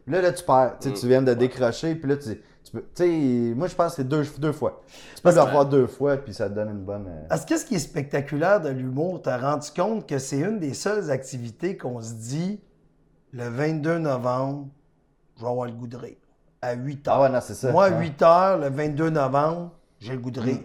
Là, tu perds. Tu sais, tu viens de décrocher. Puis là, tu peux. Tu sais, moi, je pense que c'est deux fois. Tu peux le revoir 2 fois, puis ça te donne une bonne. Parce que ce qui est spectaculaire de l'humour, t'as rendu compte que c'est une des seules activités qu'on se dit, le 22 novembre, je vais avoir le goût de rire. À 8 heures. Ah ouais, non, c'est ça. Moi, à Ouais. 8 heures, le 22 novembre, j'ai le goût de rire.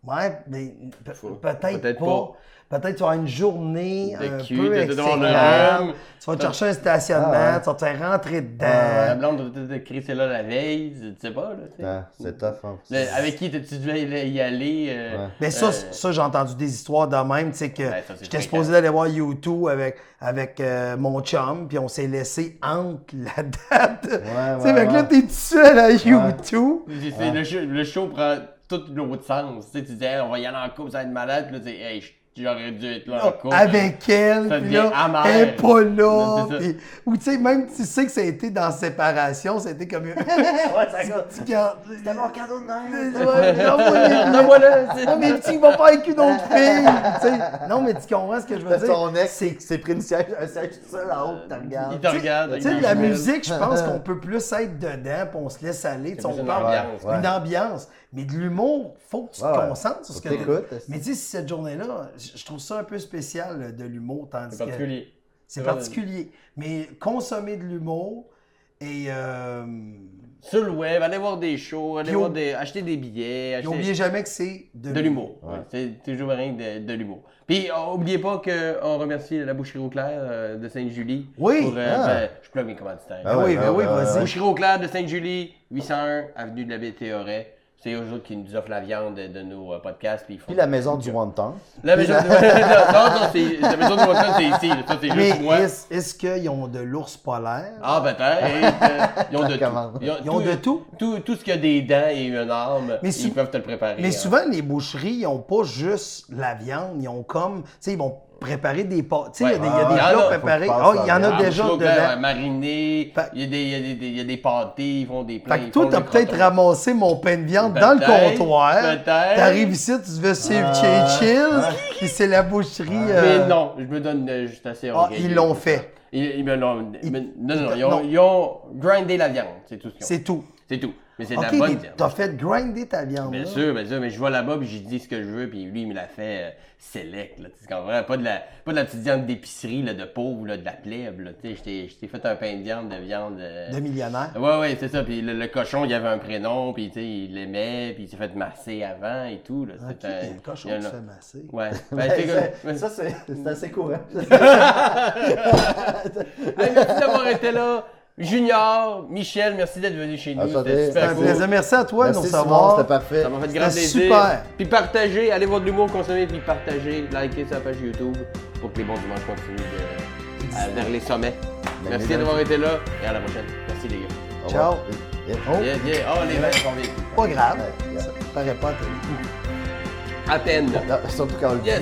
Ouais, mais peut-être pas. Peut-être tu vas avoir une journée De un cul, peu de devoir le exécrable. rhume. Tu vas te chercher un stationnement, Ah ouais. tu vas te faire rentrer dedans. La blonde doit peut-être crisser là la veille, tu sais pas. Là, tu sais. Ouais, c'est tough. Hein. Avec qui tu devais y aller? Ouais. Mais ça, j'ai entendu des histoires de même, tu sais, que Ouais, ça, c'est j'étais fréquent. supposé d'aller voir YouTube avec mon chum, puis on s'est laissé entre la date. Tu sais, ouais, fait que là, ouais. t'es tout seul à YouTube. Le show prend tout l'autre sens. Tu sais, tu dis, hey, on va y aller en couple, ça va être malade. Puis là, tu dis, hey, J'aurais dû être là en couple. Avec elle, Ça puis devient là, amer. elle est pas là. C'est ça. Puis- ou tu sais, même tu sais que ça a été dans séparation, ça a été comme... Ouais, ça compte. C'était mon cadeau de Noël. Non, mais tu vas pas avec une autre fille. Tu sais. Non, mais tu comprends ce que je veux dire? Ton ex, C'est c'est pris un siège seul en haut, tu te regardes. Il te regarde. Tu sais, la musique, je pense qu'on peut plus être dedans, puis on se laisse aller. Tu sais, plus on une parle ambiance, ouais. une ambiance. Mais de l'humour, faut que tu te concentres sur ce que tu t'écoutes. Mais tu sais, cette journée-là, je trouve ça un peu spécial de l'humour. Tandis C'est que particulier. c'est particulier. Mais consommer de l'humour et. Sur le web, allez voir des shows, allez Puis voir acheter des billets. Puis n'oubliez jamais que c'est De l'humour. Ouais. C'est toujours rien de l'humour. Puis, n'oubliez pas qu'on remercie la Boucherie Auclair de Sainte-Julie. Oui. Pour, je plug mes commanditaires. Ah ouais, oui, vas-y. Boucherie Auclair de Sainte-Julie, 801 Avenue de la Baie-Théoret. C'est eux autres qui nous offrent la viande de nos podcasts. Puis, Puis la maison du wonton. La maison non, c'est la maison du wonton, c'est ici. Ça, c'est Mais juste moi. est-ce qu'ils ont de l'ours polaire? Ah, peut-être. Ils ont de Commande. tout. Ils ont de tout? Tout ce qui a des dents et une arme, Mais ils peuvent te le préparer. Mais souvent, les boucheries, ils n'ont pas juste la viande, ils ont comme, tu sais, ils vont préparer des pâtes. Tu sais, il y a des il y en plats a. préparés. Faut que Ah, tu il y en a passes déjà dedans. dedans. Marinés, Fait- il y a des pâtés, ils font des plats. Fait que toi, t'as peut-être ramassé mon pain de viande dans le Peut-être, comptoir. peut-être. T'arrives ici, tu te veux chill, puis c'est la boucherie. Mais non, je me donne juste assez Ah, orgueilleux. ils l'ont fait. Ils me l'ont. Non, non. ils ont grindé la viande, c'est tout ce qu'ils ont. C'est tout. C'est tout. Mais c'est de OK, la bonne mais viande. t'as fait grinder ta viande. Bien là. sûr, mais je vais là-bas puis j'ai dit ce que je veux puis lui il me l'a fait select là, tu comprends? Pas de la petite viande d'épicerie là, de pauvre là, de la plèbe là, tu sais, je t'ai fait un pain de viande De millionnaire. Ouais, c'est ça. Puis le cochon, il avait un prénom, puis tu sais, il l'aimait, puis il s'est fait masser avant et tout. Là. OK, C'est le cochon il y qui en a- se fait masser. Ouais. Ben, c'est comme- Ça, c'est assez courant. Hey, merci d'avoir été là. Junior, Michel, merci d'être venu chez nous. Enchanté. C'était C'est super un cool. plaisir. Merci à toi de Merci nous Simon, savoir. c'était parfait. Ça m'a fait grand C'était plaisir. super. Puis partagez, allez voir de l'humour, consommer, puis partagez, likez sa page YouTube pour que les bons dimanches continuent vers les sommets. Merci d'avoir été là et à la prochaine. Merci les gars. Au Ciao. revoir. Oh. Yeah. Oh, les mains sont vécues. Pas grave. Ouais, Ça paraît pas à télé. À peine. Non, surtout quand on le dit. Yes.